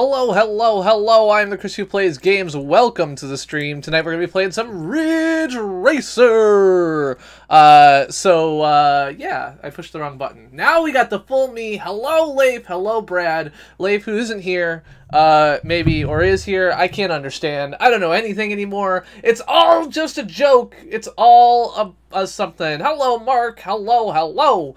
Hello, hello, hello, I'm the Chris who plays games. Welcome to the stream. Tonight we're going to be playing some Ridge Racer. Yeah, I pushed the wrong button. Now we got the full me. Hello, Leif. Hello, Brad. Leif, who isn't here, maybe, or is here. I can't understand. I don't know anything anymore. It's all just a joke. It's all a something. Hello, Mark. Hello, hello.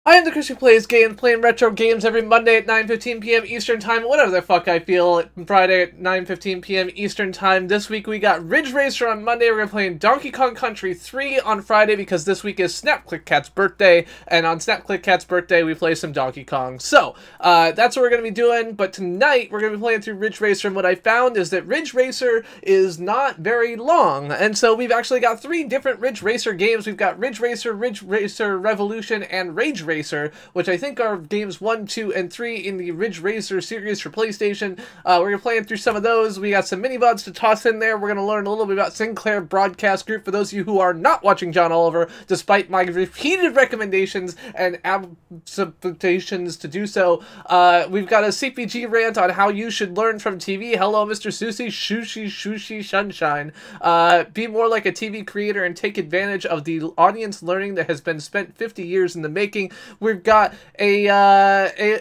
I am the Chris who plays games, playing retro games every Monday at 9:15 p.m. Eastern Time, whatever the fuck I feel, Friday at 9:15 p.m. Eastern Time. This week we got Ridge Racer on Monday, we're going to play in Donkey Kong Country 3 on Friday because this week is SnapClickKat's birthday, and on SnapClickKat's birthday we play some Donkey Kong. So, that's what we're going to be doing, but tonight we're going to be playing through Ridge Racer, and what I found is that Ridge Racer is not very long, and so we've actually got 3 different Ridge Racer games. We've got Ridge Racer Revolution, and Rage Racer, which I think are games 1, 2, and 3 in the Ridge Racer series for PlayStation. We're going to play through some of those. We got some mini-VODs to toss in there. We're going to learn a little bit about Sinclair Broadcast Group for those of you who are not watching John Oliver, despite my repeated recommendations and absolutations to do so. We've got a CPG rant on how you should learn from TV. Hello, Mr. Sushi, Shushi, Sunshine. Be more like a TV creator and take advantage of the audience learning that has been spent 50 years in the making. We've got a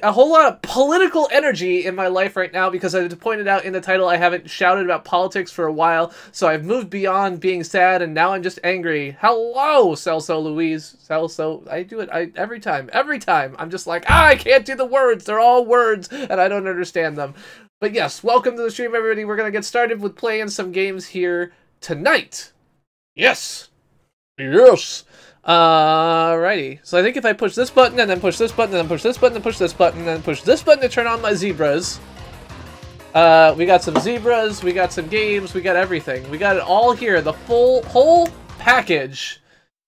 whole lot of political energy in my life right now because, as I pointed out in the title, I haven't shouted about politics for a while, so I've moved beyond being sad, and now I'm just angry. Hello, Celso Louise. Celso, I do it every time. I'm just like, I can't do the words. They're all words, and I don't understand them. But yes, welcome to the stream, everybody. We're going to get started with playing some games here tonight. Yes. Yes. Alrighty, so I think if I push this button, and then push this button, and then push this button, and push this button, and then push this button to turn on my zebras. We got some zebras, we got some games, we got everything. We got it all here, the whole package.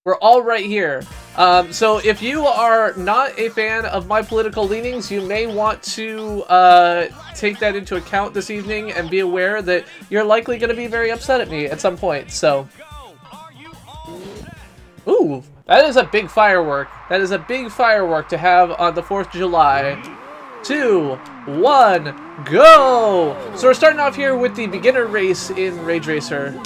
We're all right here. So if you are not a fan of my political leanings, you may want to take that into account this evening and be aware that you're likely going to be very upset at me at some point, so... Ooh, that is a big firework. That is a big firework to have on the 4th of July. 2, 1, go! So we're starting off here with the beginner race in Rage Racer.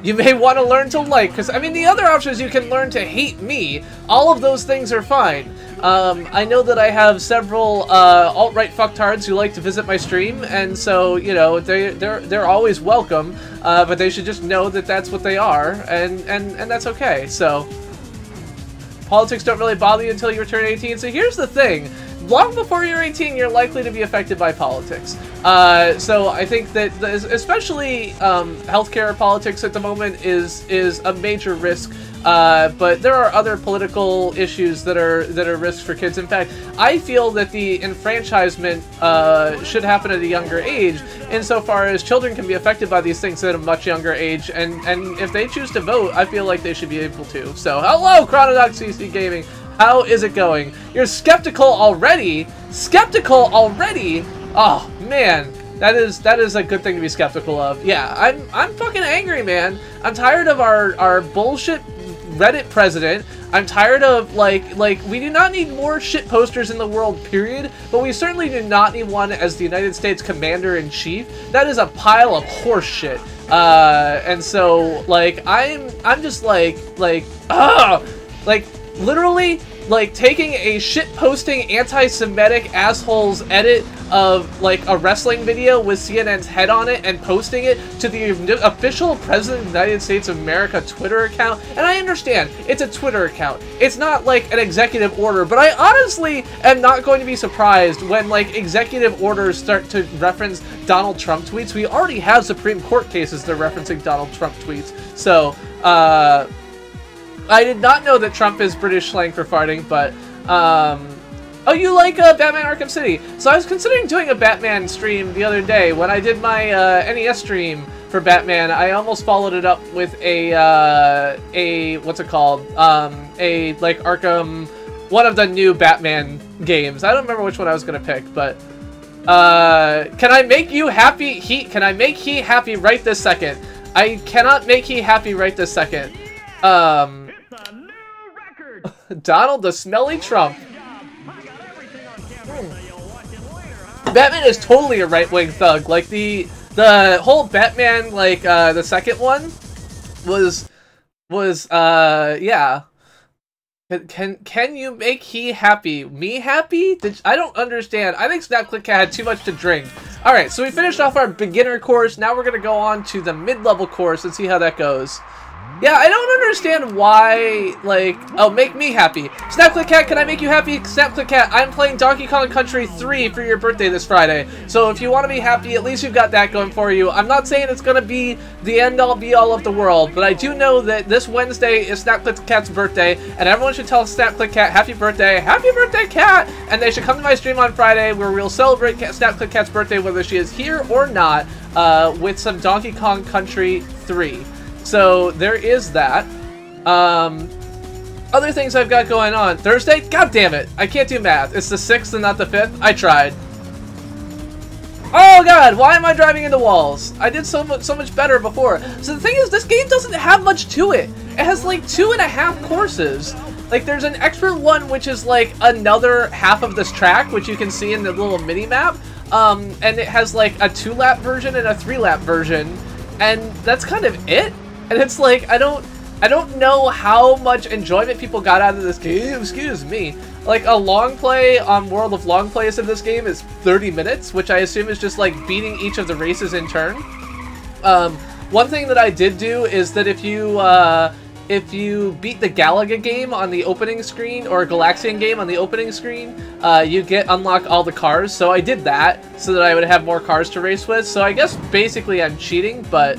You may want to learn to like, because, I mean, the other options you can learn to hate me. All of those things are fine. I know that I have several alt-right fucktards who like to visit my stream, and so, you know, they're always welcome, but they should just know that that's what they are, and that's okay. So, politics don't really bother you until you turn 18, so here's the thing. Long before you're 18, you're likely to be affected by politics. So I think that, especially healthcare politics at the moment is a major risk. But there are other political issues that are risks for kids. In fact, I feel that the enfranchisement should happen at a younger age, insofar as children can be affected by these things at a much younger age, and if they choose to vote, I feel like they should be able to. So, hello, Chronodox CC Gaming. How is it going? You're skeptical already? Skeptical already? Oh man, that is a good thing to be skeptical of. Yeah, I'm fucking angry, man. I'm tired of our bullshit Reddit president. I'm tired of like we do not need more shit posters in the world, period, but we certainly do not need one as the United States Commander-in-Chief. That is a pile of horse shit. And so like I'm just like literally, like, taking a shit-posting anti-Semitic asshole's edit of, like, a wrestling video with CNN's head on it and posting it to the official President of the United States of America Twitter account. And I understand, it's a Twitter account. It's not, like, an executive order, but I honestly am not going to be surprised when, like, executive orders start to reference Donald Trump tweets. We already have Supreme Court cases that are referencing Donald Trump tweets. So, I did not know that Trump is British slang for farting, but, oh, you like Batman Arkham City. So I was considering doing a Batman stream the other day. When I did my NES stream for Batman, I almost followed it up with a what's it called? Like, Arkham, one of the new Batman games. I don't remember which one I was going to pick, but, can I make you happy? Can I make he happy right this second? I cannot make he happy right this second. Donald the Smelly Trump. Batman is totally a right-wing thug. Like, the whole Batman, like, the second one was, yeah. Can you make he happy? Me happy? I don't understand. I think SnapClickKat had too much to drink. Alright, so we finished off our beginner course. Now we're gonna go on to the mid-level course and see how that goes. Yeah, I don't understand why, like, oh, make me happy. SnapClickKat, can I make you happy? SnapClickKat, I'm playing Donkey Kong Country 3 for your birthday this Friday. So if you want to be happy, at least you've got that going for you. I'm not saying it's going to be the end-all be-all of the world, but I do know that this Wednesday is SnapClickKat's birthday, and everyone should tell SnapClickKat happy birthday, Cat! And they should come to my stream on Friday where we'll celebrate SnapClickKat's birthday whether she is here or not, with some Donkey Kong Country 3. So there is that. Other things I've got going on. Thursday? God damn it. I can't do math. It's the 6th and not the 5th. I tried. Oh god, why am I driving into walls? I did so much better before. So the thing is, this game doesn't have much to it. It has like 2.5 courses. Like there's an extra one which is like another half of this track, which you can see in the little mini map. And it has like a 2-lap version and a 3-lap version. And that's kind of it. And it's like, I don't know how much enjoyment people got out of this game, excuse me. Like, a long play on World of Long Plays of this game is 30 minutes, which I assume is just, like, beating each of the races in turn. One thing that I did do is that if you beat the Galaga game on the opening screen, or Galaxian game on the opening screen, you unlock all the cars, so I did that, so that I would have more cars to race with. So I guess, basically, I'm cheating, but...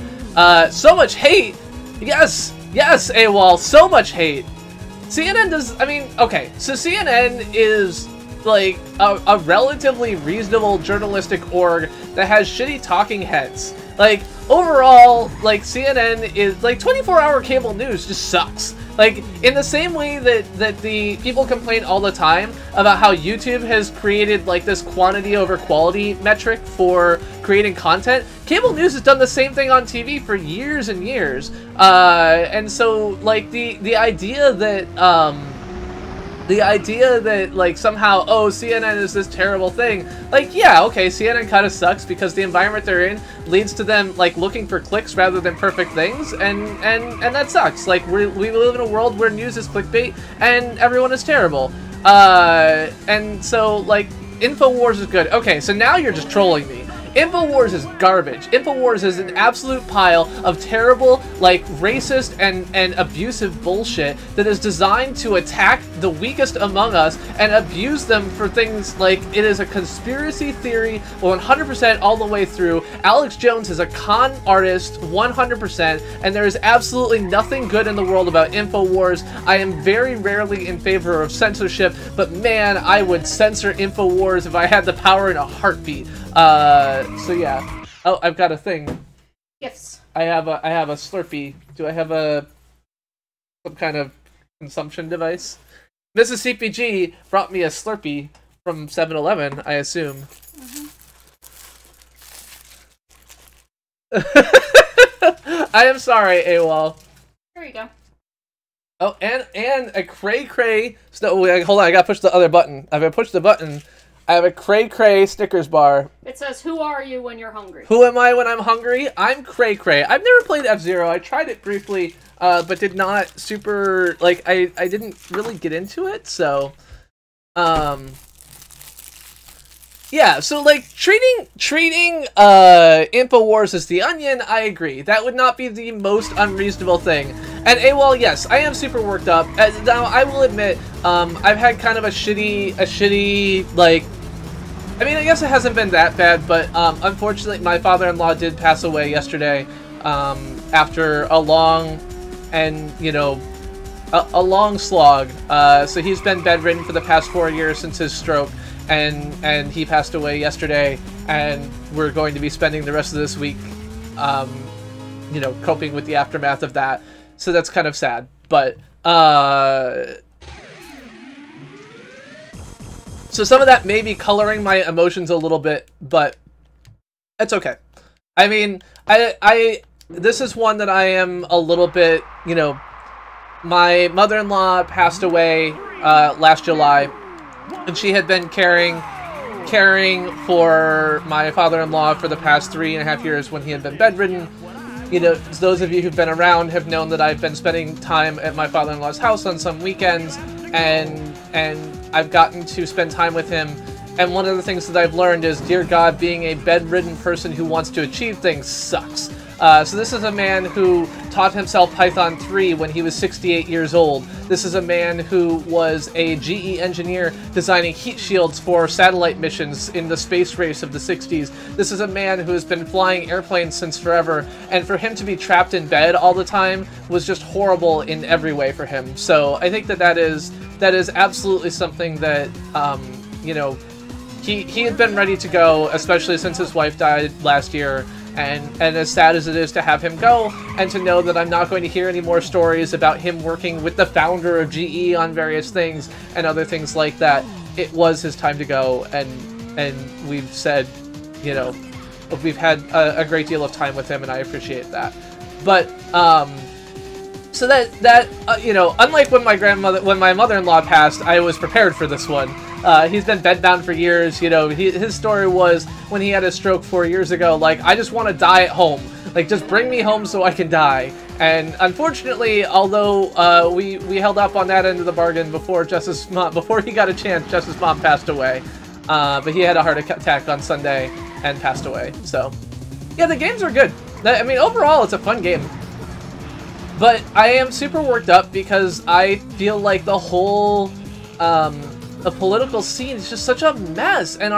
so much hate! Yes! Yes, AWOL! So much hate! CNN does... I mean, okay. So CNN is, like, a relatively reasonable journalistic org that has shitty talking heads. Like, overall, like, CNN is... Like, 24-hour cable news just sucks. Like, in the same way that the people complain all the time about how YouTube has created, like, this quantity over quality metric for creating content, cable news has done the same thing on TV for years and years. And so, like, the idea that, like, somehow, oh, CNN is this terrible thing, like, yeah, okay, CNN kind of sucks because the environment they're in leads to them, like, looking for clicks rather than perfect things, and that sucks. Like, we live in a world where news is clickbait, and everyone is terrible. And so, like, InfoWars is good. Okay, so now you're just trolling me. InfoWars is garbage. InfoWars is an absolute pile of terrible, like, racist and abusive bullshit that is designed to attack the weakest among us and abuse them for things like it is a conspiracy theory 100% all the way through. Alex Jones is a con artist 100%, and there is absolutely nothing good in the world about InfoWars. I am very rarely in favor of censorship, but man, I would censor InfoWars if I had the power in a heartbeat. So yeah. Oh, I've got a thing. Gifts. I have a Slurpee. Do I have some kind of consumption device? Mrs. CPG brought me a Slurpee from 7-Eleven, I assume. I am sorry, AWOL. There you go. Oh, and a cray. Hold on, I gotta push the other button. I've gotta push the button. I have a cray Snickers bar. It says, "Who are you when you're hungry?" Who am I when I'm hungry? I'm cray. I've never played F-Zero. I tried it briefly, but did not super, like, I didn't really get into it, so, yeah, so, like, treating InfoWars as the Onion, I agree. That would not be the most unreasonable thing. And AWOL, yes, I am super worked up. Now, I will admit, I've had kind of a shitty, like, I mean, I guess it hasn't been that bad, but, unfortunately, my father-in-law did pass away yesterday, after a long and, you know, a long slog. So he's been bedridden for the past 4 years since his stroke, and he passed away yesterday, and we're going to be spending the rest of this week, you know, coping with the aftermath of that. So that's kind of sad, but, so some of that may be coloring my emotions a little bit, but it's okay. I mean, this is one that I am a little bit, you know, my mother-in-law passed away last July, and she had been carrying caring for my father-in-law for the past 3.5 years when he had been bedridden. You know, those of you who've been around have known that I've been spending time at my father-in-law's house on some weekends, and I've gotten to spend time with him. And one of the things that I've learned is, dear God, being a bedridden person who wants to achieve things sucks. So this is a man who taught himself Python 3 when he was 68 years old. This is a man who was a GE engineer designing heat shields for satellite missions in the space race of the 60s. This is a man who has been flying airplanes since forever, and for him to be trapped in bed all the time was just horrible in every way for him. So I think that is absolutely something that, you know, he had been ready to go, especially since his wife died last year. And as sad as it is to have him go, and to know that I'm not going to hear any more stories about him working with the founder of GE on various things and other things like that, it was his time to go, and we've said, you know, we've had a great deal of time with him, and I appreciate that. But, so that you know, unlike when my mother-in-law passed, I was prepared for this one. He's been bedbound for years. You know, his story was when he had a stroke 4 years ago, like, I just want to die at home. Like, just bring me home so I can die. And unfortunately, although we held up on that end of the bargain before he got a chance, Jess's mom passed away. But he had a heart attack on Sunday and passed away. So, yeah, the games are good. I mean, overall, it's a fun game. But I am super worked up because I feel like the whole the political scene is just such a mess, and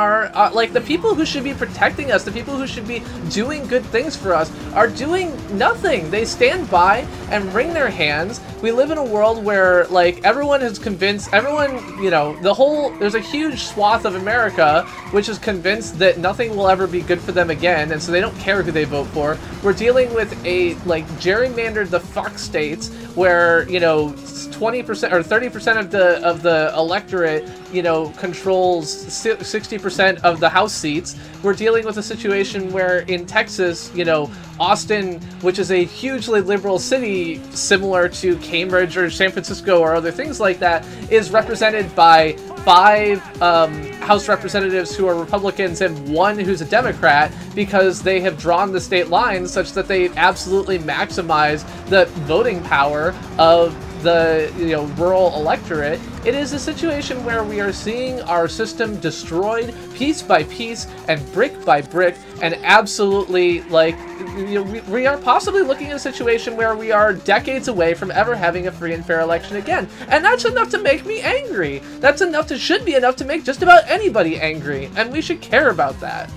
like, the people who should be protecting us, the people who should be doing good things for us, are doing nothing. They stand by and wring their hands. We live in a world where, like, everyone is convinced, you know, there's a huge swath of America which is convinced that nothing will ever be good for them again, and so they don't care who they vote for. We're dealing with a, like, gerrymandered the fuck states where, you know, 20% or 30% of the electorate, you know, controls 60% of the House seats. We're dealing with a situation where in Texas, you know, Austin, which is a hugely liberal city similar to Cambridge or San Francisco or other things like that, is represented by 5 House representatives who are Republicans and 1 who's a Democrat, because they have drawn the state lines such that they absolutely maximize the voting power of the, you know, rural electorate. It is a situation where we are seeing our system destroyed piece by piece and brick by brick, and absolutely, like, you know, we are possibly looking at a situation where we are decades away from ever having a free and fair election again. And that's enough to make me angry. That's should be enough to make just about anybody angry, and we should care about that.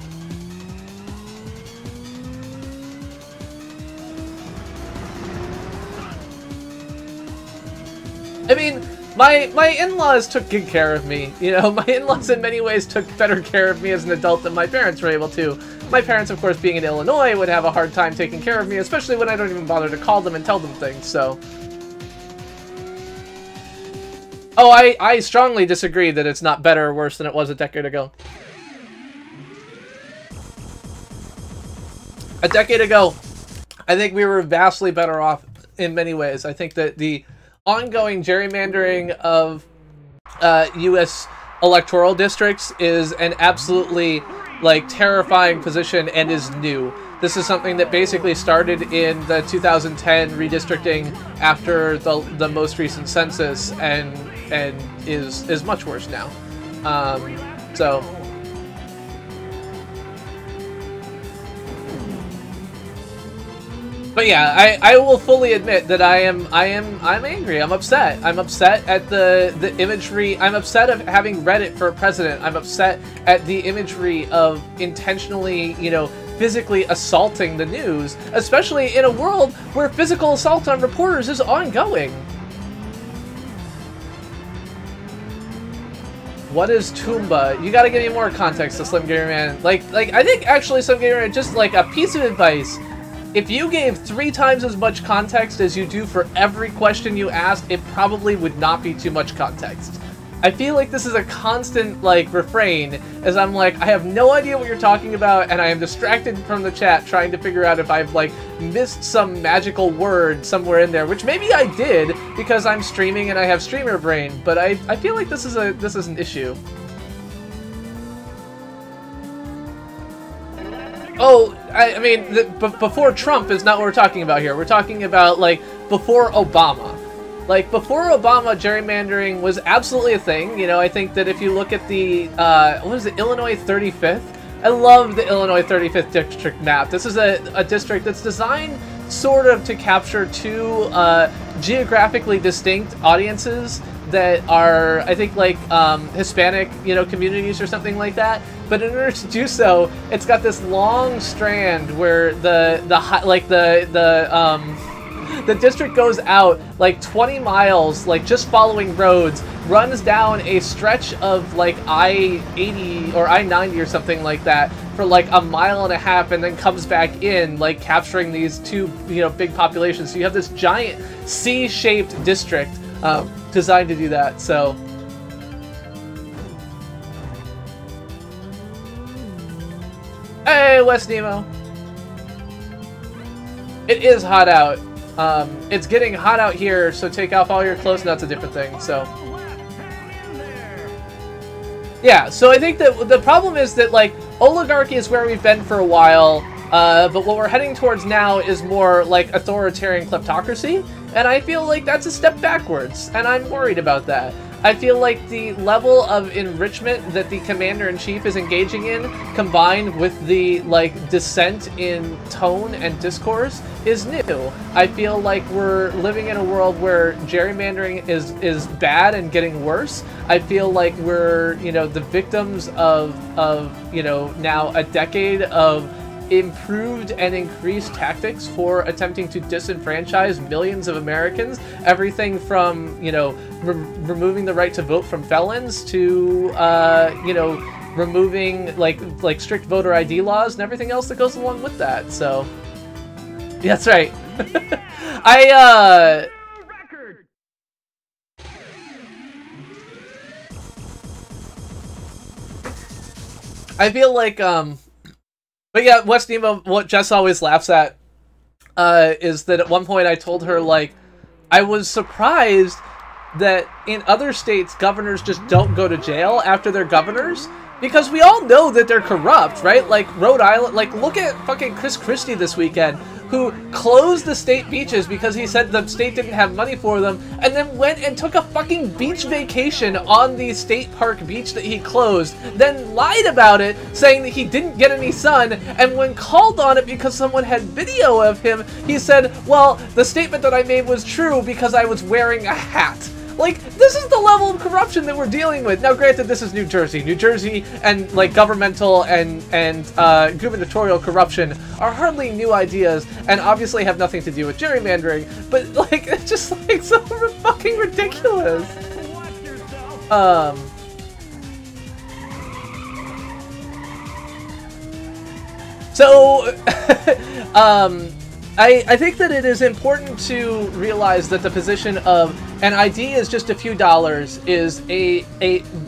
I mean, my in-laws took good care of me. You know, my in-laws in many ways took better care of me as an adult than my parents were able to. My parents, of course, being in Illinois, would have a hard time taking care of me, especially when I don't even bother to call them and tell them things, so. Oh, I strongly disagree that it's not better or worse than it was a decade ago. A decade ago, I think we were vastly better off in many ways. I think that the ongoing gerrymandering of U.S. electoral districts is an absolutely, like, terrifying position and is new. This is something that basically started in the 2010 redistricting after the most recent census, and is much worse now. So. But yeah, I will fully admit that I'm angry. I'm upset. I'm upset at the imagery. I'm upset of having Reddit for president. I'm upset at the imagery of intentionally, you know, physically assaulting the news, especially in a world where physical assault on reporters is ongoing. What is Toomba? You gotta give me more context to Slim Gamer Man. Like I think actually Slim Gamer Man, just like a piece of advice. If you gave 3 times as much context as you do for every question you ask, it probably would not be too much context. I feel like this is a constant, like, refrain, as I'm like, I have no idea what you're talking about, and I am distracted from the chat trying to figure out if I've, like, missed some magical word somewhere in there, which maybe I did, because I'm streaming and I have streamer brain, but I feel like this is an issue. Oh, I mean, before Trump is not what we're talking about here. We're talking about, like, before Obama. Like, before Obama, gerrymandering was absolutely a thing. You know, I think that if you look at the, what is it, Illinois 35th? I love the Illinois 35th district map. This is a district that's designed sort of to capture two geographically distinct audiences that are, I think, like, Hispanic, you know, communities or something like that. But in order to do so, it's got this long strand where the district goes out like 20 miles, like just following roads, runs down a stretch of like I-80 or I-90 or something like that for like a mile and a half, and then comes back in, like capturing these two, you know, big populations. So you have this giant C-shaped district designed to do that. So. Hey, West Nemo. It is hot out. It's getting hot out here, so take off all your clothes, and that's a different thing, so. Yeah, so I think that the problem is that, like, oligarchy is where we've been for a while, but what we're heading towards now is more like authoritarian kleptocracy, and I feel like that's a step backwards, and I'm worried about that. I feel like the level of enrichment that the commander-in-chief is engaging in, combined with the, like, dissent in tone and discourse, is new. I feel like we're living in a world where gerrymandering is bad and getting worse. I feel like we're, you know, the victims of you know, now a decade of improved and increased tactics for attempting to disenfranchise millions of Americans. Everything from, you know, removing the right to vote from felons to, you know, removing like strict voter ID laws and everything else that goes along with that. So, yeah, that's right. I feel like, but yeah, West Nemo, what Jess always laughs at is that at one point I told her, like, I was surprised that in other states governors just don't go to jail after they're governors, because we all know that they're corrupt, right? Like Rhode Island, like look at fucking Chris Christie this weekend, who closed the state beaches because he said the state didn't have money for them, and then went and took a fucking beach vacation on the state park beach that he closed, then lied about it, saying that he didn't get any sun, and when called on it because someone had video of him, he said, well, the statement that I made was true because I was wearing a hat. Like, this is the level of corruption that we're dealing with. Now, granted, this is New Jersey. New Jersey and, like, governmental and gubernatorial corruption are hardly new ideas and obviously have nothing to do with gerrymandering, but, like, it's just, like, so fucking ridiculous. I think that it is important to realize that the position of an ID is just a few dollars is a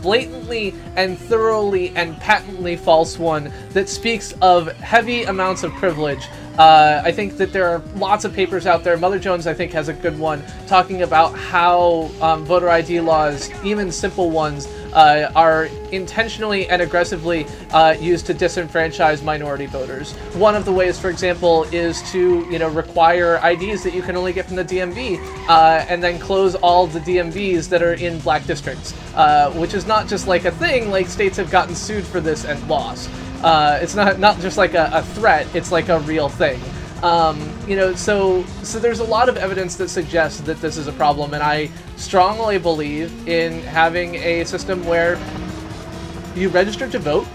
blatantly and thoroughly and patently false one that speaks of heavy amounts of privilege. I think that there are lots of papers out there. Mother Jones, I think, has a good one talking about how voter ID laws, even simple ones, are intentionally and aggressively used to disenfranchise minority voters. One of the ways, for example, is to, you know, require IDs that you can only get from the DMV, and then close all the DMVs that are in black districts, which is not just like a thing. Like, states have gotten sued for this and lost. It's not just like a threat, it's like a real thing. You know, so there's a lot of evidence that suggests that this is a problem, and I strongly believe in having a system where you register to vote,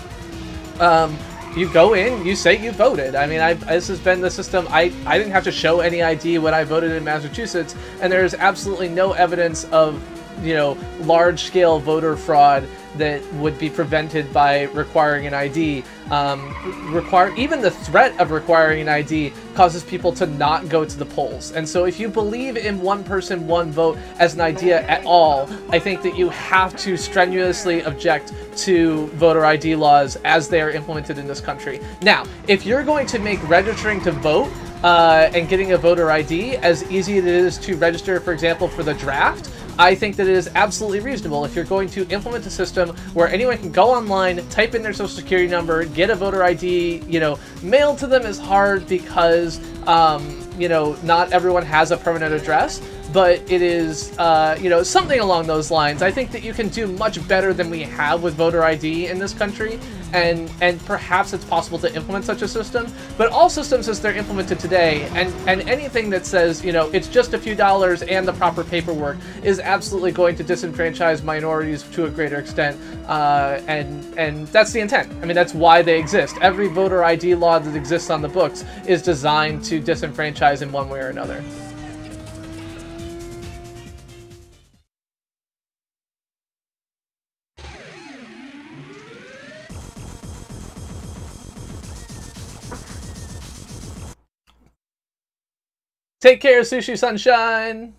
you go in, you say you voted. I mean, this has been the system. I didn't have to show any ID when I voted in Massachusetts, and there's absolutely no evidence of, you know, large-scale voter fraud that would be prevented by requiring an ID. Even the threat of requiring an ID causes people to not go to the polls. And so if you believe in one person, one vote as an idea at all, I think that you have to strenuously object to voter ID laws as they are implemented in this country. Now, if you're going to make registering to vote and getting a voter ID as easy as it is to register, for example, for the draft, I think that it is absolutely reasonable if you're going to implement a system where anyone can go online, type in their social security number, get a voter ID, you know, mailed to them is hard because, you know, not everyone has a permanent address, but it is, you know, something along those lines. I think that you can do much better than we have with voter ID in this country, and perhaps it's possible to implement such a system, but all systems as they're implemented today, and anything that says, you know, it's just a few dollars and the proper paperwork is absolutely going to disenfranchise minorities to a greater extent, and that's the intent. I mean, that's why they exist. Every voter ID law that exists on the books is designed to disenfranchise in one way or another. Take care, Sushi Sunshine!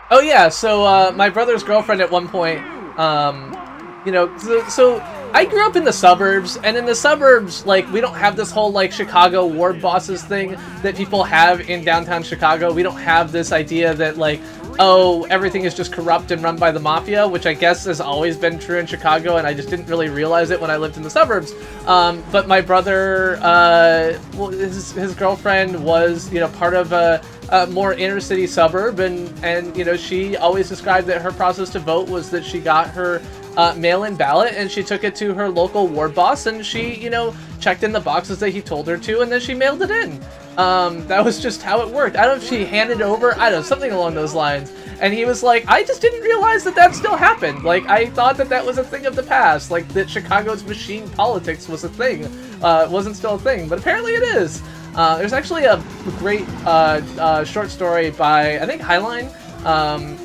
Oh yeah, so my brother's girlfriend at one point, you know, so I grew up in the suburbs, and in the suburbs, like, we don't have this whole, like, Chicago ward bosses thing that people have in downtown Chicago. We don't have this idea that, like, oh, everything is just corrupt and run by the mafia, which I guess has always been true in Chicago, and I just didn't really realize it when I lived in the suburbs. But my brother, well, his girlfriend was, you know, part of a more inner city suburb, and you know, she always described that her process to vote was that she got her mail-in ballot and she took it to her local ward boss, and she, you know, checked in the boxes that he told her to, and then she mailed it in. That was just how it worked. I don't know if she handed over, I don't know, something along those lines. And he was like, I just didn't realize that that still happened. Like, I thought that that was a thing of the past. Like, that Chicago's machine politics was a thing. Wasn't still a thing, but apparently it is. There's actually a great short story by, I think, Highline,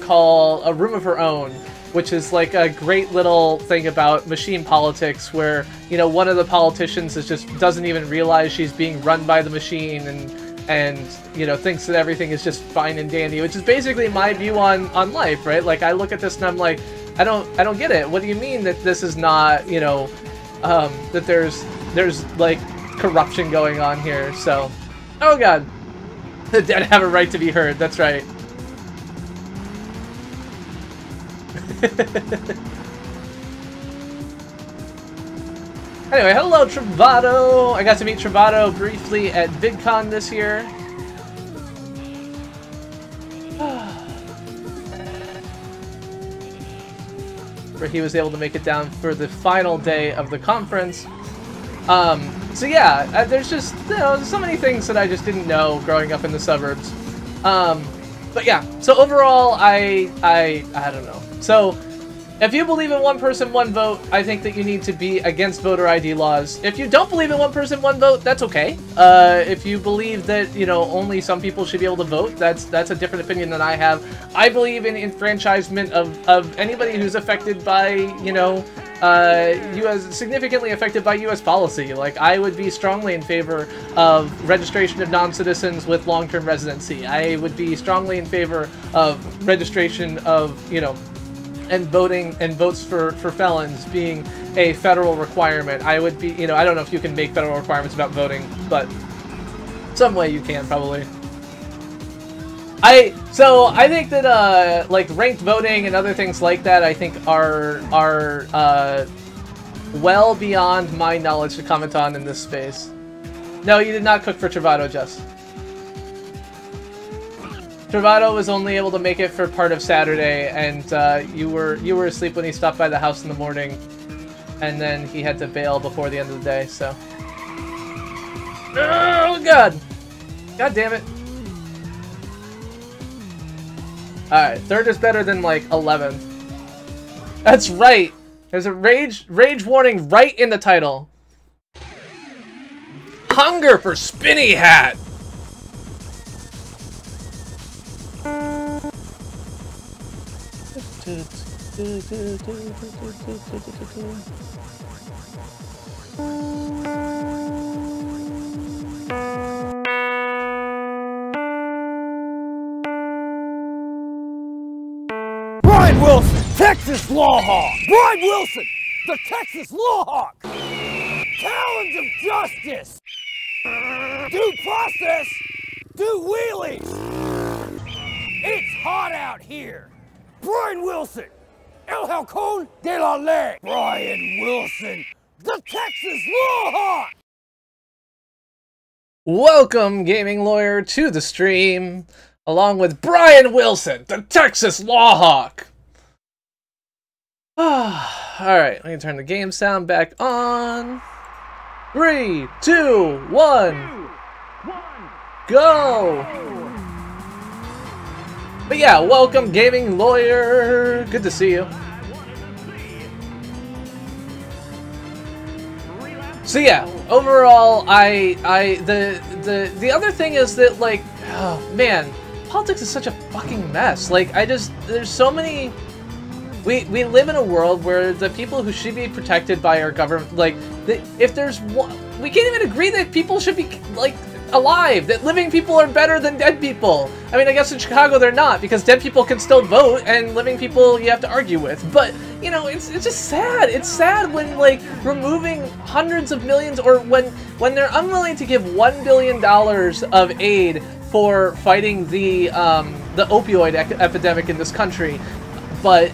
called A Room of Her Own, which is like a great little thing about machine politics where, you know, one of the politicians is just doesn't even realize she's being run by the machine, and you know, thinks that everything is just fine and dandy, which is basically my view on life, right? Like, I look at this and I'm like, I don't get it. What do you mean that this is not, you know, that there's like corruption going on here? So, oh god, the dead have a right to be heard. That's right. Anyway, hello Travado! I got to meet Travado briefly at VidCon this year. Where he was able to make it down for the final day of the conference. So yeah, there's just, you know, so many things that I just didn't know growing up in the suburbs. But yeah, so overall, I don't know. So, if you believe in one person, one vote, I think that you need to be against voter ID laws. If you don't believe in one person, one vote, that's okay. If you believe that, you know, only some people should be able to vote, that's a different opinion than I have. I believe in enfranchisement of anybody who's affected by, you know, significantly affected by U.S. policy. Like, I would be strongly in favor of registration of non-citizens with long-term residency. I would be strongly in favor of registration of, you know, and voting and votes for felons being a federal requirement. I would be, you know, I don't know if you can make federal requirements about voting, but some way you can, probably. So I think that like ranked voting and other things like that, I think are well beyond my knowledge to comment on in this space. No, you did not cook for Travado, Jess. Travado was only able to make it for part of Saturday, and you were asleep when he stopped by the house in the morning, and then he had to bail before the end of the day. So, oh god, god damn it! All right, third is better than like 11th. That's right. There's a rage warning right in the title. Hunger for Spinny Hat. Brian Wilson, Texas Law Hawk! Brian Wilson! The Texas Lawhawk! Talons of justice! Due process! Do wheelies! It's hot out here! Brian Wilson! El Halcon de la Ley! Brian Wilson! The Texas Lawhawk! Welcome, gaming lawyer, to the stream, along with Brian Wilson, the Texas Lawhawk. Alright, let me turn the game sound back on. 3, 2, 1, go! But yeah, welcome, gaming lawyer. Good to see you. So yeah, overall, the other thing is that, like, oh man, politics is such a fucking mess. Like, there's so many. We live in a world where the people who should be protected by our government, like, if there's one, we can't even agree that people should be, like, alive, that living people are better than dead people. I mean, I guess in Chicago they're not, because dead people can still vote, and living people you have to argue with. But, you know, it's just sad. It's sad when, like, removing hundreds of millions, or when they're unwilling to give $1 billion of aid for fighting the opioid epidemic in this country. But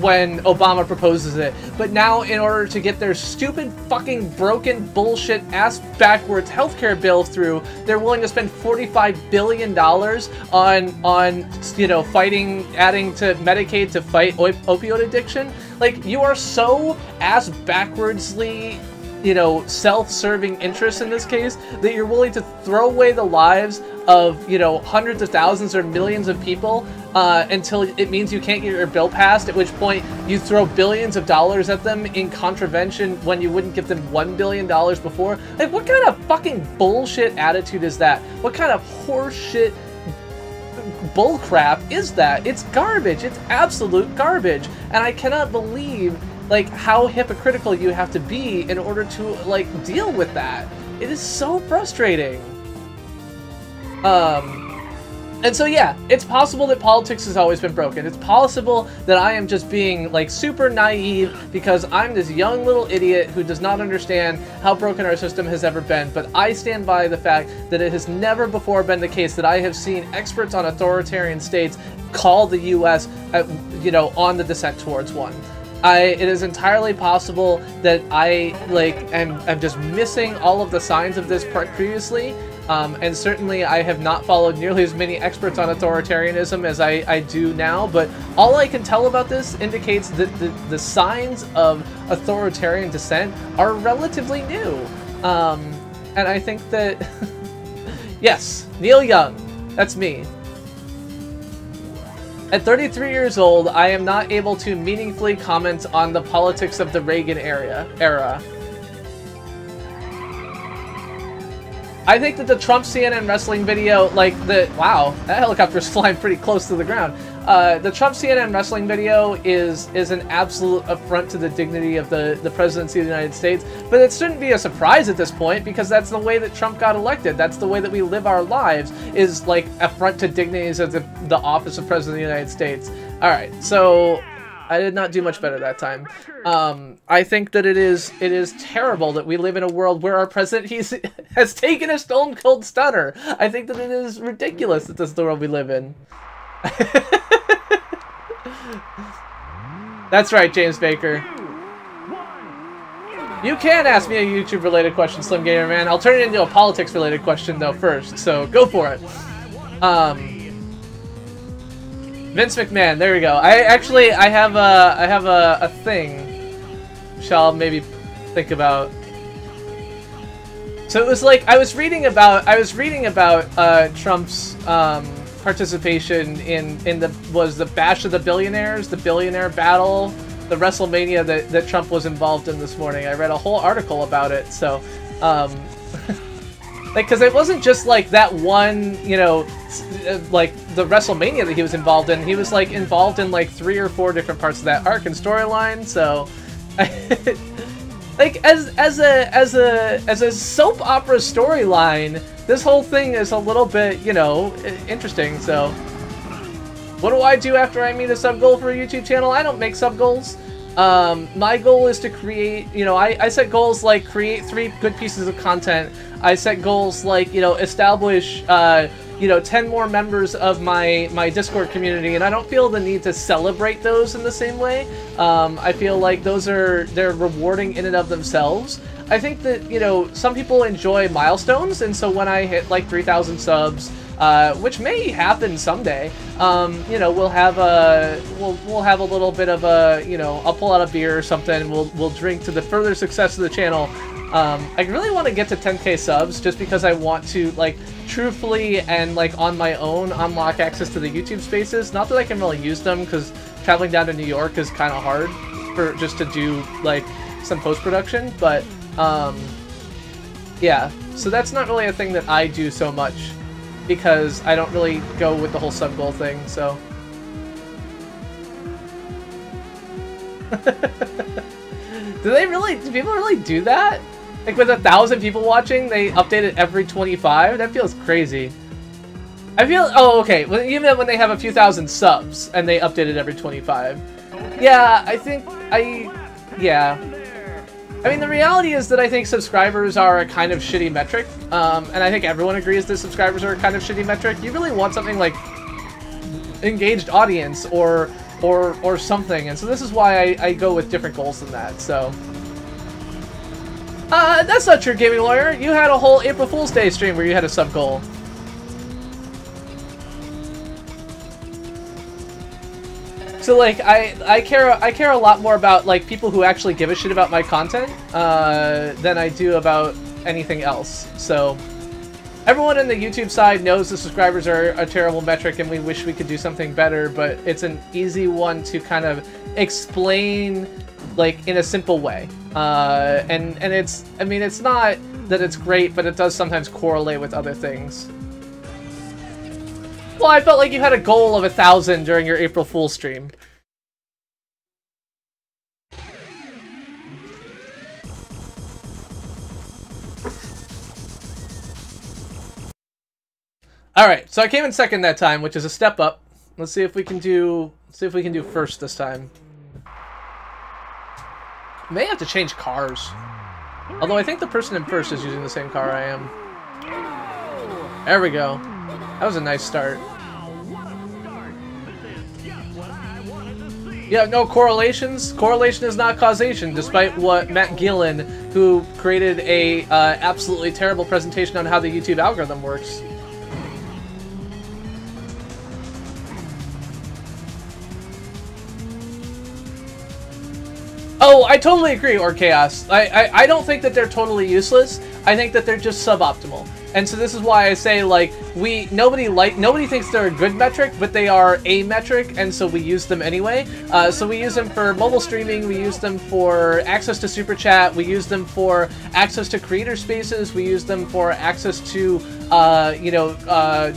when Obama proposes it. But now, in order to get their stupid, fucking, broken, bullshit, ass-backwards healthcare bill through, they're willing to spend $45 billion on, you know, adding to Medicaid to fight opioid addiction. Like, you are so ass-backwardsly, you know, self-serving interests in this case, that you're willing to throw away the lives of, you know, hundreds of thousands or millions of people until it means you can't get your bill passed, at which point you throw billions of dollars at them in contravention when you wouldn't give them $1 billion before. Like, what kind of fucking bullshit attitude is that? What kind of horseshit bullcrap is that? It's garbage. It's absolute garbage. And I cannot believe, like, how hypocritical you have to be in order to, like, deal with that. It is so frustrating. And so yeah, it's possible that politics has always been broken. It's possible that I am just being, like, super naive because I'm this young little idiot who does not understand how broken our system has ever been. But I stand by the fact that it has never before been the case that I have seen experts on authoritarian states call the U.S., you know, on the descent towards one. It is entirely possible that I, like, am just missing all of the signs of this previously. And certainly I have not followed nearly as many experts on authoritarianism as I do now, but all I can tell about this indicates that the signs of authoritarian descent are relatively new. And I think that, yes, Neil Young, that's me. At 33 years old, I am not able to meaningfully comment on the politics of the Reagan era. I think that the Trump CNN wrestling video, like, wow, that helicopter's flying pretty close to the ground. The Trump CNN wrestling video is an absolute affront to the dignity of the presidency of the United States, but it shouldn't be a surprise at this point, because that's the way that Trump got elected. That's the way that we live our lives, is, like, affront to dignities of the office of President of the United States. Alright, so I did not do much better that time. I think that it is terrible that we live in a world where our president has taken a stone cold stunner. I think that it is ridiculous that this is the world we live in. That's right, James Baker. You can ask me a YouTube related question, Slim Gamer Man. I'll turn it into a politics related question though first, so go for it. Vince McMahon, there we go. I have a thing which I'll maybe think about. So it was like I was reading about Trump's participation in the Bash of the Billionaires, the billionaire battle, the WrestleMania that Trump was involved in this morning. I read a whole article about it, so like, because it wasn't just like that one, you know, like the WrestleMania that he was involved in. He was like involved in like 3 or 4 different parts of that arc and storyline. So, like as a soap opera storyline, this whole thing is a little bit, you know, interesting. So, what do I do after I meet a sub goal for a YouTube channel? I don't make sub goals. My goal is to create, you know, I set goals like create 3 good pieces of content. I set goals like, you know, establish, you know, 10 more members of my Discord community, and I don't feel the need to celebrate those in the same way. I feel like they're rewarding in and of themselves. I think that, you know, some people enjoy milestones, and so when I hit like 3,000 subs, which may happen someday, you know, we'll have a little bit of a, you know, I'll pull out a beer or something, we'll drink to the further success of the channel. I really want to get to 10k subs just because I want to, like, truthfully and, like, on my own unlock access to the YouTube spaces. Not that I can really use them, because traveling down to New York is kind of hard for just to do, like, some post-production, but, yeah. So that's not really a thing that I do so much, because I don't really go with the whole sub goal thing, so. Do people really do that? Like with 1,000 people watching, they update it every 25? That feels crazy. I feel, oh, okay, well, even when they have a few thousand subs and they update it every 25. Yeah, yeah. I mean, the reality is that I think subscribers are a kind of shitty metric, and I think everyone agrees that subscribers are a kind of shitty metric. You really want something like engaged audience or something, and so this is why I go with different goals than that, so. That's not true, Gaming Lawyer. You had a whole April Fool's Day stream where you had a sub goal. So like I care a lot more about like people who actually give a shit about my content than I do about anything else. So everyone in the YouTube side knows the subscribers are a terrible metric and we wish we could do something better, but it's an easy one to kind of explain like in a simple way. And it's, I mean, it's not that it's great, but it does sometimes correlate with other things. Well, I felt like you had a goal of 1,000 during your April Fool's stream. All right, so I came in second that time, which is a step up. Let's see if we can do first this time. May have to change cars. Although I think the person in first is using the same car I am. There we go. That was a nice start. Yeah, no correlations. Correlation is not causation, despite what Matt Gillen, who created a absolutely terrible presentation on how the YouTube algorithm works. Oh, I totally agree, or Chaos. I don't think that they're totally useless. I think that they're just suboptimal. And so this is why I say, like, nobody thinks they're a good metric, but they are a metric, and so we use them anyway. So we use them for mobile streaming, we use them for access to Super Chat, we use them for access to creator spaces, we use them for access to,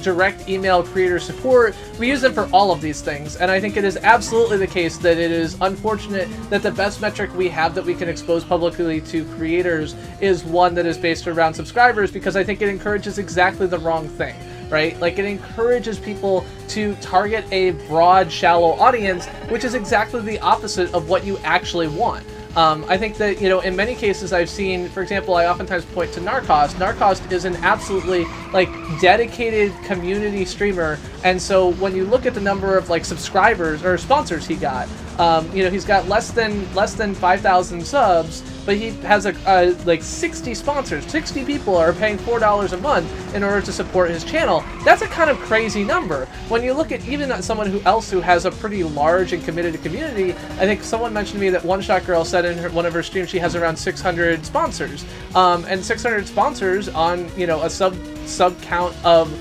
direct email creator support. We use them for all of these things, and I think it is absolutely the case that it is unfortunate that the best metric we have that we can expose publicly to creators is one that is based around subscribers, because I think it encourages exactly the wrong thing, right? Like, it encourages people to target a broad, shallow audience, which is exactly the opposite of what you actually want. I think that, you know, in many cases I've seen, for example, I oftentimes point to Narcost. Narcost is an absolutely, like, dedicated community streamer, and so when you look at the number of, like, subscribers or sponsors he got, he's got less than 5,000 subs, but he has like 60 sponsors. 60 people are paying $4 a month in order to support his channel. That's a kind of crazy number. When you look at even someone else who has a pretty large and committed community, I think someone mentioned to me that One Shot Girl said in one of her streams she has around 600 sponsors. And 600 sponsors on, you know, a sub count of,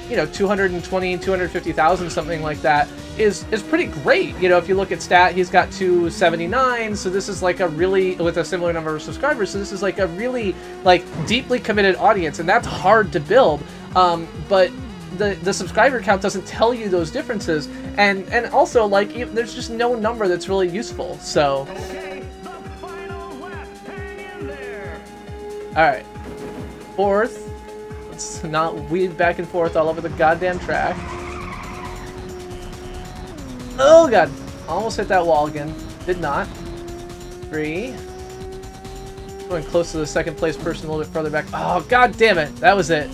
you know, 220, 250,000, something like that, is pretty great. You know, if you look at stat, he's got 279, so this is like a really, with a similar number of subscribers, so this is like a really, like, deeply committed audience, and that's hard to build. But the subscriber count doesn't tell you those differences, and also, like, there's just no number that's really useful, so. Okay, the final lap. Hang in there. Alright. Fourth. Let's not weave back and forth all over the goddamn track. Oh god, almost hit that wall again. Did not. 3. Going close to the second place person a little bit further back. Oh, god damn it. That was it.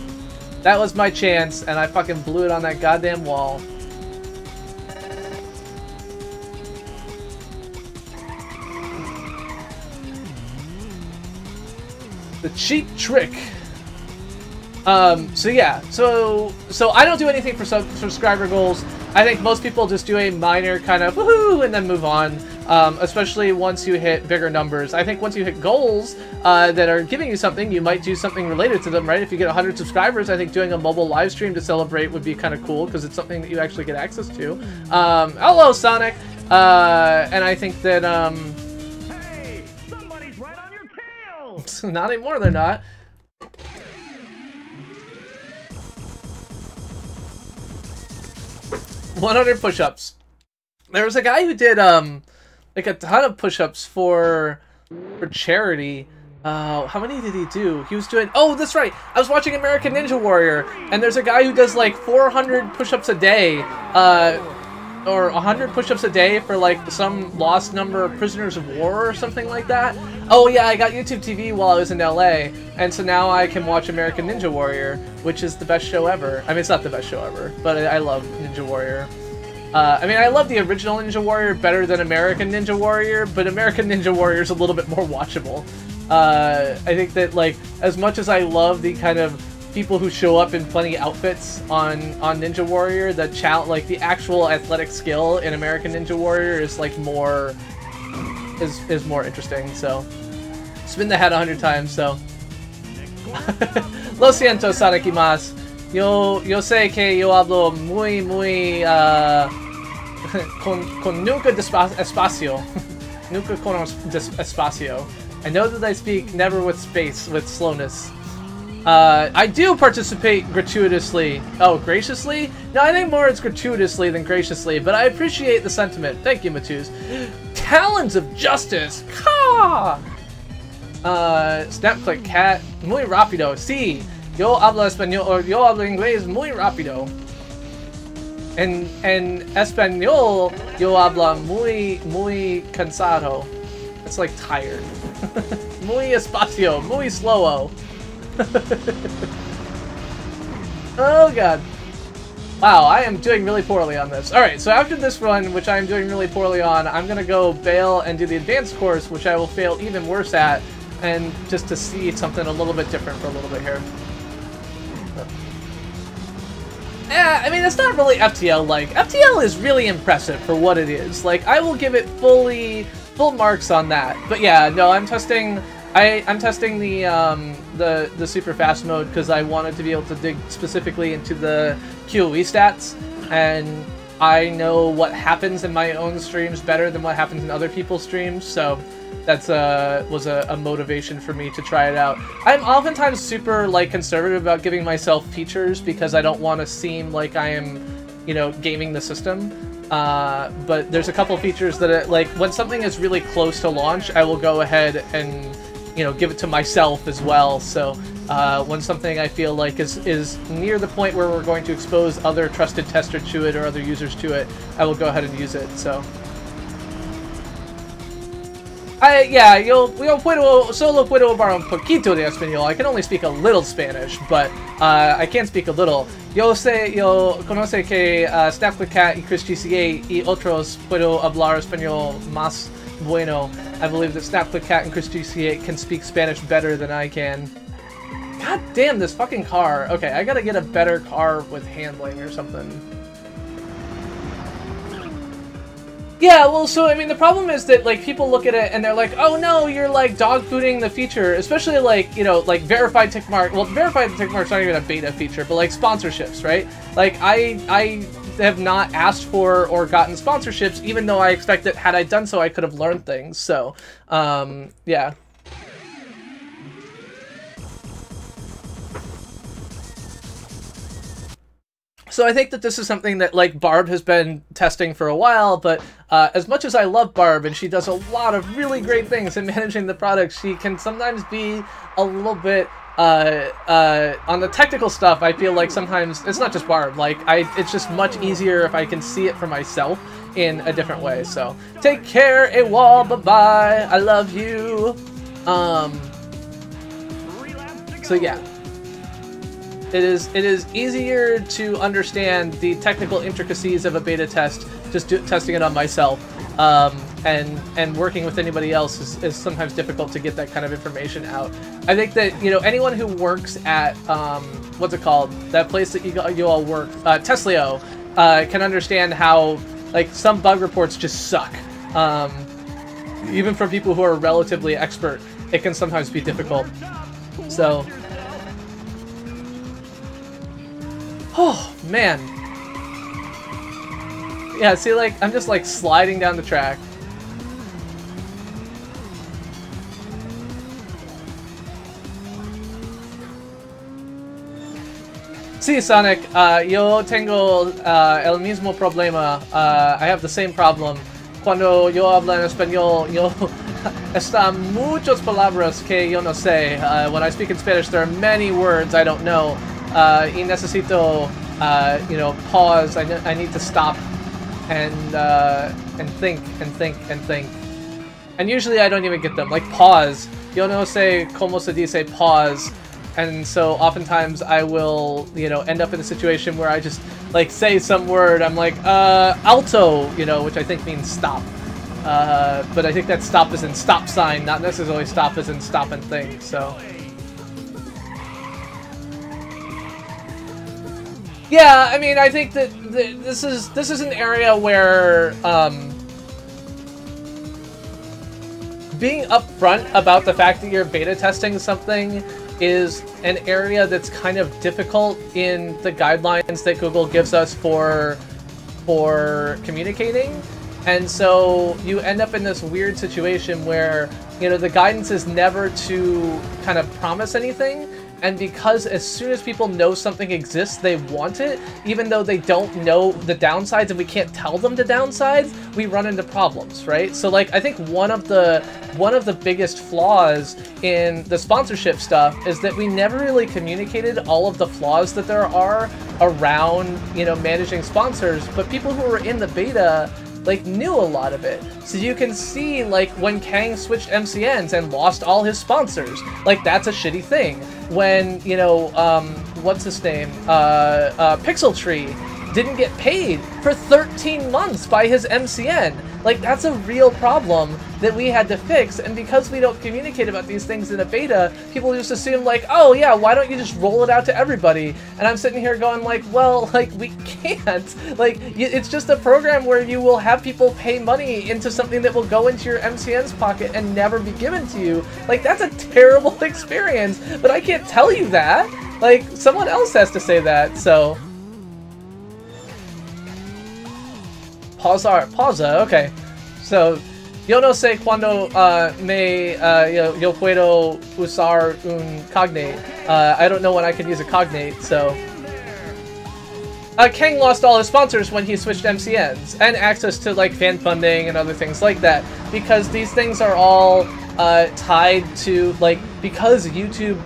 That was my chance, and I fucking blew it on that goddamn wall. The cheap trick. So yeah, so I don't do anything for subscriber goals. I think most people just do a minor kind of woohoo and then move on, especially once you hit bigger numbers. I think once you hit goals that are giving you something, you might do something related to them, right? If you get 100 subscribers, I think doing a mobile live stream to celebrate would be kind of cool because it's something that you actually get access to. Hello, Sonic! And I think that, Hey, somebody's right on your tail. not anymore, they're not. $100 push-ups. There was a guy who did like a ton of push-ups for charity. How many did he do? He was doing, oh, that's right, I was watching American Ninja Warrior, and there's a guy who does like 400 push-ups a day, or 100 push-ups a day for like some lost number of prisoners of war or something like that. Oh yeah, I got YouTube TV while I was in LA, and so now I can watch American Ninja Warrior, which is the best show ever. I mean, it's not the best show ever, but I love Ninja Warrior. I mean, I love the original Ninja Warrior better than American Ninja Warrior, but American Ninja Warrior is a little bit more watchable. I think that, like, as much as I love the kind of people who show up in funny outfits on Ninja Warrior, the actual athletic skill in American Ninja Warrior is like more is more interesting. So spin the hat 100 times. So lo siento, Sadakimasu. Yo sé que yo hablo muy con nunca espacio. Nunca con espacio. I know that I speak never with space, with slowness. I do participate gratuitously. Oh, graciously? No, I think more it's gratuitously than graciously, but I appreciate the sentiment. Thank you, Matus. Talons of Justice! Ka! SnapClickKat. Muy rápido. Sí. Yo hablo español, or yo hablo inglés muy rápido. En español, yo hablo muy cansado. It's like tired. Muy espacio. Muy slow-o. Oh god. Wow, I am doing really poorly on this. Alright, so after this run, which I am doing really poorly on, I'm gonna go bail and do the advanced course, which I will fail even worse at, and just to see something a little bit different for a little bit here. Yeah, I mean, it's not really FTL-like. FTL is really impressive for what it is. Like, I will give it full marks on that. But yeah, no, I'm testing... I'm testing the super fast mode because I wanted to be able to dig specifically into the QoE stats, and I know what happens in my own streams better than what happens in other people's streams, so that's was a motivation for me to try it out. I'm oftentimes super like conservative about giving myself features because I don't want to seem like I am, you know, gaming the system. But there's a couple features that like when something is really close to launch, I will go ahead and, you know, give it to myself as well. So when something I feel like is near the point where we're going to expose other trusted testers to it or other users to it, I will go ahead and use it. So yo solo puedo hablar un poquito de español. I can only speak a little Spanish, but I can speak a little. Yo conoce que SnapClickKat y ChrisGCA y otros puedo hablar español más bueno. I believe that SnapClickKat and ChrisGCA can speak Spanish better than I can. God damn, this fucking car. Okay, I gotta get a better car with handling or something. Yeah, well, so, I mean, the problem is that, like, people look at it and they're like, oh no, you're, like, dog-fooding the feature, especially, like, you know, like, verified tick mark. Well, verified tick mark's not even a beta feature, but, like, sponsorships, right? Like, I have not asked for or gotten sponsorships, even though I expect that had I done so, I could have learned things, so, yeah. So I think that this is something that, like, Barb has been testing for a while, but as much as I love Barb, and she does a lot of really great things in managing the product, she can sometimes be a little bit, on the technical stuff, I feel like sometimes, it's not just Barb, like, it's just much easier if I can see it for myself, in a different way. So take care, AWOL, bye-bye, I love you. So yeah, it is easier to understand the technical intricacies of a beta test just testing it on myself, and working with anybody else is sometimes difficult to get that kind of information out. I think that, you know, anyone who works at what's it called, that place that you all work, Teslio, can understand how, like, some bug reports just suck. Even for people who are relatively expert, it can sometimes be difficult. So, oh man, yeah. See, like, I'm just like sliding down the track. Sí, Sonic, yo tengo el mismo problema. I have the same problem. Cuando yo hablo en español, yo están muchas palabras que yo no sé. When I speak in Spanish, there are many words I don't know. Y necesito, you know, pause. I need to stop and think and think and think. And usually I don't even get them. Like pause. Yo no sé cómo se dice pause. And so oftentimes I will, you know, end up in a situation where I just, like, say some word. I'm like, alto, you know, which I think means stop. But I think that stop is in stop sign, not necessarily stop as in stop and think, so. Yeah, I mean, I think that this is an area where, being upfront about the fact that you're beta testing something is an area that's kind of difficult in the guidelines that Google gives us for communicating. And so you end up in this weird situation where, you know, the guidance is never to kind of promise anything. And because as soon as people know something exists, they want it, even though they don't know the downsides and we can't tell them the downsides, we run into problems, right? So, like, I think one of the biggest flaws in the sponsorship stuff is that we never really communicated all of the flaws that there are around, you know, managing sponsors, but people who were in the beta, like, knew a lot of it. So you can see, like, when Kang switched MCNs and lost all his sponsors, like, that's a shitty thing. When, you know, what's his name, Pixel Tree didn't get paid for 13 months by his MCN. Like, that's a real problem that we had to fix, and because we don't communicate about these things in a beta, people just assume, like, oh yeah, why don't you just roll it out to everybody? And I'm sitting here going, like, well, like, we can't. Like, it's just a program where you will have people pay money into something that will go into your MCN's pocket and never be given to you. Like, that's a terrible experience, but I can't tell you that. Like, someone else has to say that, so. Pausa, okay. So, yo no sé cuando yo puedo usar un cognate. I don't know when I can use a cognate, so. Kang lost all his sponsors when he switched MCNs, and access to, like, fan funding and other things like that, because these things are all tied to, like, because YouTube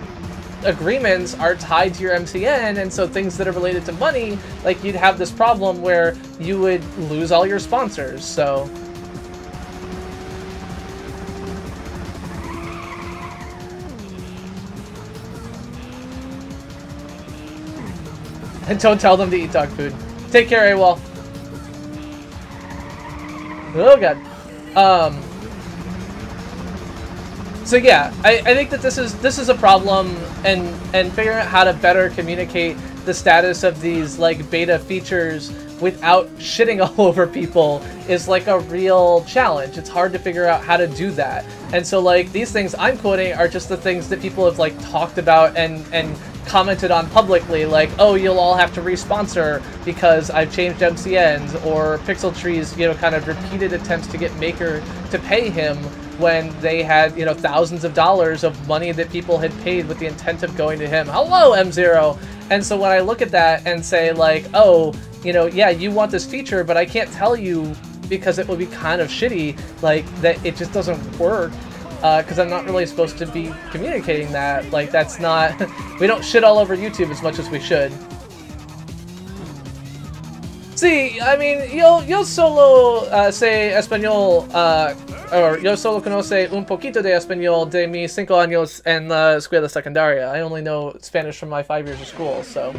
agreements are tied to your MCN, and so things that are related to money, like, you'd have this problem where you would lose all your sponsors, so. And don't tell them to eat dog food. Take care, AWOL. Oh god. So yeah, I think that this is a problem, and figuring out how to better communicate the status of these, like, beta features without shitting all over people is, like, a real challenge. It's hard to figure out how to do that. And so, like, these things I'm quoting are just the things that people have, like, talked about and commented on publicly, like, oh, you'll all have to responsor because I've changed MCNs, or Pixel Tree's, you know, kind of repeated attempts to get Maker to pay him when they had, you know, thousands of dollars of money that people had paid with the intent of going to him. Hello, M0! And so when I look at that and say, like, oh, you know, yeah, you want this feature, but I can't tell you because it would be kind of shitty, like, that it just doesn't work, because I'm not really supposed to be communicating that. Like, that's not... we don't shit all over YouTube as much as we should. Sí, I mean, yo solo sé español, or yo solo conoce un poquito de español de mis 5 años en la escuela secundaria. I only know Spanish from my 5 years of school, so.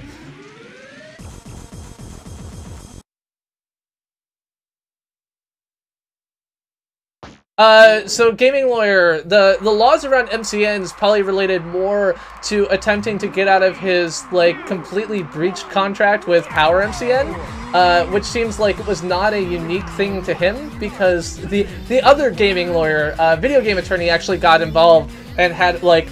So gaming lawyer, the laws around MCNs probably related more to attempting to get out of his, like, completely breached contract with Power MCN, which seems like it was not a unique thing to him, because the other gaming lawyer, video game attorney, actually got involved and had, like,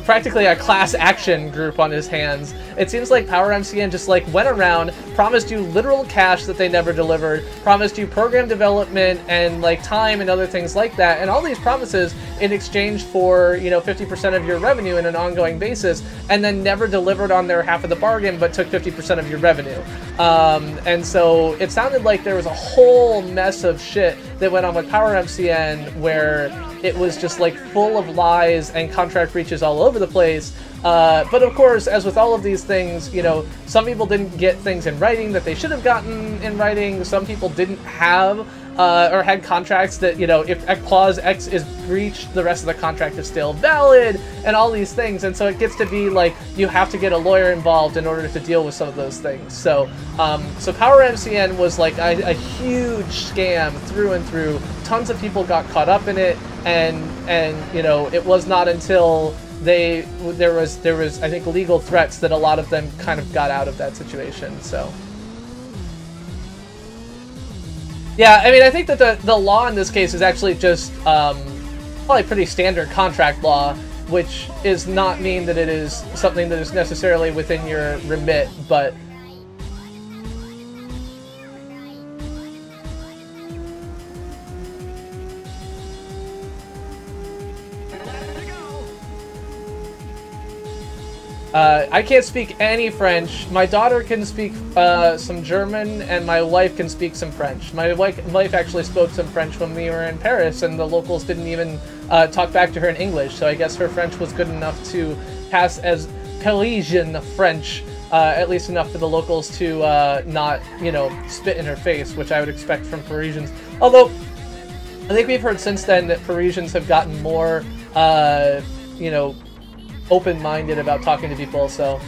practically a class action group on his hands. It seems like Power MCN just, like, went around, promised you literal cash that they never delivered, promised you program development and, like, time and other things like that, and all these promises in exchange for, you know, 50% of your revenue in an ongoing basis, and then never delivered on their half of the bargain, but took 50% of your revenue. And so it sounded like there was a whole mess of shit that went on with Power MCN, where it was just, like, full of lies and contract breaches all over the place. But of course, as with all of these things, you know, some people didn't get things in writing that they should have gotten in writing. Some people didn't have or had contracts that, you know, if clause X is breached, the rest of the contract is still valid, and all these things. And so it gets to be like you have to get a lawyer involved in order to deal with some of those things. So so Power MCN was like a huge scam through and through. Tons of people got caught up in it, and you know, it was not until there was I think legal threats that a lot of them kind of got out of that situation. So yeah, I mean, I think that the law in this case is actually just probably pretty standard contract law, which is not mean that it is something that is necessarily within your remit, but I can't speak any French. My daughter can speak some German, and my wife can speak some French. My wife actually spoke some French when we were in Paris, and the locals didn't even talk back to her in English, so I guess her French was good enough to pass as Parisian French, at least enough for the locals to not, you know, spit in her face, which I would expect from Parisians. Although, I think we've heard since then that Parisians have gotten more, you know, open-minded about talking to people, so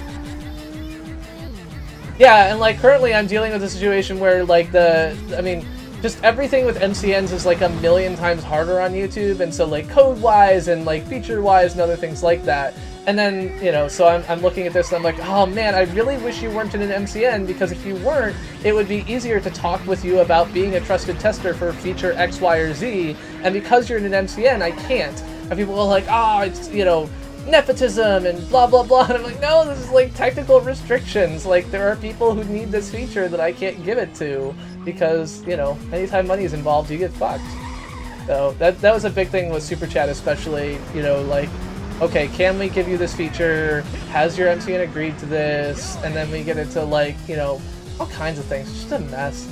yeah. And like currently I'm dealing with a situation where like I mean, just everything with MCNs is like a million times harder on YouTube, and so like code-wise and like feature-wise and other things like that. And then, you know, so I'm looking at this and I'm like, oh man, I really wish you weren't in an MCN, because if you weren't, it would be easier to talk with you about being a trusted tester for feature X, Y, or Z, and because you're in an MCN, I can't. And people are like, oh, it's, you know, nepotism and blah blah blah, and I'm like, no, this is like technical restrictions. Like, there are people who need this feature that I can't give it to, because, you know, anytime money is involved, you get fucked. So that was a big thing with Super Chat, especially, you know, like, okay, can we give you this feature? Has your MCN agreed to this? And then we get into, like, you know, all kinds of things. It's just a mess.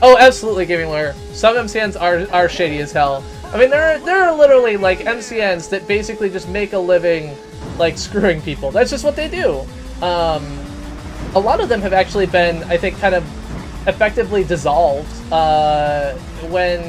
Oh, absolutely, gaming lawyer. Some MCNs are shady as hell. I mean, there are literally like MCNs that basically just make a living, like, screwing people. That's just what they do. A lot of them have actually been, I think, kind of effectively dissolved when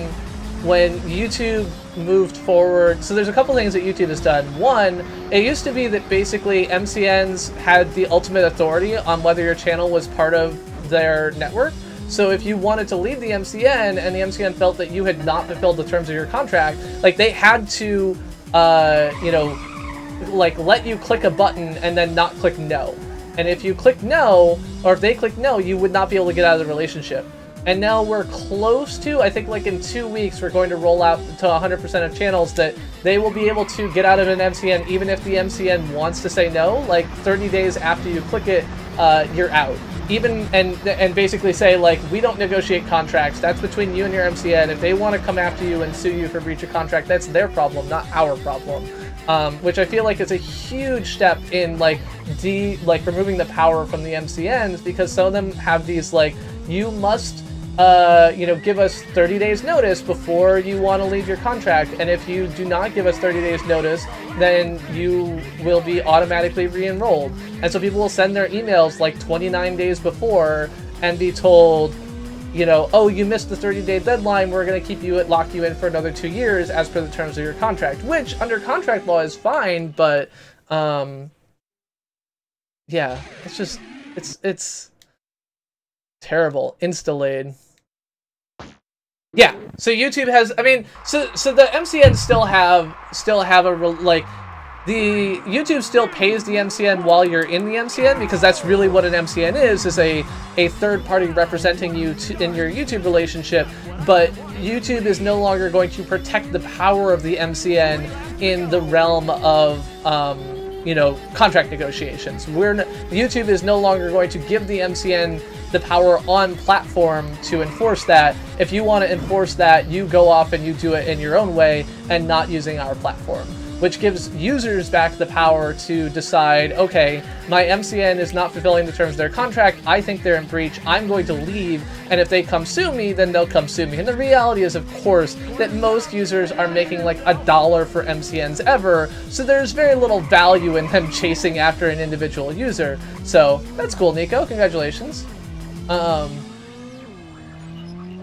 YouTube moved forward. So there's a couple things that YouTube has done. One, it used to be that basically MCNs had the ultimate authority on whether your channel was part of their network. So if you wanted to leave the MCN and the MCN felt that you had not fulfilled the terms of your contract, like, they had to, you know, like, let you click a button and then not click no. And if you click no, or if they click no, you would not be able to get out of the relationship. And now we're close to, I think like in 2 weeks, we're going to roll out to 100% of channels that they will be able to get out of an MCN even if the MCN wants to say no. Like 30 days after you click it, you're out. Even and basically say, like, we don't negotiate contracts. That's between you and your MCN. If they want to come after you and sue you for breach of contract, that's their problem, not our problem. Which I feel like is a huge step in like removing the power from the MCNs, because some of them have these like, you must you know, give us 30 days notice before you want to leave your contract. And if you do not give us 30 days notice, then you will be automatically re-enrolled. And so people will send their emails like 29 days before and be told, you know, oh, you missed the 30-day deadline, we're going to keep you, lock you in for another 2 years as per the terms of your contract, which under contract law is fine, but yeah, it's just, it's terrible. Insta-laid. Yeah, so YouTube has, I mean, so the MCN still have a, like, the YouTube still pays the MCN while you're in the MCN, because that's really what an MCN is a third party representing you in your YouTube relationship, but YouTube is no longer going to protect the power of the MCN in the realm of, you know, contract negotiations. YouTube is no longer going to give the MCN the power on platform to enforce that. If you want to enforce that, you go off and you do it in your own way and not using our platform, which gives users back the power to decide, okay, my MCN is not fulfilling the terms of their contract, I think they're in breach, I'm going to leave, and if they come sue me, then they'll come sue me. And the reality is, of course, that most users are making like $1 for MCNs ever, so there's very little value in them chasing after an individual user. So that's cool, Nico, congratulations.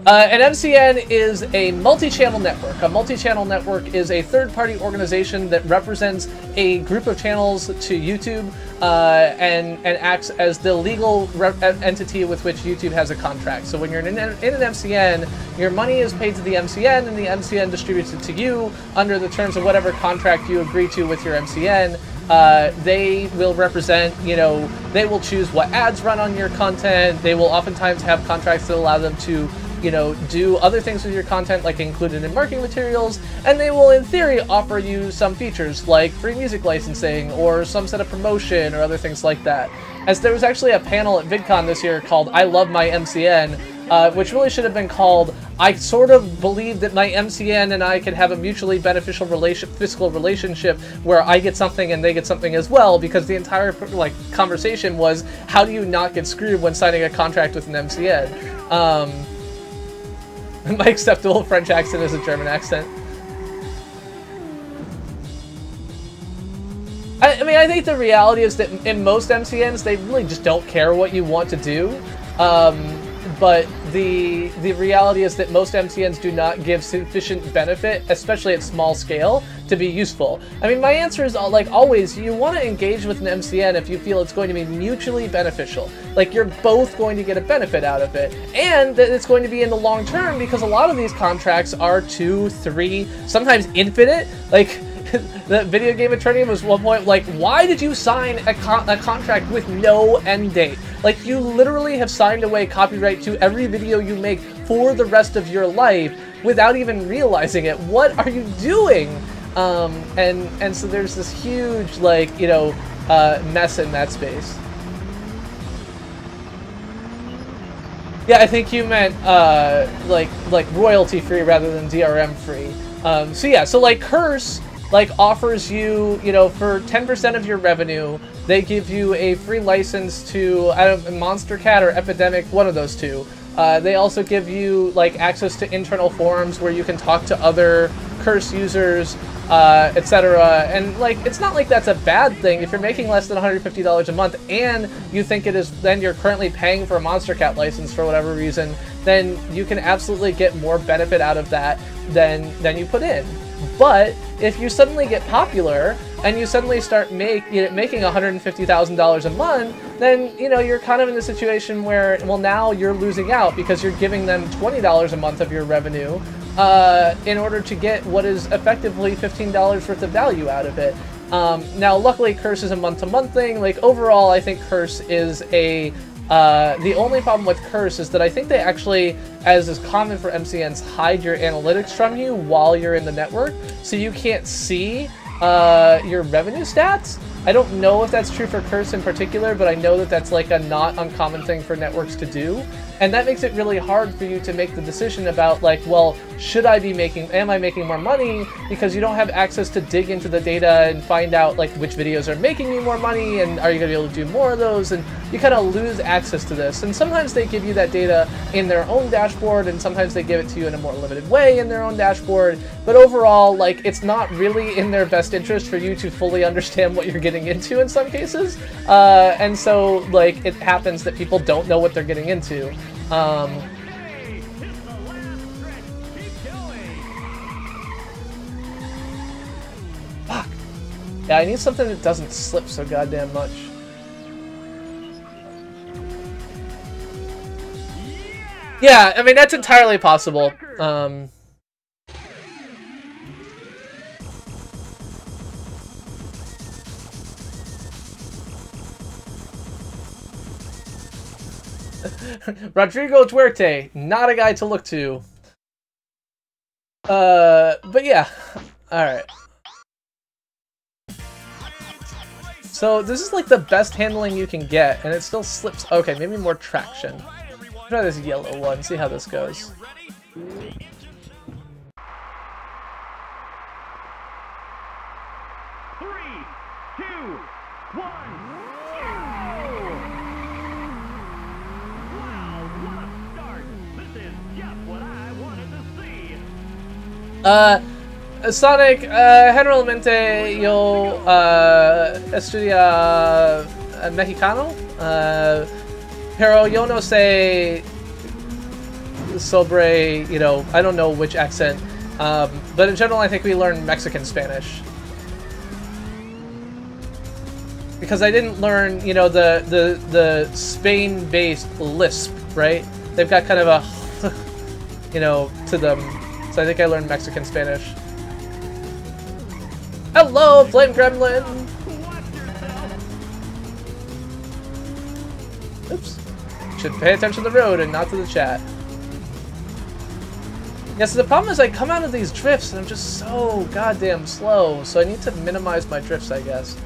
An MCN is a multi-channel network. A multi-channel network is a third-party organization that represents a group of channels to YouTube and acts as the legal entity with which YouTube has a contract. So when you're in an MCN, your money is paid to the MCN, and the MCN distributes it to you under the terms of whatever contract you agree to with your MCN. They will represent, you know, they will choose what ads run on your content. They will oftentimes have contracts that allow them to, you know, do other things with your content, like included in marketing materials, and they will, in theory, offer you some features like free music licensing or some set of promotion or other things like that. As there was actually a panel at VidCon this year called I Love My MCN, which really should have been called I sort of believe that my MCN and I could have a mutually beneficial fiscal relationship where I get something and they get something as well, because the entire like conversation was, how do you not get screwed when signing a contract with an MCN? My acceptable French accent is a German accent. I mean, I think the reality is that in most MCNs, they really just don't care what you want to do. But the reality is that most MCNs do not give sufficient benefit, especially at small scale, to be useful. I mean, my answer is, like always, you want to engage with an MCN if you feel it's going to be mutually beneficial. Like, you're both going to get a benefit out of it, and that it's going to be in the long term, because a lot of these contracts are 2, 3, sometimes infinite. Like, the video game attorney was one point like, why did you sign a contract with no end date? Like, you literally have signed away copyright to every video you make for the rest of your life without even realizing it. What are you doing? And so there's this huge, like, you know, mess in that space. Yeah, I think you meant like royalty free rather than DRM free. So yeah, so like Curse like offers you, you know, for 10% of your revenue, they give you a free license to MonsterCat or Epidemic, one of those two. They also give you like access to internal forums where you can talk to other Curse users, etc. And like, it's not like that's a bad thing. If you're making less than $150 a month and you think it is, then you're currently paying for a MonsterCat license for whatever reason, then you can absolutely get more benefit out of that than you put in. But if you suddenly get popular and you suddenly start making $150,000 a month, then, you know, you're kind of in a situation where, well, now you're losing out because you're giving them $20 a month of your revenue in order to get what is effectively $15 worth of value out of it. Now, luckily, Curse is a month-to-month thing. Like, overall, I think Curse is a... the only problem with Curse is that I think they actually, as is common for MCNs, hide your analytics from you while you're in the network, so you can't see your revenue stats. I don't know if that's true for Curse in particular, but I know that that's like a not uncommon thing for networks to do. And that makes it really hard for you to make the decision about like, well, am I making more money? Because you don't have access to dig into the data and find out like which videos are making you more money and are you gonna be able to do more of those? And you kind of lose access to this. And sometimes they give you that data in their own dashboard and sometimes they give it to you in a more limited way in their own dashboard. But overall, like, it's not really in their best interest for you to fully understand what you're getting into in some cases. And so, like, it happens that people don't know what they're getting into. Hey, it's the last stretch. Keep going. Fuck. Yeah, I need something that doesn't slip so goddamn much. Yeah, I mean, that's entirely possible. Rodrigo Duerte, not a guy to look to. But yeah, alright. So this is like the best handling you can get, and it still slips. Okay, maybe more traction. Try this yellow one, see how this goes. 3, 2, 1, wow, what a start! This is just what I wanted to see. Sonic, generalmente yo estudia mexicano, pero yo no sé sobre, you know, I don't know which accent, but in general I think we learn Mexican Spanish. Because I didn't learn, you know, the Spain-based lisp, right? They've got kind of a, you know, to them. So I think I learned Mexican Spanish. Hello, Flame Gremlin! Oops. Should pay attention to the road and not to the chat. Yeah, so the problem is I come out of these drifts and I'm just so goddamn slow, so I need to minimize my drifts, I guess.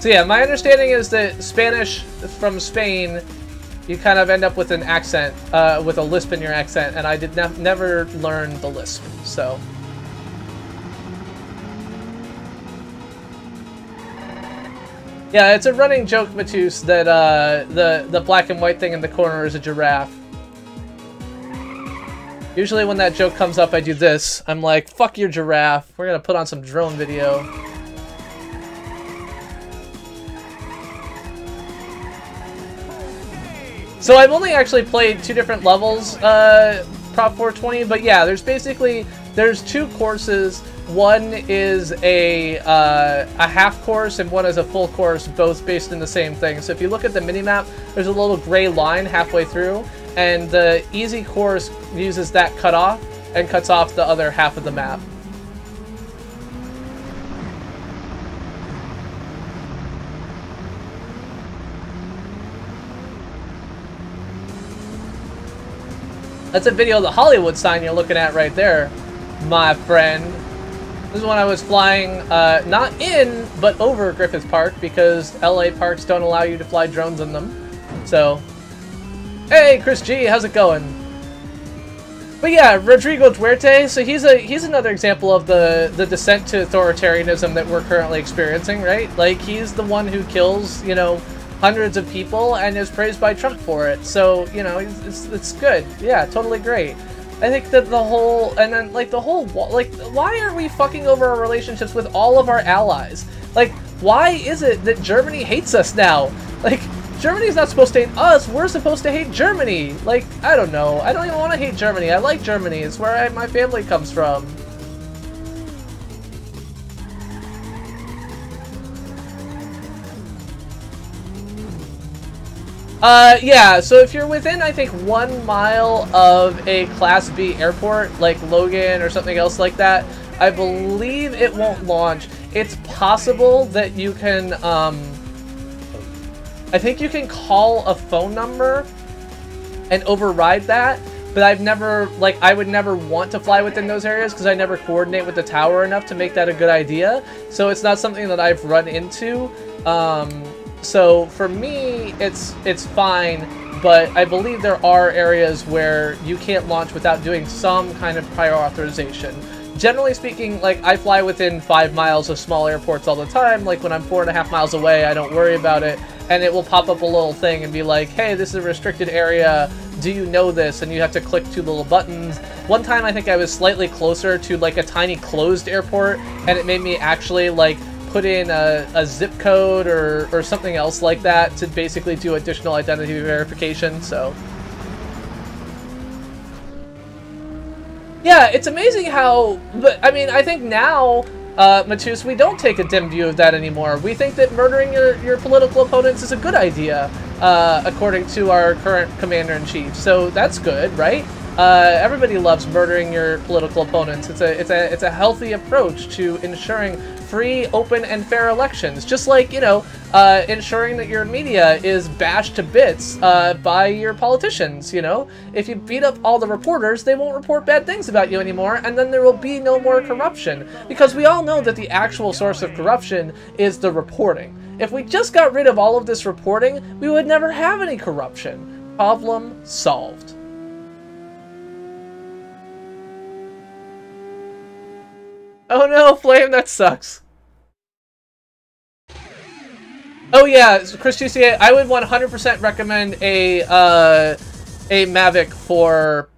So yeah, my understanding is that Spanish from Spain, you kind of end up with an accent, with a lisp in your accent, and I did never learn the lisp, so. Yeah, it's a running joke, Matus, that the black and white thing in the corner is a giraffe. Usually when that joke comes up, I do this. I'm like, fuck your giraffe. We're gonna put on some drone video. So I've only actually played 2 different levels, Prop 420, but yeah, there's 2 courses. One is a half course and one is a full course, both based in the same thing. So if you look at the minimap, there's a little gray line halfway through, and the easy course uses that cutoff and cuts off the other half of the map. That's a video of the Hollywood sign you're looking at right there, my friend. This is when I was flying, not in, but over Griffith Park, because LA parks don't allow you to fly drones in them. So, hey, Chris G, how's it going? But yeah, Rodrigo Duerte, so he's another example of the descent to authoritarianism that we're currently experiencing, right? Like, he's the one who kills, you know, hundreds of people and is praised by Trump for it. So, you know, it's good. Yeah, totally great. I think that the whole, and then, like, the whole, like, why are we fucking over our relationships with all of our allies? Like, why is it that Germany hates us now? Like, Germany's not supposed to hate us, we're supposed to hate Germany. Like, I don't know. I don't even want to hate Germany. I like Germany. It's where my family comes from. Yeah, so if you're within, I think, 1 mile of a Class B airport, like Logan or something else like that, I believe it won't launch. It's possible that you can, I think you can call a phone number and override that, but I've never, like, I would never want to fly within those areas because I never coordinate with the tower enough to make that a good idea. So it's not something that I've run into. So for me, it's fine, but I believe there are areas where you can't launch without doing some kind of prior authorization. Generally speaking, like, I fly within 5 miles of small airports all the time. Like, when I'm 4.5 miles away, I don't worry about it, and it will pop up a little thing and be like, hey, this is a restricted area, do you know this? And you have to click 2 little buttons. One time I think I was slightly closer to, like, a tiny closed airport, and it made me actually, like, put in a zip code or something else like that to basically do additional identity verification, so... Yeah, it's amazing how, but I mean, I think now, Matus, we don't take a dim view of that anymore. We think that murdering your political opponents is a good idea, according to our current commander-in-chief. So that's good, right? Everybody loves murdering your political opponents. It's a healthy approach to ensuring free, open, and fair elections. Just like, you know, ensuring that your media is bashed to bits by your politicians, you know? If you beat up all the reporters, they won't report bad things about you anymore, and then there will be no more corruption. Because we all know that the actual source of corruption is the reporting. If we just got rid of all of this reporting, we would never have any corruption. Problem solved. Oh no, Flame, that sucks. Oh yeah, Chris GCA, I would 100% recommend a Mavic for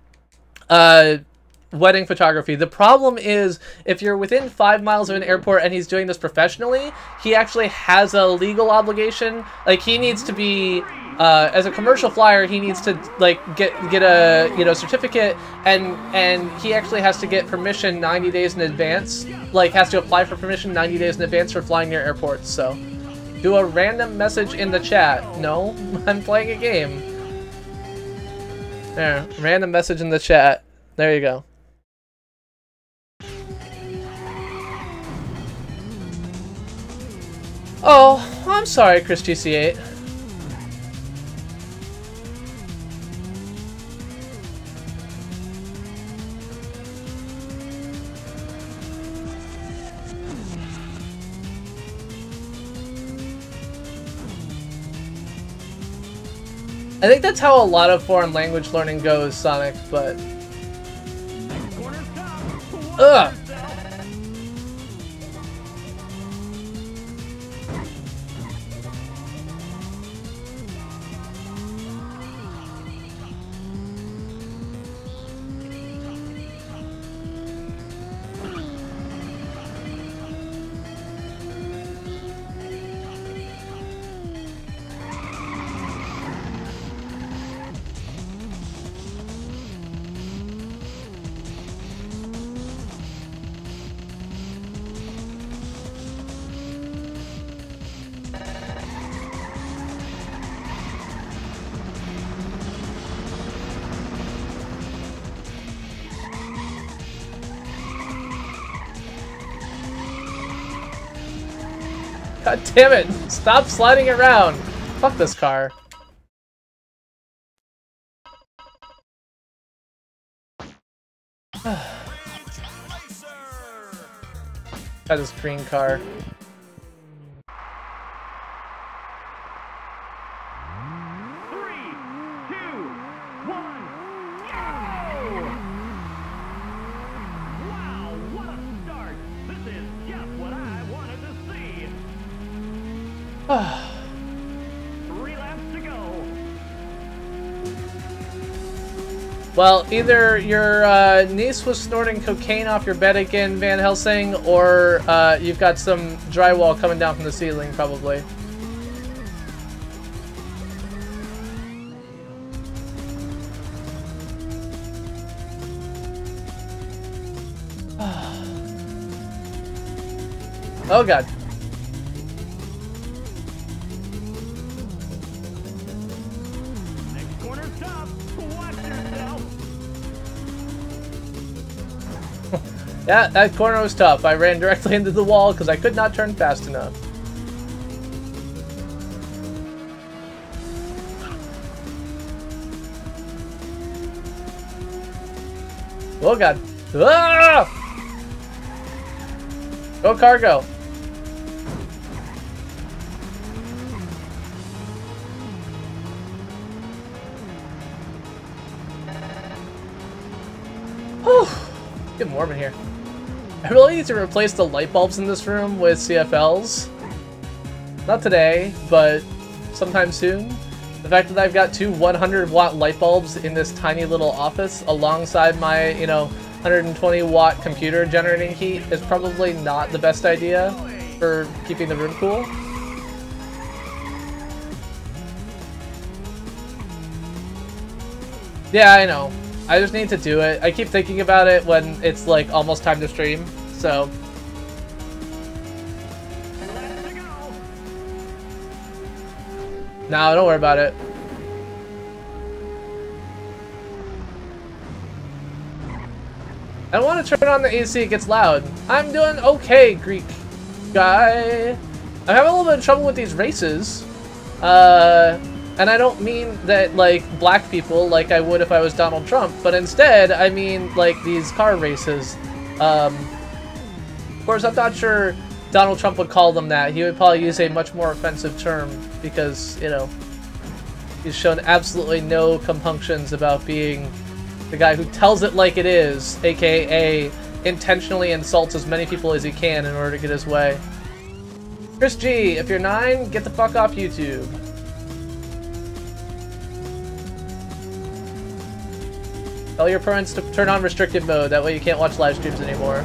wedding photography. The problem is, if you're within 5 miles of an airport and he's doing this professionally, he actually has a legal obligation. Like, he needs to be, as a commercial flyer, he needs to, like, get a, you know, certificate, and he actually has to get permission 90 days in advance. Like, has to apply for permission 90 days in advance for flying near airports, so... Do a random message in the chat. No, I'm playing a game. There, random message in the chat. There you go. Oh, I'm sorry, Chris GC8. I think that's how a lot of foreign language learning goes, Sonic, but... Ugh! God damn it! Stop sliding around! Fuck this car. Got this green car. Well, either your niece was snorting cocaine off your bed again, Van Helsing, or you've got some drywall coming down from the ceiling, probably. Oh god. Next corner stop. Watch yourself. Yeah, that corner was tough. I ran directly into the wall because I could not turn fast enough. Oh god. Ah! Go cargo. Whew. Getting warm in here. I really need to replace the light bulbs in this room with CFLs. Not today, but sometime soon. The fact that I've got two 100-watt light bulbs in this tiny little office alongside my, 120-watt computer generating heat is probably not the best idea for keeping the room cool. Yeah, I know. I just need to do it. I keep thinking about it when it's like almost time to stream, so... No, don't worry about it. I don't want to turn on the AC, it gets loud. I'm doing okay, Greek guy. I'm having a little bit of trouble with these races. And I don't mean that, like, black people like I would if I was Donald Trump, but instead, I mean, like, these car races. Of course, I'm not sure Donald Trump would call them that. He would probably use a much more offensive term because, he's shown absolutely no compunctions about being the guy who tells it like it is, aka intentionally insults as many people as he can in order to get his way. Chris G, if you're 9, get the fuck off YouTube. Tell your parents to turn on restricted mode, that way you can't watch live streams anymore.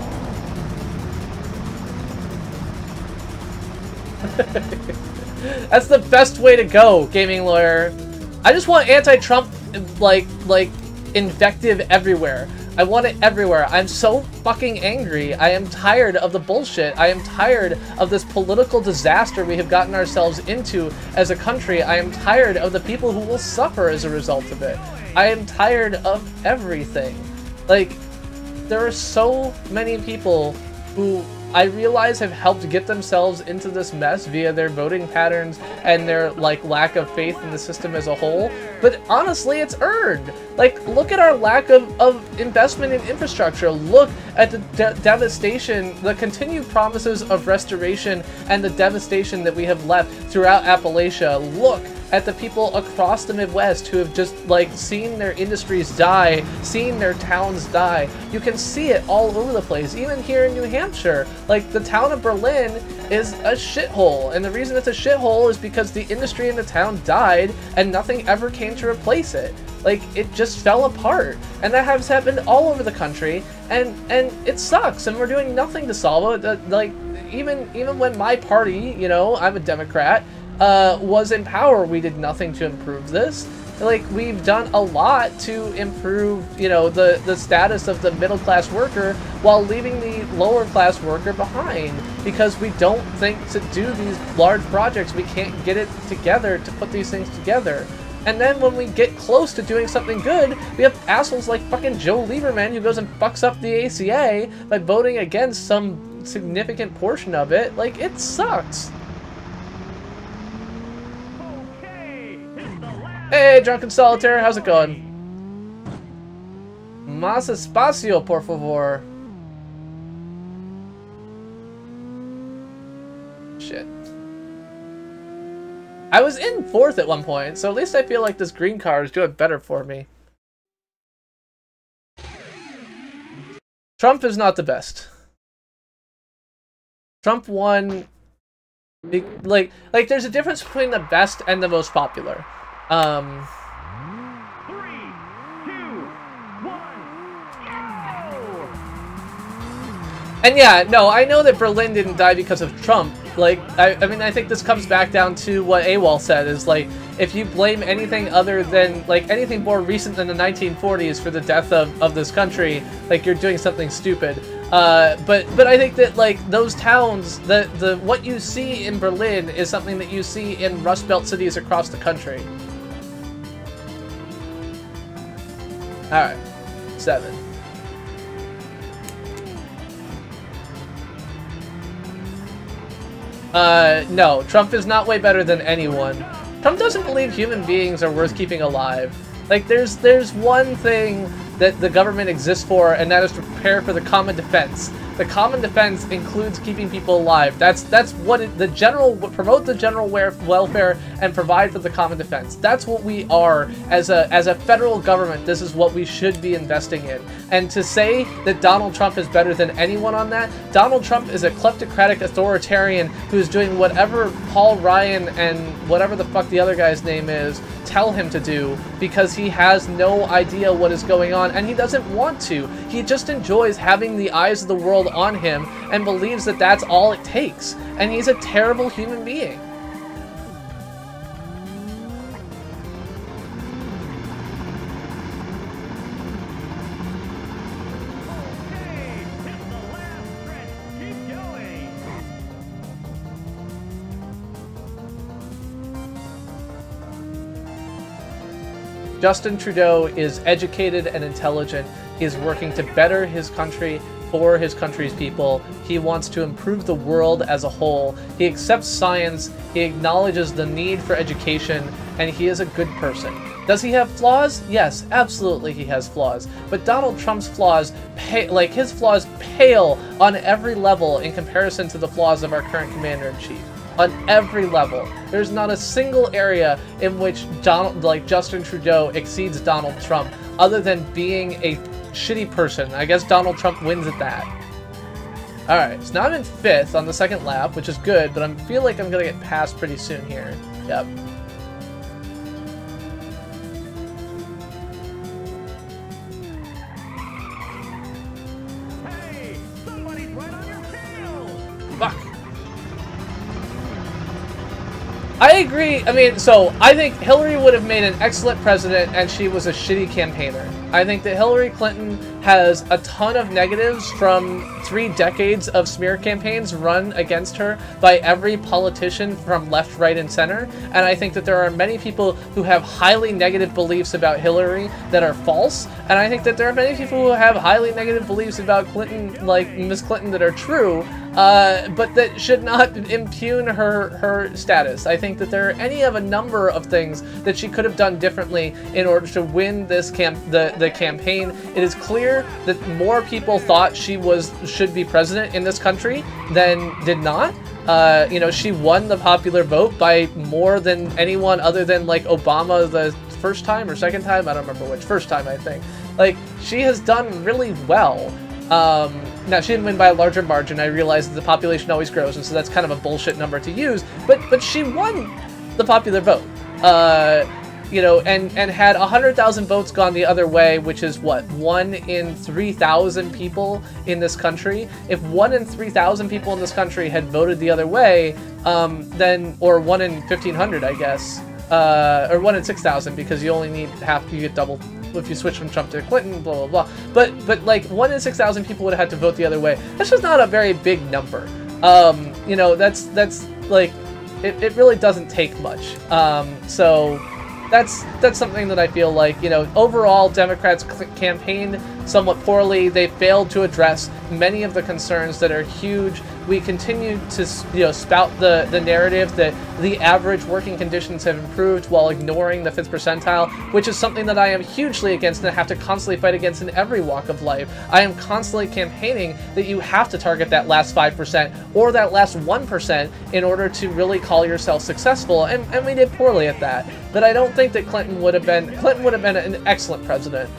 That's the best way to go, gaming lawyer. I just want anti-Trump, like invective everywhere. I want it everywhere. I'm so fucking angry. I am tired of the bullshit. I am tired of this political disaster we have gotten ourselves into as a country. I am tired of the people who will suffer as a result of it. I am tired of everything. Like, there are so many people who I realize have helped get themselves into this mess via their voting patterns and their, like, lack of faith in the system as a whole. But honestly, it's earned. Like, look at our lack of investment in infrastructure. Look at the devastation, the continued promises of restoration and the devastation that we have left throughout Appalachia. Look at the people across the Midwest who have just, like, seen their industries die, seen their towns die. You can see it all over the place, even here in New Hampshire. Like, the town of Berlin is a shithole, and the reason it's a shithole is because the industry in the town died and nothing ever came to replace it. Like, it just fell apart, and that has happened all over the country, and it sucks, and we're doing nothing to solve it. Like, even when my party, I'm a Democrat, was in power, we did nothing to improve this. Like, we've done a lot to improve, the status of the middle-class worker while leaving the lower-class worker behind because we don't think to do these large projects. We can't get it together to put these things together. And then when we get close to doing something good, we have assholes like fucking Joe Lieberman who goes and fucks up the ACA by voting against some significant portion of it. Like, it sucks. Hey, Drunken Solitaire, how's it going? Más espacio, por favor. Shit. I was in 4th at one point, so at least I feel like this green car is doing better for me. Trump is not the best. Trump won... Like, there's a difference between the best and the most popular. 3, 2, 1, go! And yeah, no, I know that Berlin didn't die because of Trump. Like, I mean, I think this comes back down to what AWOL said, is like, if you blame anything other than, like, anything more recent than the 1940s for the death of this country, like, you're doing something stupid. But I think that, like, those towns, what you see in Berlin is something that you see in Rust Belt cities across the country. Alright, 7. No, Trump is not way better than anyone. Trump doesn't believe human beings are worth keeping alive. Like, there's one thing that the government exists for, and that is to prepare for the common defense. The common defense includes keeping people alive. That's what promote the general welfare and provide for the common defense. That's what we are as a federal government. This is what we should be investing in. And to say that Donald Trump is better than anyone on that, Donald Trump is a kleptocratic authoritarian who's doing whatever Paul Ryan and whatever the fuck the other guy's name is tell him to do, because he has no idea what is going on, and he doesn't want to. He just enjoys having the eyes of the world on him and believes that that's all it takes, and he's a terrible human being. Justin Trudeau is educated and intelligent. He is working to better his country for his country's people. He wants to improve the world as a whole. He accepts science, he acknowledges the need for education, and he is a good person. Does he have flaws? Yes, absolutely he has flaws. But Donald Trump's flaws, his flaws pale on every level in comparison to the flaws of our current commander-in-chief. On every level. There's not a single area in which Justin Trudeau exceeds Donald Trump, other than being a shitty person. I guess Donald Trump wins at that. Alright, so now I'm in 5th on the second lap, which is good, but I feel like I'm gonna get passed pretty soon here. Yep. Hey, somebody's right on your tail. Fuck. I agree. I mean, so I think Hillary would have made an excellent president, and she was a shitty campaigner. I think that Hillary Clinton has a ton of negatives from 3 decades of smear campaigns run against her by every politician from left, right, and center. And I think that there are many people who have highly negative beliefs about Hillary that are false. And I think that there are many people who have highly negative beliefs about Clinton, like Miss Clinton, that are true. But that should not impugn her status. I think that there are any of a number of things that she could have done differently in order to win this the campaign. It is clear that more people thought she should be president in this country than did not. You know, she won the popular vote by more than anyone other than like Obama the first time or second time. I don't remember which. First time, I think. Like, she has done really well. Now, she didn't win by a larger margin. I realize that the population always grows, and so that's kind of a bullshit number to use, but she won the popular vote. You know, and had 100,000 votes gone the other way, which is what, 1 in 3,000 people in this country. If 1 in 3,000 people in this country had voted the other way, then, or 1 in 1,500, I guess, or 1 in 6,000, because you only need half, you get double if you switch from Trump to Clinton, blah, blah, blah. But like 1 in 6,000 people would have had to vote the other way. That's just not a very big number. You know, that's like, it really doesn't take much. So that's something that I feel like, you know, overall Democrats campaigned somewhat poorly. They failed to address many of the concerns that are huge. We continue to, you know, spout the narrative that the average working conditions have improved while ignoring the 5th percentile, which is something that I am hugely against and have to constantly fight against in every walk of life. I am constantly campaigning that you have to target that last 5% or that last 1% in order to really call yourself successful, and we did poorly at that. But I don't think that Clinton would have been an excellent president,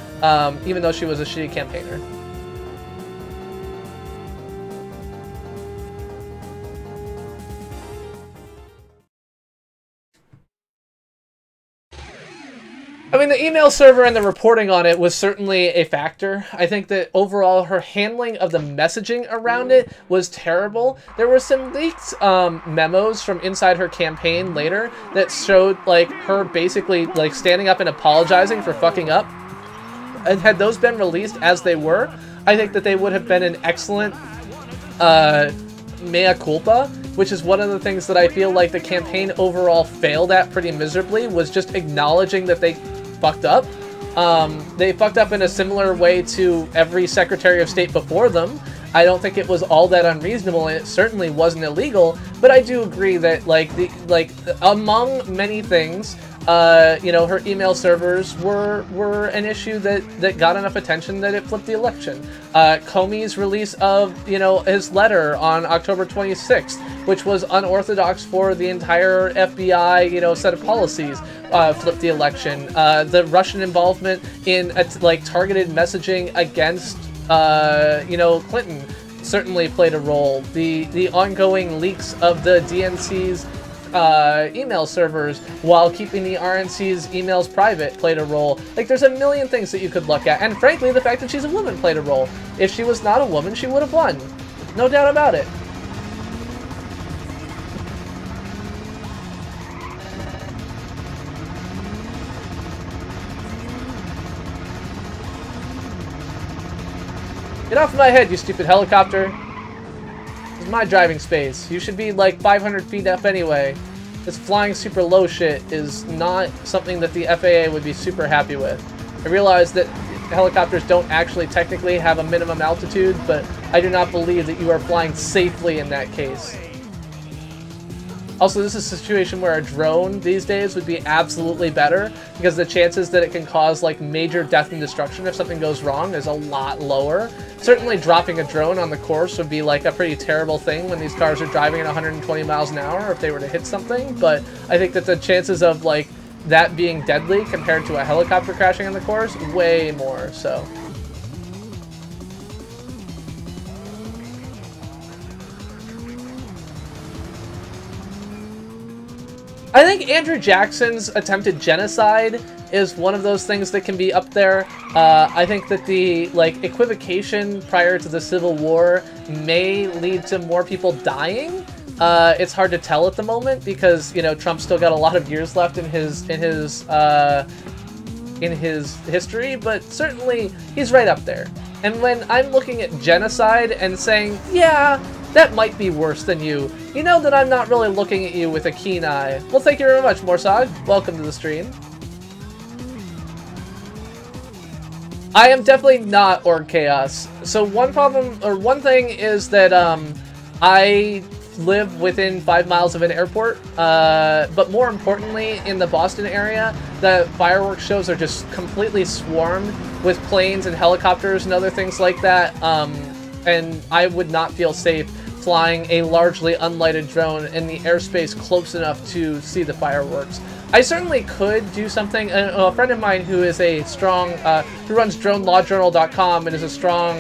even though she was a shitty campaigner. I mean, the email server and the reporting on it was certainly a factor. I think that overall her handling of the messaging around it was terrible. There were some leaked memos from inside her campaign later that showed like her basically like standing up and apologizing for fucking up. And had those been released as they were, I think that they would have been an excellent mea culpa, which is one of the things that I feel like the campaign overall failed at pretty miserably, was just acknowledging that they fucked up. They fucked up in a similar way to every Secretary of State before them. I don't think it was all that unreasonable, and it certainly wasn't illegal, but I do agree that, like, among many things, you know, her email servers were an issue that got enough attention that it flipped the election. Comey's release of, you know, his letter on October 26th, which was unorthodox for the entire FBI, you know, set of policies, flipped the election. The Russian involvement in like targeted messaging against, you know, Clinton certainly played a role. The ongoing leaks of the DNC's email servers while keeping the RNC's emails private played a role. Like, there's a million things that you could look at, and frankly, the fact that she's a woman played a role. If she was not a woman, she would have won. No doubt about it. Get off my head, you stupid helicopter. This is my driving space. You should be like 500 feet up anyway. This flying super low shit is not something that the FAA would be super happy with. I realize that helicopters don't actually technically have a minimum altitude, but I do not believe that you are flying safely in that case. Also, this is a situation where a drone these days would be absolutely better because the chances that it can cause like major death and destruction if something goes wrong is a lot lower. Certainly dropping a drone on the course would be like a pretty terrible thing when these cars are driving at 120 miles an hour if they were to hit something, but I think that the chances of like that being deadly compared to a helicopter crashing on the course, way more so. I think Andrew Jackson's attempted genocide is one of those things that can be up there. I think that the like equivocation prior to the Civil War may lead to more people dying. It's hard to tell at the moment because, you know, Trump's still got a lot of years left in his history, but certainly he's right up there. And when I'm looking at genocide and saying, yeah, that might be worse than you, you know that I'm not really looking at you with a keen eye. Well, thank you very much, Morsog. Welcome to the stream. I am definitely not Org Chaos. So one problem, or one thing is that I live within 5 miles of an airport, but more importantly, in the Boston area, the fireworks shows are just completely swarmed with planes and helicopters and other things like that, and I would not feel safe flying a largely unlighted drone in the airspace close enough to see the fireworks. I certainly could do something. A friend of mine who is a strong, who runs DroneLawJournal.com and is a strong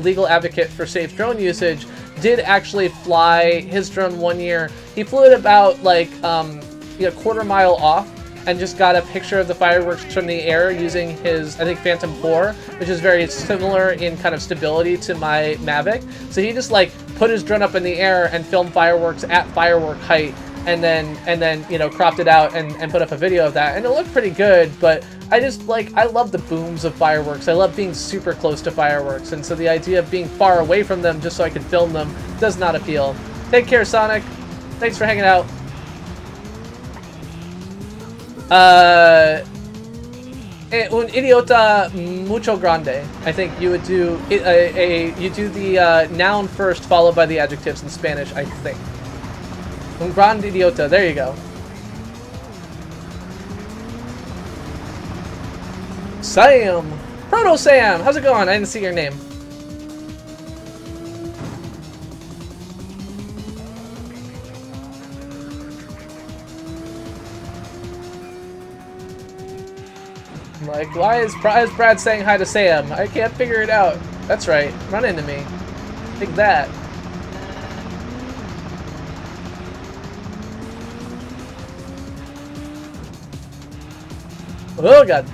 legal advocate for safe drone usage, did actually fly his drone one year. He flew it about like a quarter mile off and just got a picture of the fireworks from the air using his, I think, Phantom 4, which is very similar in kind of stability to my Mavic. So he just like put his drone up in the air and filmed fireworks at firework height, and then you know, cropped it out and put up a video of that, and it looked pretty good. But I just like, I love the booms of fireworks. I love being super close to fireworks, and so the idea of being far away from them just so I could film them does not appeal. Take care, Sonic. Thanks for hanging out. Un idiota mucho grande. I think you would do you do the noun first, followed by the adjectives in Spanish, I think. Un gran idiota. There you go. Sam! Proto Sam! How's it going? I didn't see your name. Like, why is Brad saying hi to Sam? I can't figure it out. That's right. Run into me. Take that. Oh, God.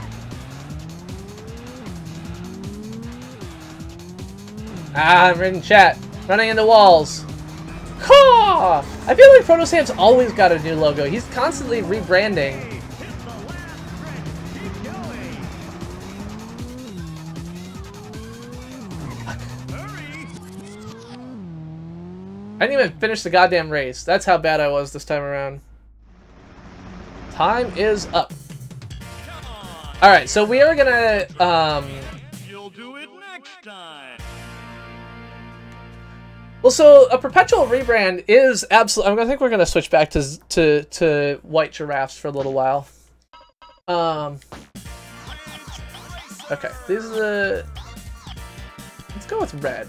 Ah, I'm in chat. Running into walls. Caw! I feel like Proto Sam's always got a new logo. He's constantly rebranding. I didn't even finish the goddamn race. That's how bad I was this time around. Time is up. Alright, so we are gonna, You'll do it next time. Well, so a perpetual rebrand is absolutely. I think we're gonna switch back to white giraffes for a little while. Okay, these are the. Let's go with red.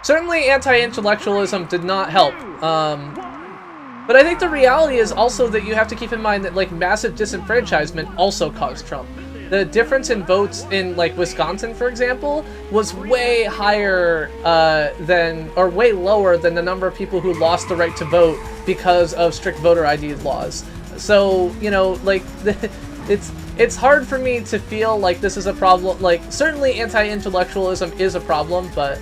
Certainly, anti-intellectualism did not help. But I think the reality is also that you have to keep in mind that like massive disenfranchisement also caused Trump. The difference in votes in like Wisconsin, for example, was way higher or way lower than the number of people who lost the right to vote because of strict voter ID laws. So, you know, like it's hard for me to feel like this is a problem. Like, certainly anti-intellectualism is a problem, but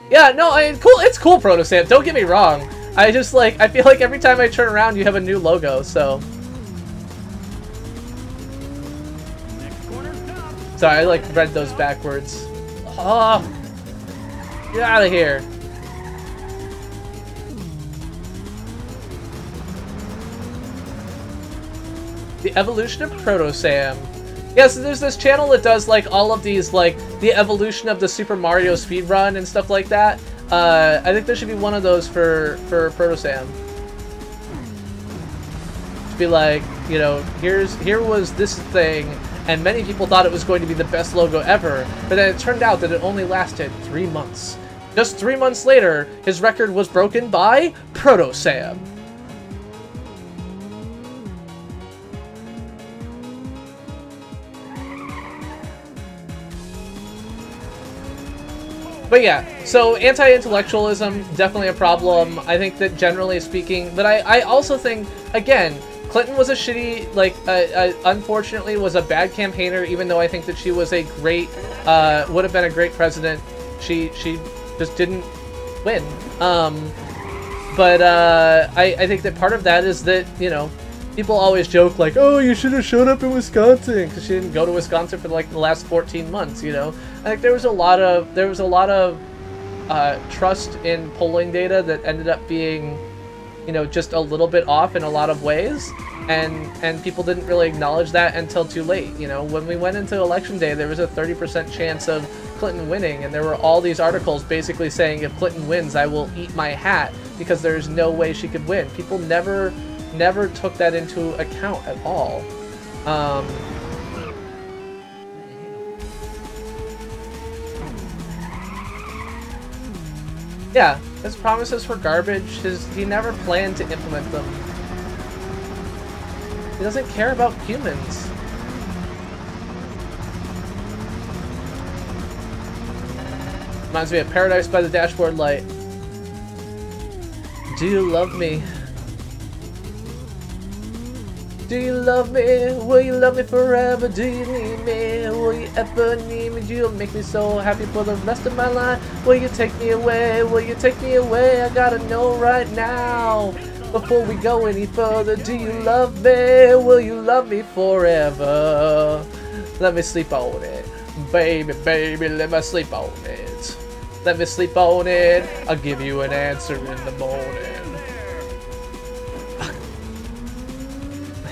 yeah, no, I mean, cool. It's cool, Protostamp. Don't get me wrong. I just like, I feel like every time I turn around, you have a new logo. So, sorry, I like read those backwards. Oh, get out of here. The evolution of Protosam. Yeah, so there's this channel that does like all of these, like the evolution of the Super Mario speedrun and stuff like that. I think there should be one of those for Protosam. To be like, you know, here was this thing, and many people thought it was going to be the best logo ever, but then it turned out that it only lasted 3 months. Just 3 months later, his record was broken by Protosam. But yeah, so anti-intellectualism, definitely a problem. I think that generally speaking, but I also think, again, Clinton was a shitty, like, unfortunately was a bad campaigner, even though I think that she was a great, would have been a great president. She just didn't win. But I think that part of that is that, you know, people always joke like, oh, you should have showed up in Wisconsin, because she didn't go to Wisconsin for like the last 14 months, you know? I think there was a lot of trust in polling data that ended up being, you know, just a little bit off in a lot of ways, and people didn't really acknowledge that until too late. You know, when we went into election day, there was a 30% chance of Clinton winning, and there were all these articles basically saying, if Clinton wins, I will eat my hat, because there's no way she could win. People never took that into account at all. Yeah, his promises were garbage. He never planned to implement them. He doesn't care about humans. Reminds me of Paradise by the Dashboard Light. Do you love me? Do you love me? Will you love me forever? Do you need me? Will you ever need me? You'll make me so happy for the rest of my life. Will you take me away? Will you take me away? I gotta know right now. Before we go any further, do you love me? Will you love me forever? Let me sleep on it. Baby, baby, let me sleep on it. Let me sleep on it. I'll give you an answer in the morning.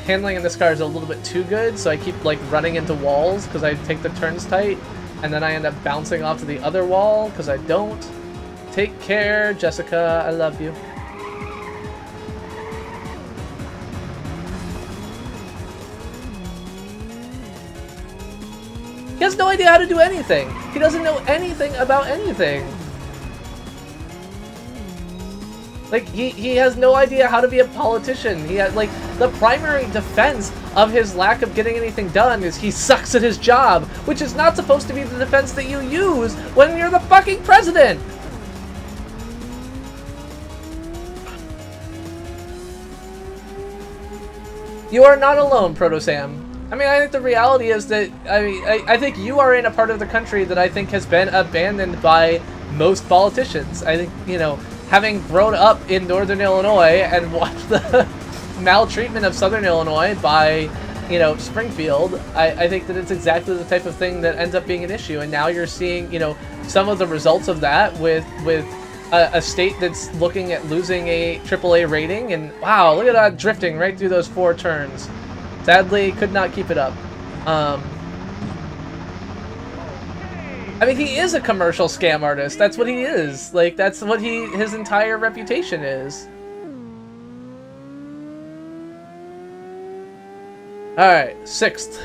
Handling in this car is a little bit too good, so I keep like running into walls because I take the turns tight, and then I end up bouncing off to the other wall because I don't. Take care, Jessica. I love you. He has no idea how to do anything. He doesn't know anything about anything. Like, he has no idea how to be a politician. He had, like, the primary defense of his lack of getting anything done is he sucks at his job, which is not supposed to be the defense that you use when you're the fucking president. You are not alone, Protosam. I mean, I think the reality is that, I think you are in a part of the country that I think has been abandoned by most politicians. I think, you know, having grown up in Northern Illinois and watched the maltreatment of Southern Illinois by, you know, Springfield, I think that it's exactly the type of thing that ends up being an issue. And now you're seeing, you know, some of the results of that with a state that's looking at losing a AAA rating. And wow, look at that drifting right through those 4 turns. Sadly, could not keep it up. I mean, he is a commercial scam artist. That's what he is. Like, that's what his entire reputation is. Alright, 6th.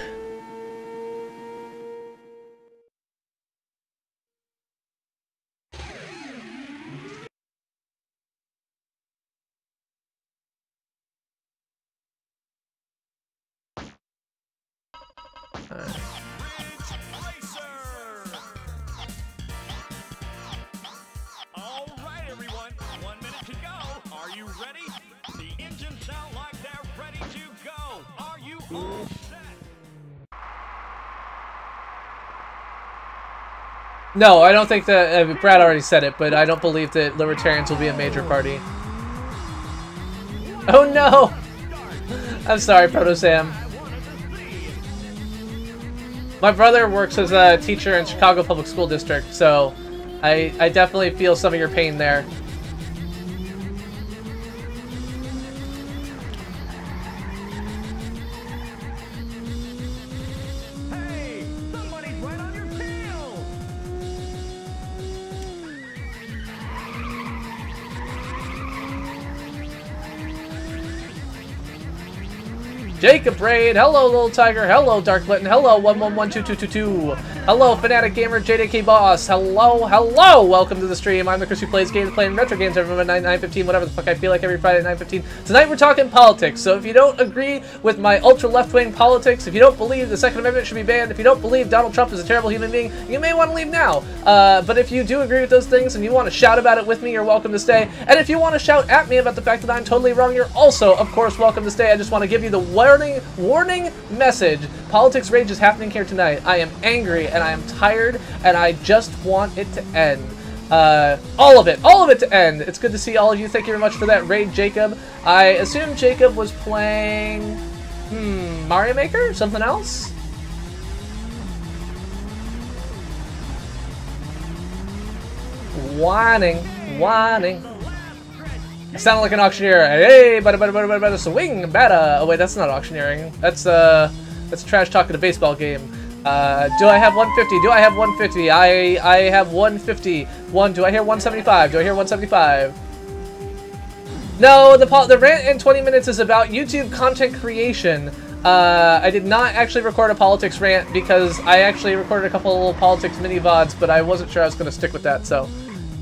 All right, everyone. 1 minute to go. Are you ready? The engines sound like they're ready to go. Are you all set? No, I don't think that... Brad already said it, but I don't believe that Libertarians will be a major party. Oh no! I'm sorry, Proto Sam. My brother works as a teacher in Chicago Public School District, so I definitely feel some of your pain there. Hey, somebody's right on your tail. Jacob Braid, hello Little Tiger, hello Dark Blitten, hello 11122222, hello Fanatic Gamer, JDK Boss, hello, welcome to the stream. I'm the Chris who plays games, playing retro games every Monday at 9:15, whatever the fuck I feel like every Friday at 9:15. Tonight we're talking politics, so if you don't agree with my ultra left-wing politics, if you don't believe the Second Amendment should be banned, if you don't believe Donald Trump is a terrible human being, you may want to leave now. But if you do agree with those things and you want to shout about it with me, you're welcome to stay. And if you want to shout at me about the fact that I'm totally wrong, you're also, of course, welcome to stay. I just want to give you the warning message. Politics rage is happening here tonight. I am angry and I am tired and I just want it to end. All of it to end. It's good to see all of you. Thank you very much for that raid, Jacob. I assume Jacob was playing Mario Maker? Something else? Whining. I sound like an auctioneer. Hey, bada swing, bada. Oh wait, that's not auctioneering. That's trash talking a baseball game. Do I have 150? Do I have 150? I have 150. Do I hear 175? Do I hear 175? No, the rant in 20 minutes is about YouTube content creation. I did not actually record a politics rant because I actually recorded a couple of little politics mini-VODs, but I wasn't sure I was going to stick with that, so.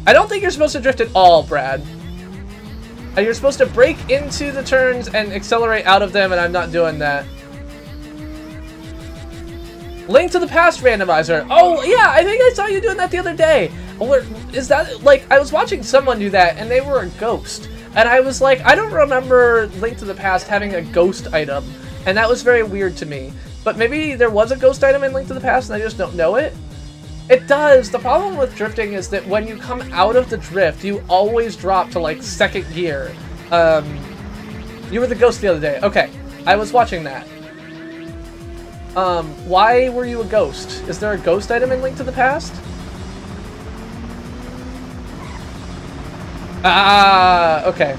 I don't think you're supposed to drift at all, Brad. You're supposed to break into the turns and accelerate out of them, and I'm not doing that. Link to the Past randomizer. Oh, yeah, I think I saw you doing that the other day. Is that, like, I was watching someone do that, and they were a ghost. And I was like, I don't remember Link to the Past having a ghost item. And that was very weird to me. But maybe there was a ghost item in Link to the Past, and I just don't know it. It does. The problem with drifting is that when you come out of the drift, you always drop to, like, second gear. You were the ghost the other day. Okay, I was watching that. Why were you a ghost? Is there a ghost item in Link to the Past? Ah, okay.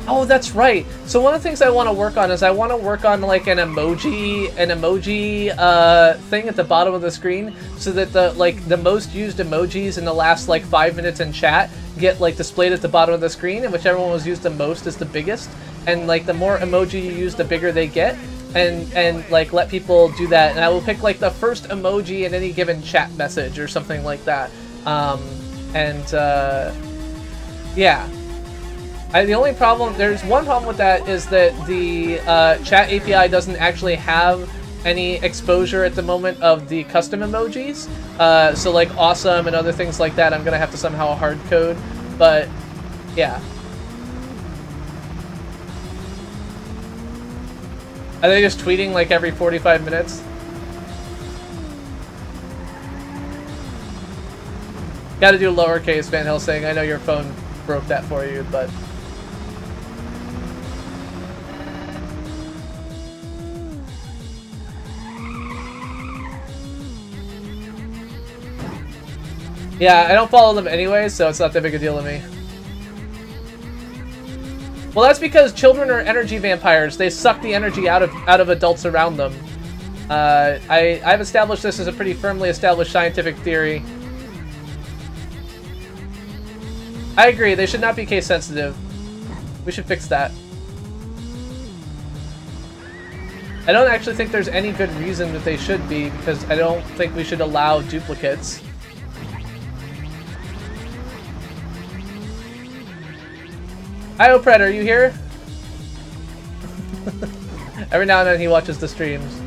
Oh, that's right. So one of the things I want to work on is I want to work on like an emoji thing at the bottom of the screen, so that the most used emojis in the last like 5 minutes in chat get like displayed at the bottom of the screen, and whichever one was used the most is the biggest. And like the more emoji you use, the bigger they get. And like let people do that. And I will pick like the first emoji in any given chat message or something like that. Yeah. The only problem, there's one problem with that, is that the chat API doesn't actually have any exposure at the moment of the custom emojis. So like awesome and other things like that, I'm gonna have to somehow hard code. But yeah. Are they just tweeting like every 45 minutes? Gotta do lowercase, Van Helsing. I know your phone broke that for you, but... Yeah, I don't follow them anyway, so it's not that big a deal to me. Well, that's because children are energy vampires. They suck the energy out of adults around them. I've established this as a pretty firmly established scientific theory. I agree, they should not be case sensitive. We should fix that. I don't actually think there's any good reason that they should be, because I don't think we should allow duplicates. Hi, Opred, are you here? Every now and then he watches the streams.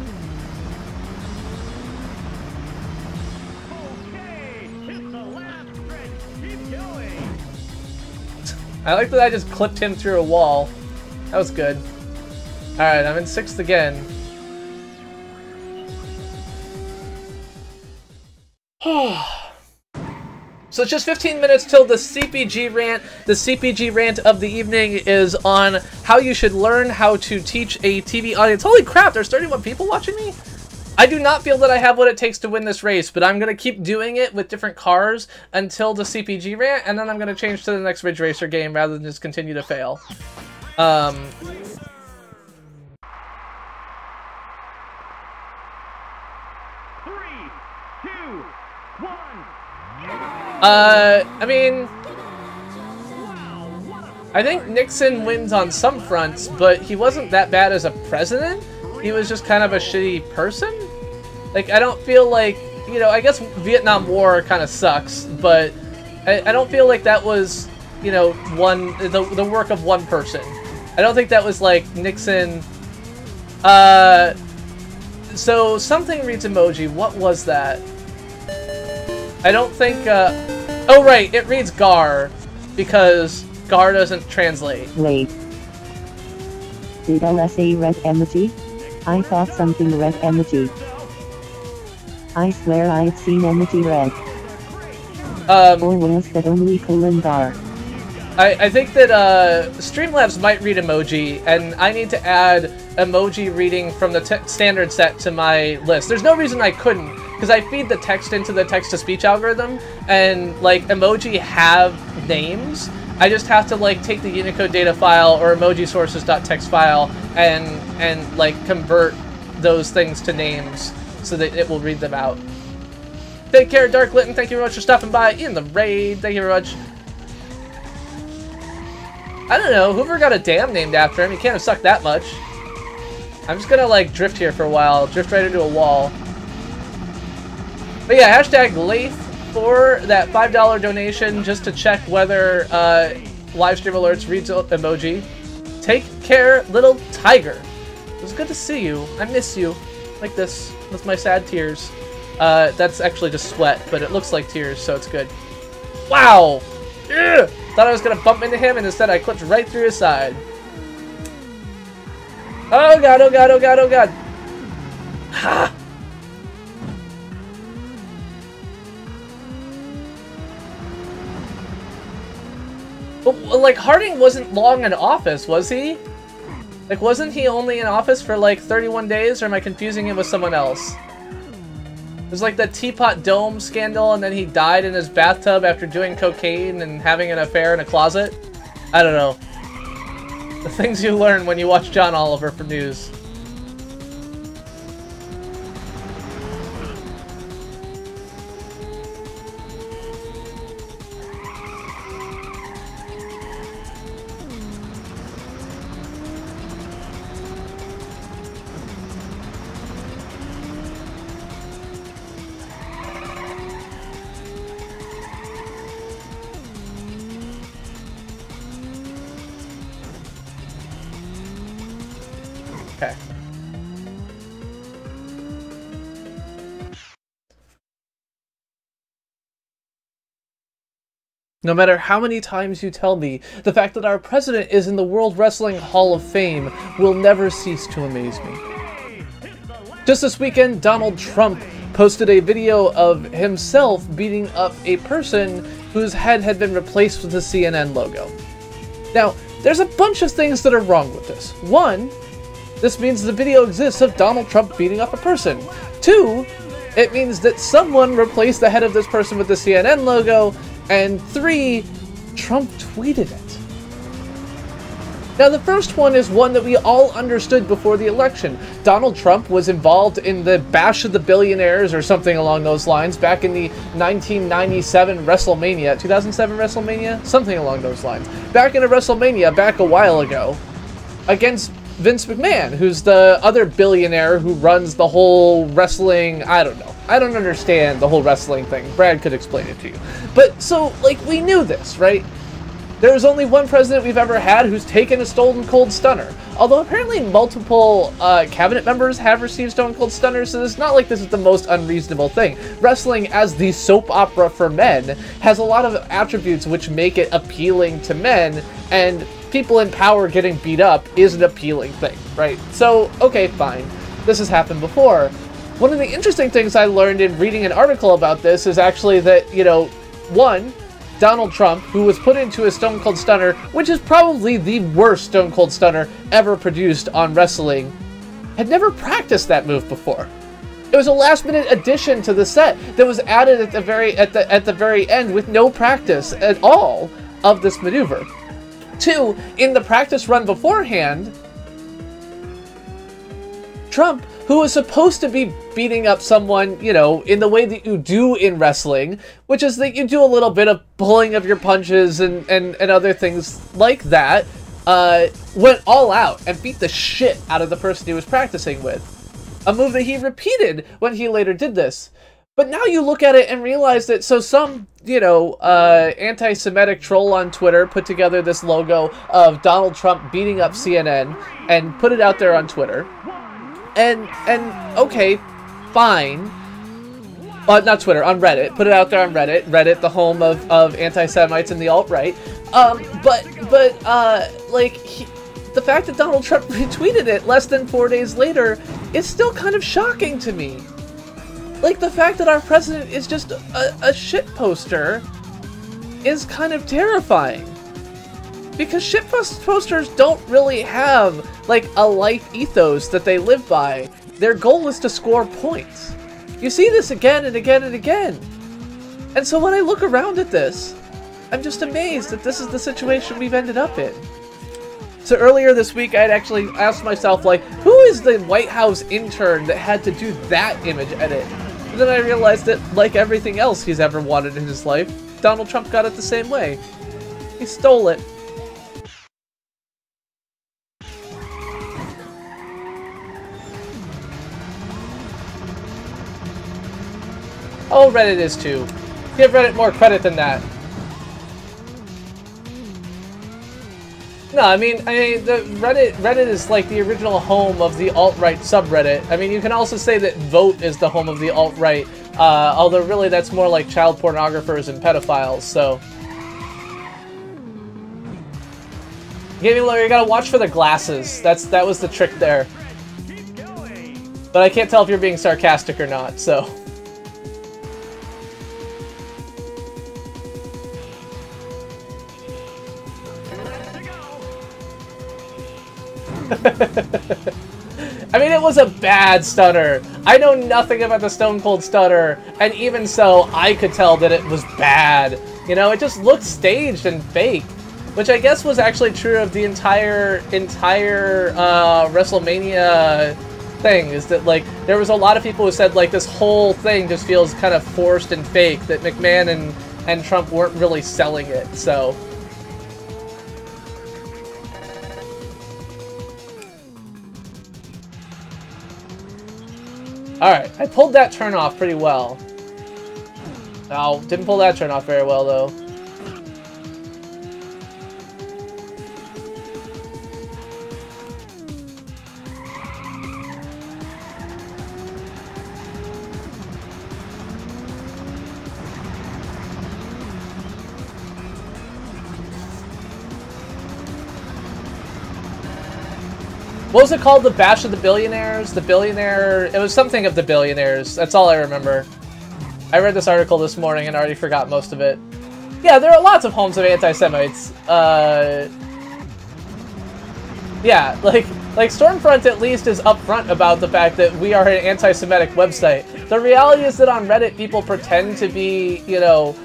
Okay, it's the last stretch. Keep going. I like that I just clipped him through a wall. That was good. Alright, I'm in 6th again. So it's just 15 minutes till the CPG rant. The CPG rant of the evening is on how you should learn how to teach a TV audience. Holy crap, there's 31 people watching me? I do not feel that I have what it takes to win this race, but I'm going to keep doing it with different cars until the CPG rant, and then I'm going to change to the next Ridge Racer game rather than just continue to fail. 3, 2, 1. I mean, I think Nixon wins on some fronts, but he wasn't that bad as a president. He was just kind of a shitty person. Like, I don't feel like, you know, I guess Vietnam War kind of sucks, but I don't feel like that was, you know, the work of one person. I don't think that was like Nixon. So something reads emoji. What was that? I don't think, oh right, it reads Gar, because Gar doesn't translate. Wait. Did I say red emoji? I thought something red emoji. I swear I've seen emoji red. Or was that only Gar? I think that Streamlabs might read emoji, and I need to add emoji reading from the standard set to my list. There's no reason I couldn't, because I feed the text into the text-to-speech algorithm, and, like, emoji have names. I just have to, like, take the Unicode data file or emojisources.txt file and, like, convert those things to names so that it will read them out. Take care, Dark Litton. Thank you very much for stopping by in the raid. Thank you very much. I don't know. Hoover got a dam named after him. He can't have sucked that much. I'm just gonna, like, drift here for a while. Drift right into a wall. But yeah, hashtag Lath for that $5 donation just to check whether livestream alerts reads emoji. Take care, little tiger. It was good to see you. I miss you. Like this, with my sad tears. That's actually just sweat, but it looks like tears, so it's good. Wow! Ugh! Thought I was gonna bump into him, and instead I clipped right through his side. Oh god, oh god, oh god, oh god! Ha! Well, like, Harding wasn't long in office, was he? Like, wasn't he only in office for, like, 31 days, or am I confusing him with someone else? It was like the Teapot Dome scandal, and then he died in his bathtub after doing cocaine and having an affair in a closet? I don't know. The things you learn when you watch John Oliver for news. Okay. No matter how many times you tell me, the fact that our president is in the World Wrestling Hall of Fame will never cease to amaze me. Just this weekend, Donald Trump posted a video of himself beating up a person whose head had been replaced with the CNN logo. Now, there's a bunch of things that are wrong with this. One, this means the video exists of Donald Trump beating up a person. Two, it means that someone replaced the head of this person with the CNN logo. And three, Trump tweeted it. Now, the first one is one that we all understood before the election. Donald Trump was involved in the Bash of the Billionaires or something along those lines back in the 1997 WrestleMania, 2007 WrestleMania? Something along those lines. Back in a WrestleMania back a while ago against Vince McMahon, who's the other billionaire who runs the whole wrestling, I don't know. I don't understand the whole wrestling thing. Brad could explain it to you. But, so, like, we knew this, right? There's only one president we've ever had who's taken a Stone Cold Stunner. Although apparently multiple cabinet members have received Stone Cold Stunners, so it's not like this is the most unreasonable thing. Wrestling as the soap opera for men has a lot of attributes which make it appealing to men, and people in power getting beat up is an appealing thing, right? So, okay, fine. This has happened before. One of the interesting things I learned in reading an article about this is actually that, you know, one, Donald Trump, who was put into a Stone Cold Stunner, which is probably the worst Stone Cold Stunner ever produced on wrestling, had never practiced that move before. It was a last-minute addition to the set that was added at the very end with no practice at all of this maneuver. Two, in the practice run beforehand, Trump, who was supposed to be beating up someone, you know, in the way that you do in wrestling, which is that you do a little bit of pulling of your punches and other things like that, went all out and beat the shit out of the person he was practicing with. A move that he repeated when he later did this. But now you look at it and realize that, so some, you know, anti-Semitic troll on Twitter put together this logo of Donald Trump beating up CNN and put it out there on Twitter. And okay, fine. Not Twitter, on Reddit. Put it out there on Reddit. Reddit, the home of anti-Semites and the alt-right. Like, the fact that Donald Trump retweeted it less than 4 days later is still kind of shocking to me. Like, the fact that our president is just a shit poster is kind of terrifying. Because shitposters don't really have, like, a life ethos that they live by. Their goal is to score points. You see this again and again and again. And so when I look around at this, I'm just amazed that this is the situation we've ended up in. So earlier this week, I had actually asked myself, like, who is the White House intern that had to do that image edit? And then I realized that, like everything else he's ever wanted in his life, Donald Trump got it the same way. He stole it. Oh, Reddit is too. Give Reddit more credit than that. No, I mean, the Reddit is like the original home of the alt-right subreddit. I mean, you can also say that Vote is the home of the alt-right, although really that's more like child pornographers and pedophiles, so. Gaming lawyer, you gotta watch for the glasses. That was the trick there. But I can't tell if you're being sarcastic or not, so. I mean, it was a bad stunner. I know nothing about the Stone Cold Stunner, and even so, I could tell that it was bad. You know, it just looked staged and fake, which I guess was actually true of the entire WrestleMania thing, is that, like, there was a lot of people who said, like, this whole thing just feels kind of forced and fake, that McMahon and Trump weren't really selling it, so. Alright, I pulled that turn off pretty well. Oh, didn't pull that turn off very well, though. What was it called? The Bash of the Billionaires? The Billionaire... It was something of the Billionaires. That's all I remember. I read this article this morning and already forgot most of it. Yeah, there are lots of homes of anti-Semites. Yeah, like Stormfront at least is upfront about the fact that we are an anti-Semitic website. The reality is that on Reddit, people pretend to be, you know,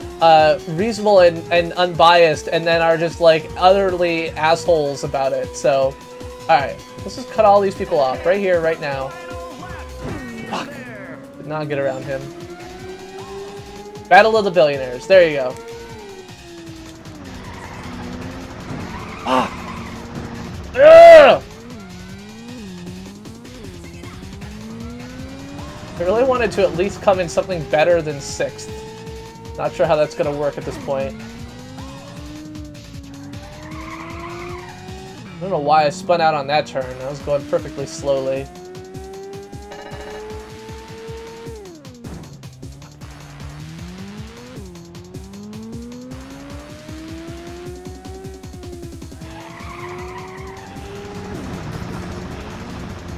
reasonable and unbiased, and then are just like utterly assholes about it. So, alright, let's just cut all these people off right here, right now. Fuck. Did not get around him. Battle of the Billionaires. There you go. Ah! Ugh! I really wanted to at least come in something better than 6th. Not sure how that's going to work at this point. I don't know why I spun out on that turn. I was going perfectly slowly.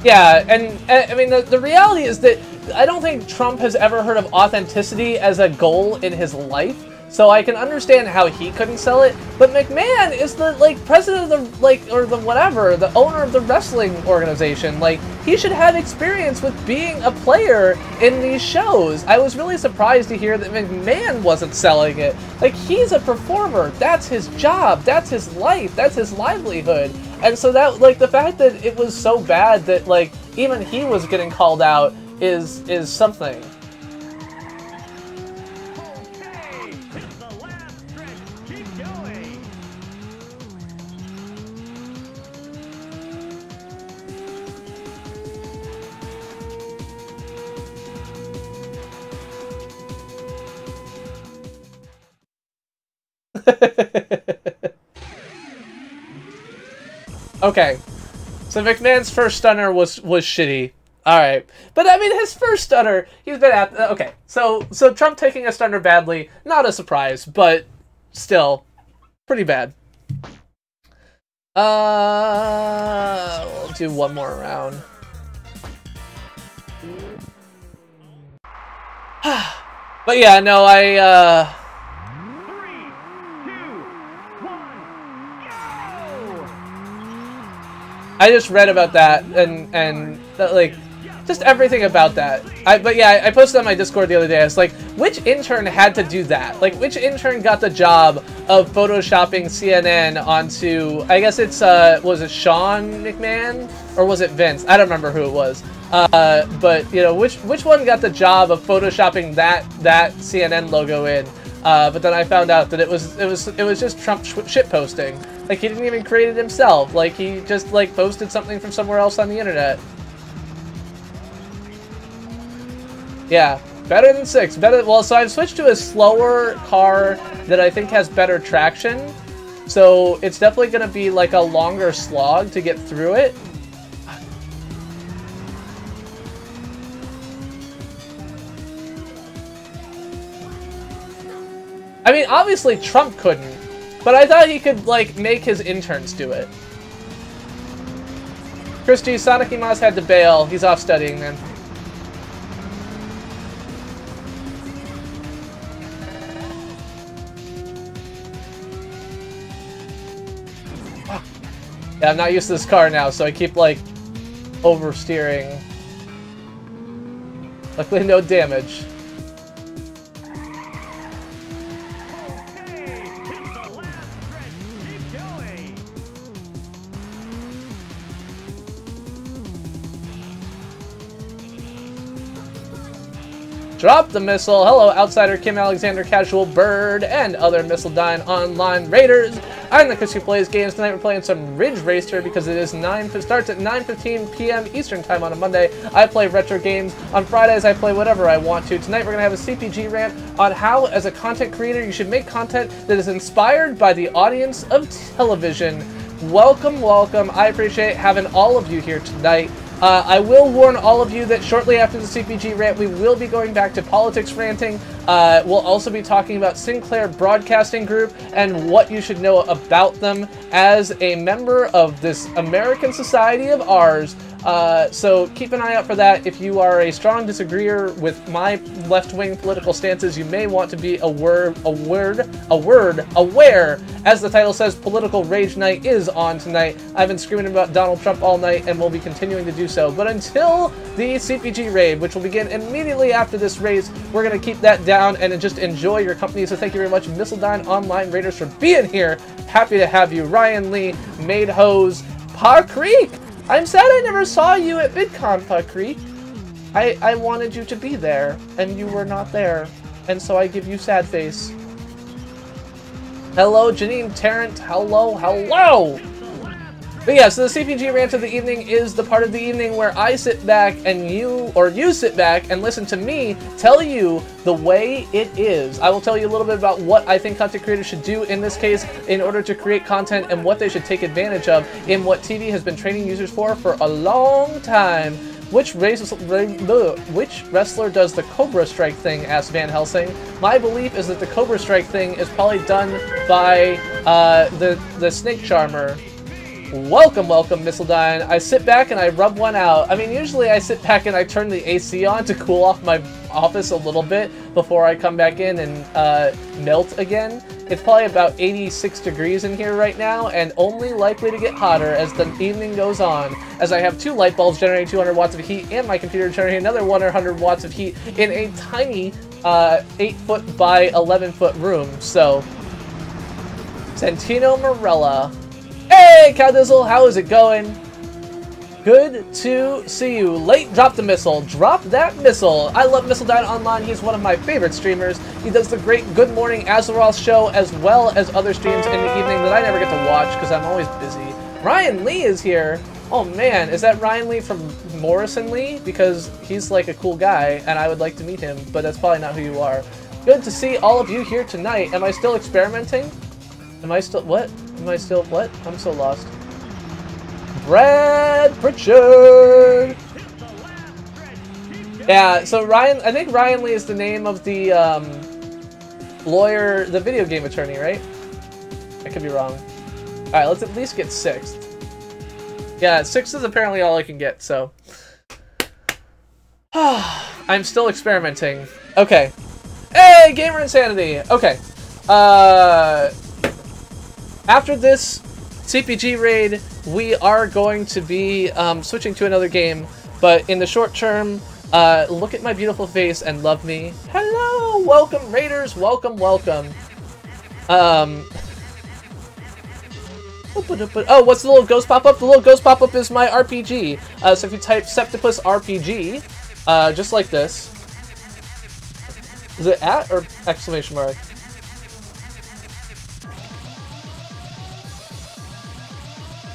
Yeah, and I mean, the reality is that I don't think Trump has ever heard of authenticity as a goal in his life, so I can understand how he couldn't sell it. But McMahon is the, like, president of the, like, or the whatever, the owner of the wrestling organization. Like, he should have experience with being a player in these shows. I was really surprised to hear that McMahon wasn't selling it. Like, he's a performer. That's his job. That's his life. That's his livelihood. And so that, like, the fact that it was so bad that, like, even he was getting called out is something. Okay, it's the last stretch. Keep going. Okay, so McMahon's first stunner was shitty. All right, but I mean his first stunner, he's been at. Okay, so Trump taking a stunner badly, not a surprise, but still pretty bad. We'll do one more round. But yeah, no, I 3, 2, 1, go! I just read about that and that, like, just everything about that. But yeah, I posted on my Discord the other day. I was like, which intern had to do that? Like, which intern got the job of photoshopping CNN onto? I guess it's was it Sean McMahon or was it Vince? I don't remember who it was. But you know, which one got the job of photoshopping that CNN logo in? But then I found out that it was just Trump shit posting. Like, he didn't even create it himself. Like, he just, like, posted something from somewhere else on the internet. Yeah, better than 6. Better. Well, so I've switched to a slower car that I think has better traction. So it's definitely going to be like a longer slog to get through it. I mean, obviously Trump couldn't, but I thought he could, like, make his interns do it. Christy, Sonic Moss had to bail. He's off studying then. Yeah, I'm not used to this car now, so I keep, like, oversteering. Luckily, no damage. Okay, it's the last stretch. Keep going. Drop the missile. Hello, Outsider, Kim Alexander, Casual Bird, and other Missile Dying Online Raiders. I'm the Chris who plays games. Tonight we're playing some Ridge Racer because it starts at 9:15 p.m. Eastern Time on a Monday. I play retro games. On Fridays, I play whatever I want to. Tonight we're going to have a CPG rant on how, as a content creator, you should make content that is inspired by the audience of television. Welcome, welcome. I appreciate having all of you here tonight. I will warn all of you that shortly after the CPG rant, we will be going back to politics ranting. We'll also be talking about Sinclair Broadcasting Group and what you should know about them as a member of this American society of ours. So keep an eye out for that. If you are a strong disagreeer with my left-wing political stances, you may want to be aware, as the title says, Political Rage Night is on tonight. I've been screaming about Donald Trump all night and will be continuing to do so. But until the CPG raid, which will begin immediately after this race, we're going to keep that down and just enjoy your company. So thank you very much, Mistledine Online Raiders, for being here. Happy to have you. Ryan Lee, Made Hose, Pa Creek. I'm sad I never saw you at VidCon, Pa Creek. I wanted you to be there, and you were not there. And so I give you sad face. Hello, Janine Tarrant. Hello, hello! But yeah, so the CPG Rant of the evening is the part of the evening where I sit back and you sit back and listen to me tell you the way it is. I will tell you a little bit about what I think content creators should do in this case in order to create content and what they should take advantage of in what TV has been training users for a long time. Which wrestler does the Cobra Strike thing? Asked Van Helsing. My belief is that the Cobra Strike thing is probably done by the Snake Charmer. Welcome, welcome, Mistledine. I sit back and I rub one out. I mean, usually I sit back and I turn the AC on to cool off my office a little bit before I come back in and melt again. It's probably about 86 degrees in here right now, and only likely to get hotter as the evening goes on, as I have 2 light bulbs generating 200 watts of heat and my computer generating another 100 watts of heat in a tiny 8-foot by 11-foot room. So, Santino Morella. Hey, Cowdizzle, how is it going? Good to see you. Late drop the missile. Drop that missile. I love Mistledine Online. He's one of my favorite streamers. He does the great Good Morning Azeroth show as well as other streams in the evening that I never get to watch because I'm always busy. Ryan Lee is here. Oh man, is that Ryan Lee from Morrison Lee? Because he's like a cool guy and I would like to meet him, but that's probably not who you are. Good to see all of you here tonight. Am I still experimenting? Am I still, what? Am I still, what? I'm so lost. Brad Pritchard! Yeah, so Ryan, I think Ryan Lee is the name of the lawyer, the video game attorney, right? I could be wrong. Alright, let's at least get 6th. Yeah, 6 is apparently all I can get, so. I'm still experimenting. Okay. Hey, Gamer Insanity! Okay. After this CPG raid, we are going to be switching to another game, but in the short term, look at my beautiful face and love me. Hello! Welcome, Raiders! Welcome, welcome. Oh, what's the little ghost pop-up? The little ghost pop-up is my RPG. So if you type Septipus RPG, just like this. Is it at or exclamation mark?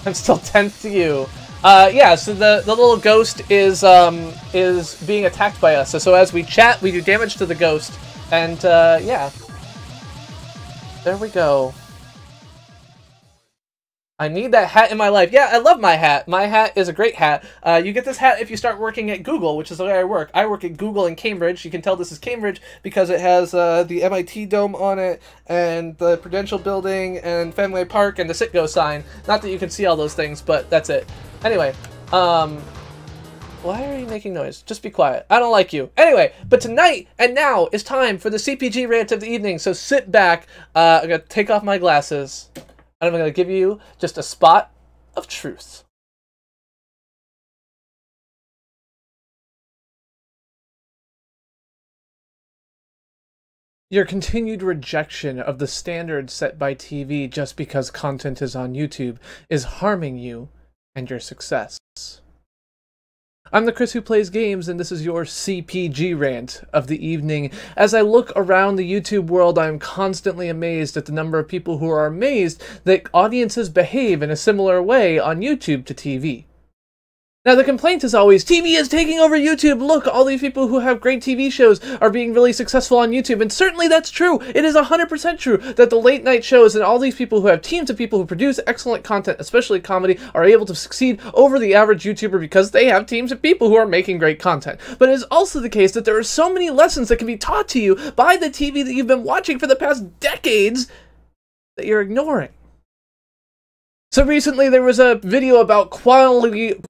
I'm still 10th to you. Yeah, so the little ghost is being attacked by us. So as we chat, we do damage to the ghost. And, yeah. There we go. I need that hat in my life. Yeah, I love my hat. My hat is a great hat. You get this hat if you start working at Google, which is the way I work. I work at Google in Cambridge. You can tell this is Cambridge because it has the MIT dome on it, and the Prudential Building, and Fenway Park, and the Citgo sign. Not that you can see all those things, but that's it. Anyway, why are you making noise? Just be quiet. I don't like you. Anyway, but tonight and now is time for the CPG rant of the evening, so sit back. I'm going to take off my glasses. And I'm going to give you just a spot of truth. Your continued rejection of the standards set by TV just because content is on YouTube is harming you and your success. I'm the Chris who plays games, and this is your CPG rant of the evening. As I look around the YouTube world, I'm constantly amazed at the number of people who are amazed that audiences behave in a similar way on YouTube to TV. Now, the complaint is always, TV is taking over YouTube. Look, all these people who have great TV shows are being really successful on YouTube. And certainly that's true. It is 100% true that the late night shows and all these people who have teams of people who produce excellent content, especially comedy, are able to succeed over the average YouTuber because they have teams of people who are making great content. But it is also the case that there are so many lessons that can be taught to you by the TV that you've been watching for the past decades that you're ignoring. So recently there was a video about quality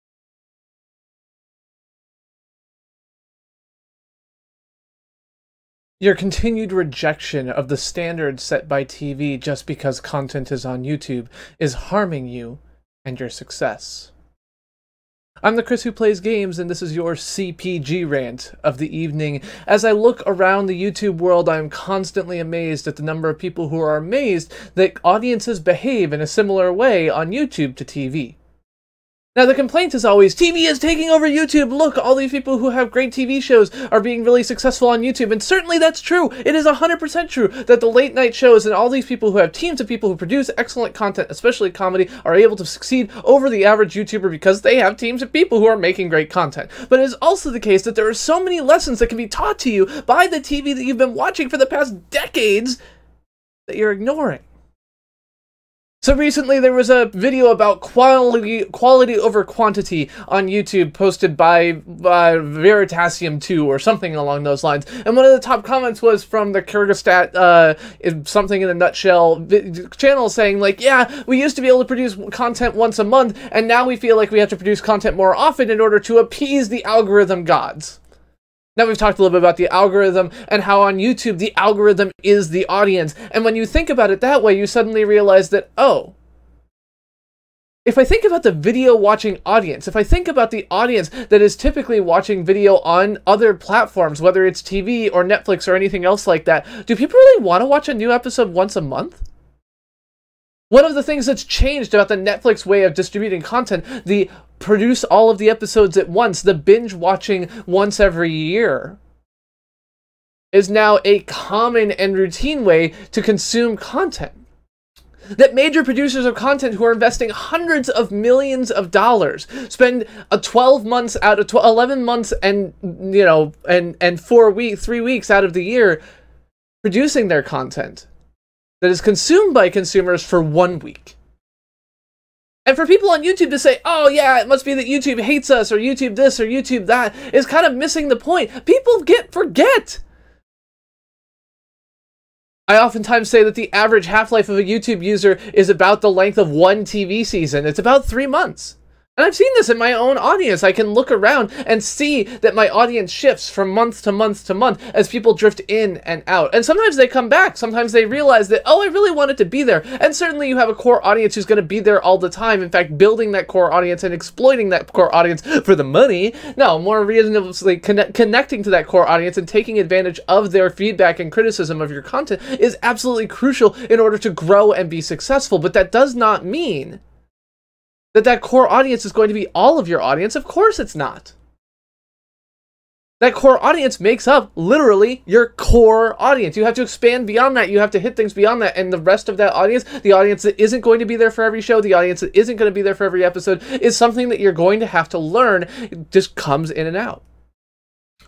Your continued rejection of the standards set by TV just because content is on YouTube is harming you and your success. I'm the Chris who plays games, and this is your CPG rant of the evening. As I look around the YouTube world, I am constantly amazed at the number of people who are amazed that audiences behave in a similar way on YouTube to TV. Now, the complaint is always, TV is taking over YouTube. Look, all these people who have great TV shows are being really successful on YouTube. And certainly that's true. It is 100% true that the late night shows and all these people who have teams of people who produce excellent content, especially comedy, are able to succeed over the average YouTuber because they have teams of people who are making great content. But it is also the case that there are so many lessons that can be taught to you by the TV that you've been watching for the past decades that you're ignoring. So recently there was a video about quality over quantity on YouTube posted by Veritasium2 or something along those lines. And one of the top comments was from the Kyrgyzstan, something in a nutshell channel saying like, yeah, we used to be able to produce content once a month and now we feel like we have to produce content more often in order to appease the algorithm gods. Now we've talked a little bit about the algorithm and how on YouTube the algorithm is the audience. And when you think about it that way, you suddenly realize that, oh, if I think about the video watching audience, if I think about the audience that is typically watching video on other platforms, whether it's TV or Netflix or anything else like that, do people really want to watch a new episode once a month? One of the things that's changed about the Netflix way of distributing content, the produce all of the episodes at once, the binge watching once every year, is now a common and routine way to consume content. That major producers of content who are investing hundreds of millions of dollars spend 12 months out of 11 months and, you know, and 3 weeks out of the year producing their content that is consumed by consumers for 1 week. And for people on YouTube to say, oh yeah, it must be that YouTube hates us, or YouTube this, or YouTube that, is kind of missing the point. People forget. I oftentimes say that the average half-life of a YouTube user is about the length of one TV season. It's about 3 months. And I've seen this in my own audience. I can look around and see that my audience shifts from month to month to month as people drift in and out. And sometimes they come back. Sometimes they realize that, oh, I really wanted to be there. And certainly you have a core audience who's going to be there all the time. In fact, building that core audience and exploiting that core audience for the money. No, more reasonably connecting to that core audience and taking advantage of their feedback and criticism of your content is absolutely crucial in order to grow and be successful. But that does not mean that core audience is going to be all of your audience. Of course it's not. That core audience makes up literally your core audience. You have to expand beyond that. You have to hit things beyond that. And the rest of that audience, the audience that isn't going to be there for every show, the audience that isn't going to be there for every episode, is something that you're going to have to learn. It just comes in and out.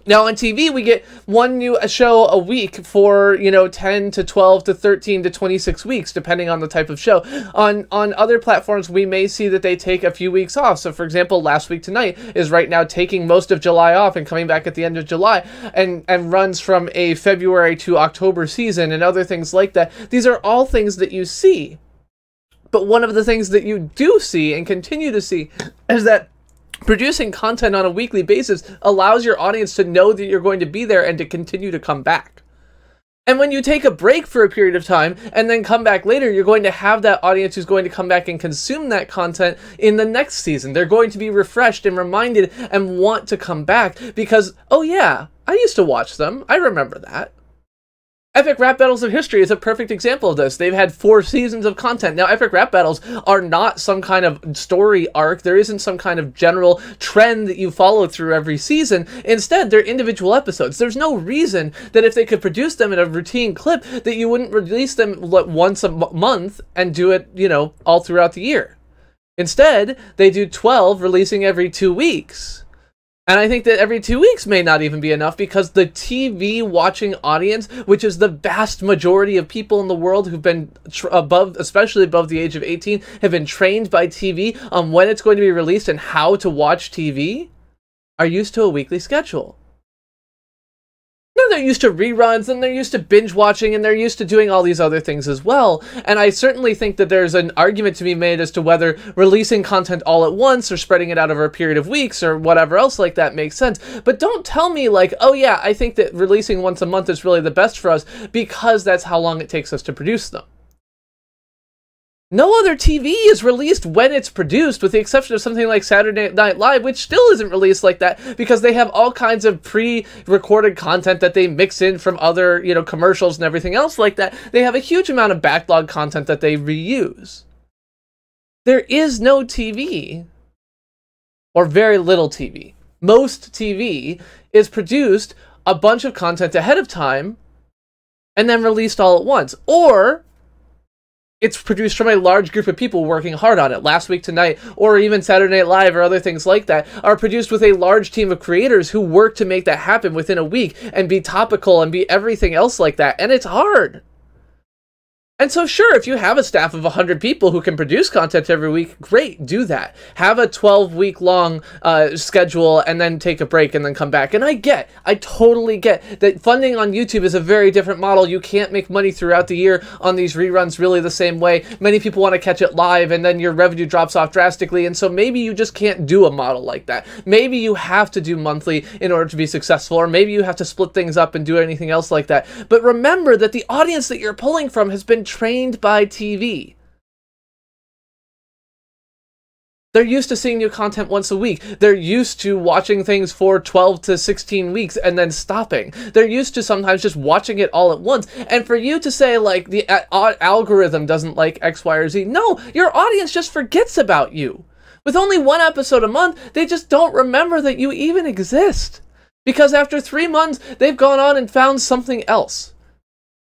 Now on TV, we get one new show a week for, 10 to 12 to 13 to 26 weeks, depending on the type of show. On other platforms, we may see that they take a few weeks off. So for example, Last Week Tonight is right now taking most of July off and coming back at the end of July and runs from a February to October season and other things like that. These are all things that you see. But one of the things that you do see and continue to see is that producing content on a weekly basis allows your audience to know that you're going to be there and to continue to come back. And when you take a break for a period of time and then come back later, you're going to have that audience who's going to come back and consume that content in the next season. They're going to be refreshed and reminded and want to come back because, oh yeah, I used to watch them. I remember that. Epic Rap Battles of History is a perfect example of this. They've had 4 seasons of content. Now, Epic Rap Battles are not some kind of story arc. There isn't some kind of general trend that you follow through every season. Instead, they're individual episodes. There's no reason that if they could produce them in a routine clip that you wouldn't release them once a month and do it, all throughout the year. Instead, they do 12, releasing every 2 weeks. And I think that every 2 weeks may not even be enough because the TV watching audience, which is the vast majority of people in the world who've been especially above the age of 18, have been trained by TV on when it's going to be released and how to watch TV, are used to a weekly schedule. No, they're used to reruns, and they're used to binge watching, and they're used to doing all these other things as well. And I certainly think that there's an argument to be made as to whether releasing content all at once or spreading it out over a period of weeks or whatever else like that makes sense. But don't tell me like, oh yeah, I think that releasing once a month is really the best for us because that's how long it takes us to produce them. No other TV is released when it's produced, with the exception of something like Saturday Night Live, which still isn't released like that because they have all kinds of pre-recorded content that they mix in from other, you know, commercials and everything else like that. They have a huge amount of backlog content that they reuse. There is no TV, or very little TV. Most TV is produced a bunch of content ahead of time and then released all at once, or it's produced from a large group of people working hard on it. Last Week Tonight, or even Saturday Night Live, or other things like that, are produced with a large team of creators who work to make that happen within a week and be topical and be everything else like that. And it's hard. And so sure, if you have a staff of 100 people who can produce content every week, great, do that. Have a 12-week long schedule and then take a break and then come back. And I totally get that funding on YouTube is a very different model. You can't make money throughout the year on these reruns really the same way. Many people want to catch it live and then your revenue drops off drastically. And so maybe you just can't do a model like that. Maybe you have to do monthly in order to be successful, or maybe you have to split things up and do anything else like that. But remember that the audience that you're pulling from has been trained by TV. They're used to seeing new content once a week. They're used to watching things for 12 to 16 weeks and then stopping. They're used to sometimes just watching it all at once. And for you to say, like, the algorithm doesn't like X, Y, or Z, no, your audience just forgets about you. With only one episode a month, they just don't remember that you even exist. Because after 3 months, they've gone on and found something else.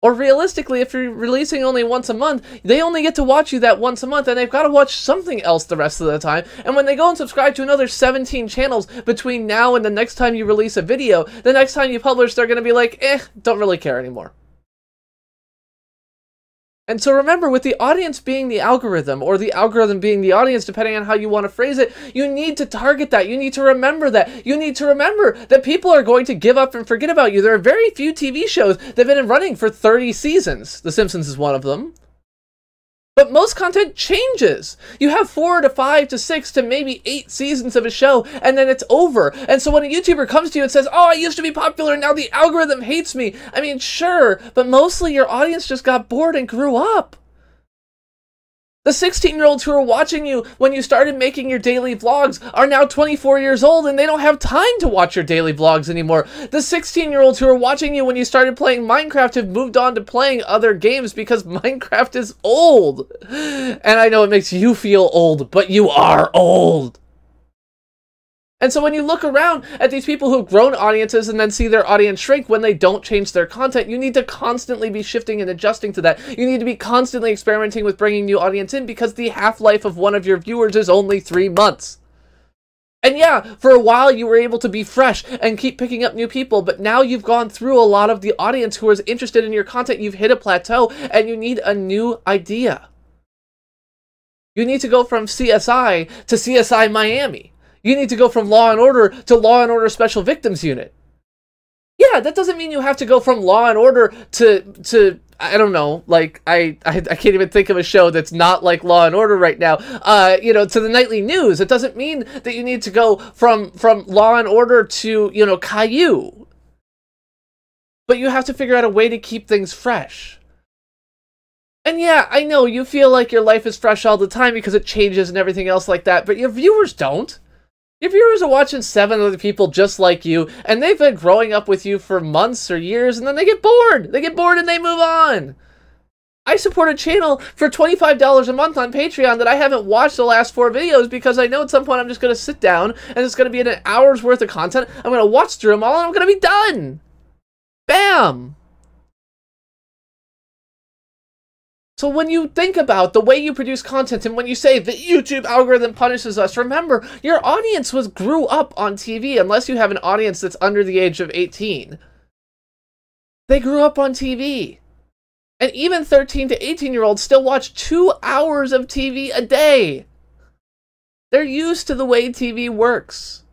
Or realistically, if you're releasing only once a month, they only get to watch you that once a month, and they've got to watch something else the rest of the time. And when they go and subscribe to another 17 channels between now and the next time you release a video, the next time you publish, they're going to be like, don't really care anymore. And so remember, with the audience being the algorithm, or the algorithm being the audience, depending on how you want to phrase it, you need to target that. You need to remember that. You need to remember that people are going to give up and forget about you. There are very few TV shows that have been running for 30 seasons. The Simpsons is one of them. But most content changes. You have 4 to 5 to 6 to maybe 8 seasons of a show, and then it's over. And so when a YouTuber comes to you and says, oh, I used to be popular, and now the algorithm hates me. I mean, sure, but mostly your audience just got bored and grew up. The 16-year-olds who were watching you when you started making your daily vlogs are now 24 years old, and they don't have time to watch your daily vlogs anymore. The 16-year-olds who were watching you when you started playing Minecraft have moved on to playing other games because Minecraft is old. And I know it makes you feel old, but you are old. And so when you look around at these people who've grown audiences and then see their audience shrink when they don't change their content, you need to constantly be shifting and adjusting to that. You need to be constantly experimenting with bringing new audience in, because the half-life of one of your viewers is only 3 months. And yeah, for a while you were able to be fresh and keep picking up new people, but now you've gone through a lot of the audience who is interested in your content. You've hit a plateau and you need a new idea. You need to go from CSI to CSI Miami. You need to go from Law & Order to Law & Order Special Victims Unit. Yeah, that doesn't mean you have to go from Law & Order to I don't know, like, I can't even think of a show that's not like Law & Order right now, you know, to the nightly news. It doesn't mean that you need to go from Law & Order to, you know, Caillou. But you have to figure out a way to keep things fresh. And yeah, I know you feel like your life is fresh all the time because it changes and everything else like that, but your viewers don't. Your viewers are watching 7 other people just like you, and they've been growing up with you for months or years, and then they get bored. They get bored and they move on. I support a channel for $25 a month on Patreon that I haven't watched the last 4 videos because I know at some point I'm just going to sit down, and it's going to be an hour's worth of content. I'm going to watch through them all, and I'm going to be done. Bam! So when you think about the way you produce content, and when you say the YouTube algorithm punishes us, remember, your audience grew up on TV, unless you have an audience that's under the age of 18. They grew up on TV. And even 13 to 18-year-olds still watch 2 hours of TV a day. They're used to the way TV works.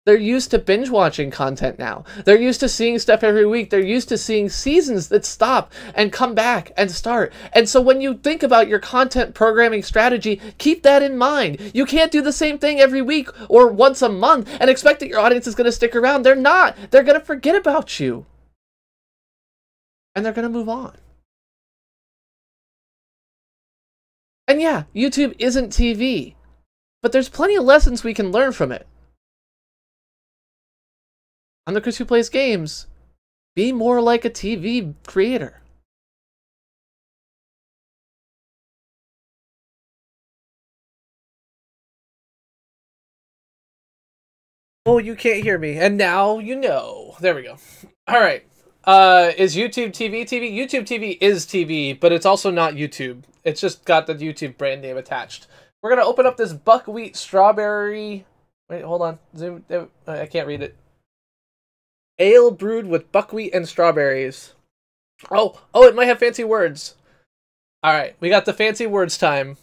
They're used to binge watching content now. They're used to seeing stuff every week. They're used to seeing seasons that stop and come back and start. And so when you think about your content programming strategy, keep that in mind. You can't do the same thing every week or once a month and expect that your audience is going to stick around. They're not. They're going to forget about you. And they're going to move on. And yeah, YouTube isn't TV, but there's plenty of lessons we can learn from it. I'm the Chris who plays games. Be more like a TV creator. Oh, you can't hear me, and now you know. There we go. All right. Is YouTube TV TV? YouTube TV is TV, but it's also not YouTube. It's just got the YouTube brand name attached. We're gonna open up this buckwheat strawberry. Wait, hold on. Zoom. I can't read it. Ale brewed with buckwheat and strawberries. Oh, it might have fancy words. All right, we got the fancy words time.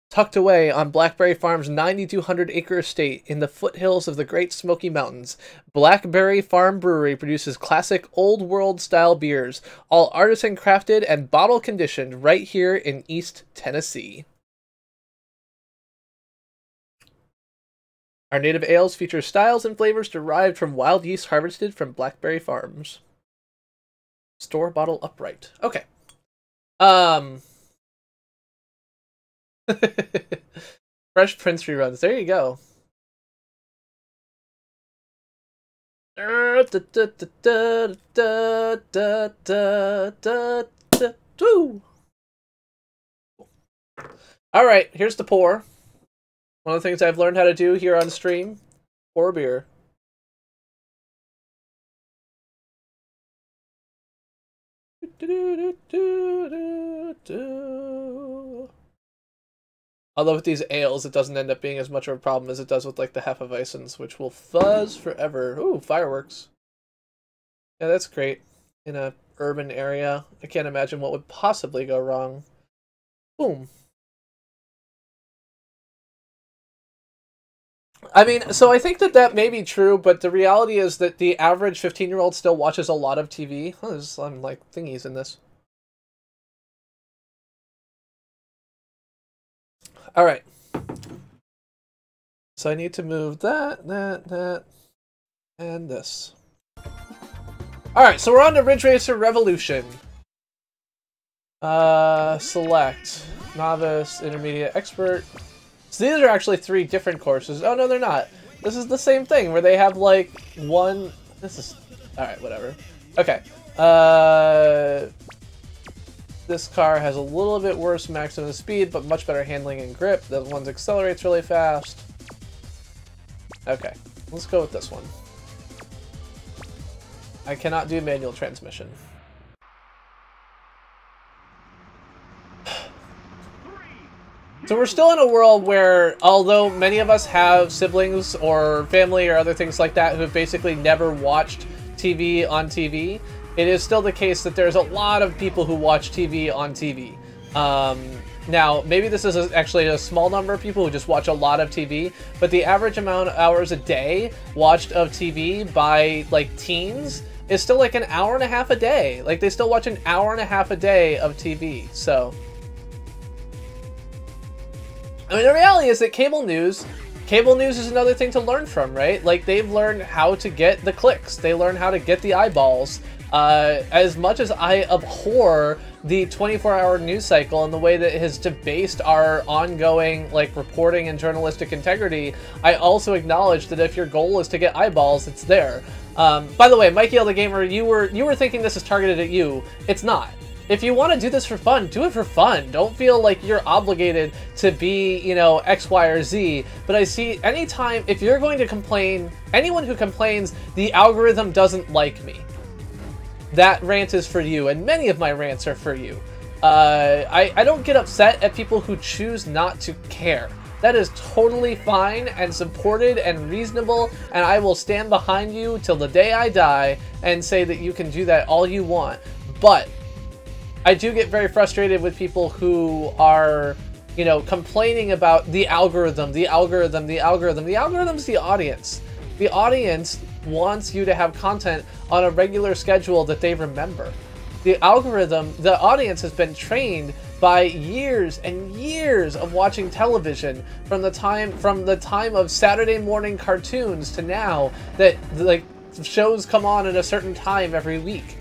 Tucked away on Blackberry Farm's 9,200-acre estate in the foothills of the Great Smoky Mountains, Blackberry Farm Brewery produces classic Old World-style beers, all artisan-crafted and bottle-conditioned right here in East Tennessee. Our native ales feature styles and flavors derived from wild yeast harvested from Blackberry Farms. Store bottle upright. Okay. Fresh Prince reruns. There you go. All right, here's the pour. One of the things I've learned how to do here on stream, pour a beer. Although with these ales, it doesn't end up being as much of a problem as it does with like the Hefeweizens, which will fuzz forever. Ooh, fireworks. Yeah, that's great. In a urban area, I can't imagine what would possibly go wrong. Boom. I mean, so I think that may be true, but the reality is that the average 15-year-old still watches a lot of TV. Oh, there's some like thingies in this. All right. So I need to move that, and this. All right, so we're on to Ridge Racer Revolution. Select novice, intermediate, expert. So these are actually 3 different courses. Oh no, they're not. This is the same thing where they have like one. This is all right. Whatever. Okay. This car has a little bit worse maximum speed, but much better handling and grip. The other one accelerates really fast. Okay, let's go with this one. I cannot do manual transmission. So we're still in a world where, although many of us have siblings or family or other things like that who have basically never watched TV on TV, it is still the case that there's a lot of people who watch TV on TV. Now, maybe this is actually a small number of people who just watch a lot of TV, but the average amount of hours a day watched of TV by, like, teens is still like an hour and a half a day. Like, they still watch an hour and a half a day of TV, so. I mean, the reality is that cable news is another thing to learn from, right? Like, they've learned how to get the clicks. They learn how to get the eyeballs. As much as I abhor the 24-hour news cycle and the way that it has debased our ongoing, like, reporting and journalistic integrity, I also acknowledge that if your goal is to get eyeballs, it's there. By the way, Mikey L. the Gamer, you were thinking this is targeted at you. It's not. If you want to do this for fun, do it for fun. Don't feel like you're obligated to be, you know, X, Y, or Z. But I see anytime, if you're going to complain, anyone who complains, the algorithm doesn't like me, that rant is for you, and many of my rants are for you. I don't get upset at people who choose not to care. That is totally fine and supported and reasonable, and I will stand behind you till the day I die and say that you can do that all you want. But I do get very frustrated with people who are, you know, complaining about the algorithm, the algorithm, the algorithm. The algorithm's the audience. The audience wants you to have content on a regular schedule that they remember. The algorithm, the audience has been trained by years and years of watching television from the time of Saturday morning cartoons to now, that like shows come on at a certain time every week.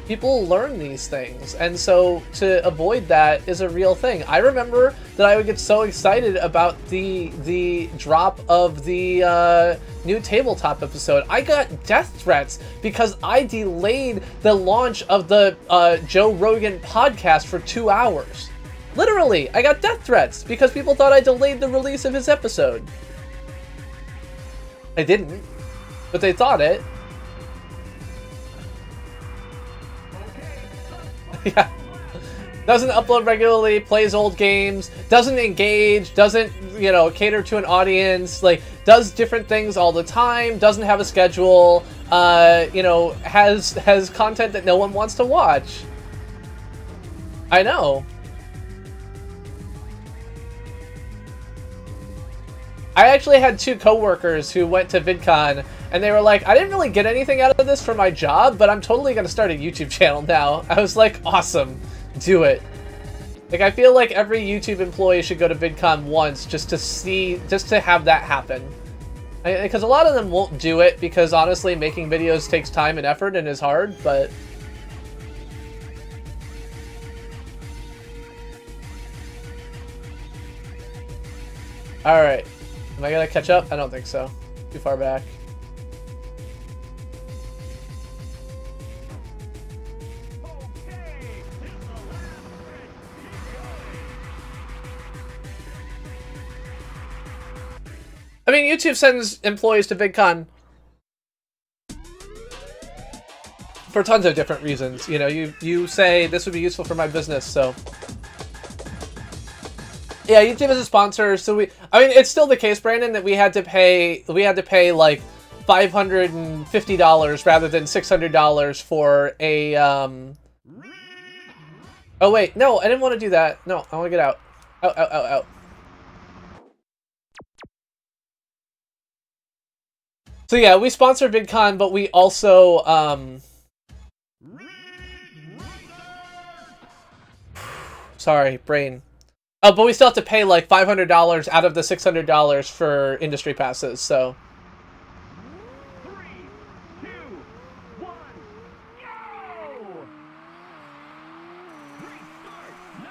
People learn these things, and so to avoid that is a real thing. I remember that I would get so excited about the drop of the new tabletop episode. I got death threats because I delayed the launch of the Joe Rogan podcast for 2 hours. Literally, I got death threats because people thought I delayed the release of his episode. I didn't, but they thought it. Yeah. Doesn't upload regularly, plays old games, doesn't engage, doesn't, you know, cater to an audience, like, does different things all the time, doesn't have a schedule, you know, has content that no one wants to watch. I know. I actually had 2 coworkers who went to VidCon, and they were like, I didn't really get anything out of this for my job, but I'm totally going to start a YouTube channel now. I was like, awesome. Do it. Like, I feel like every YouTube employee should go to VidCon once just to have that happen. Because a lot of them won't do it because, honestly, making videos takes time and effort and is hard, but... Alright. Am I gonna catch up? I don't think so. Too far back. I mean, YouTube sends employees to VidCon for tons of different reasons. You know, you say this would be useful for my business, so... Yeah, YouTube is a sponsor, so I mean, it's still the case, Brandon, that we had to pay like $550 rather than $600 for a, Oh wait, no, I didn't want to do that. No, I want to get out. Out. So yeah, we sponsor VidCon, but we also, sorry, brain. Oh, but we still have to pay like $500 out of the $600 for industry passes, so. 3, 2, 1,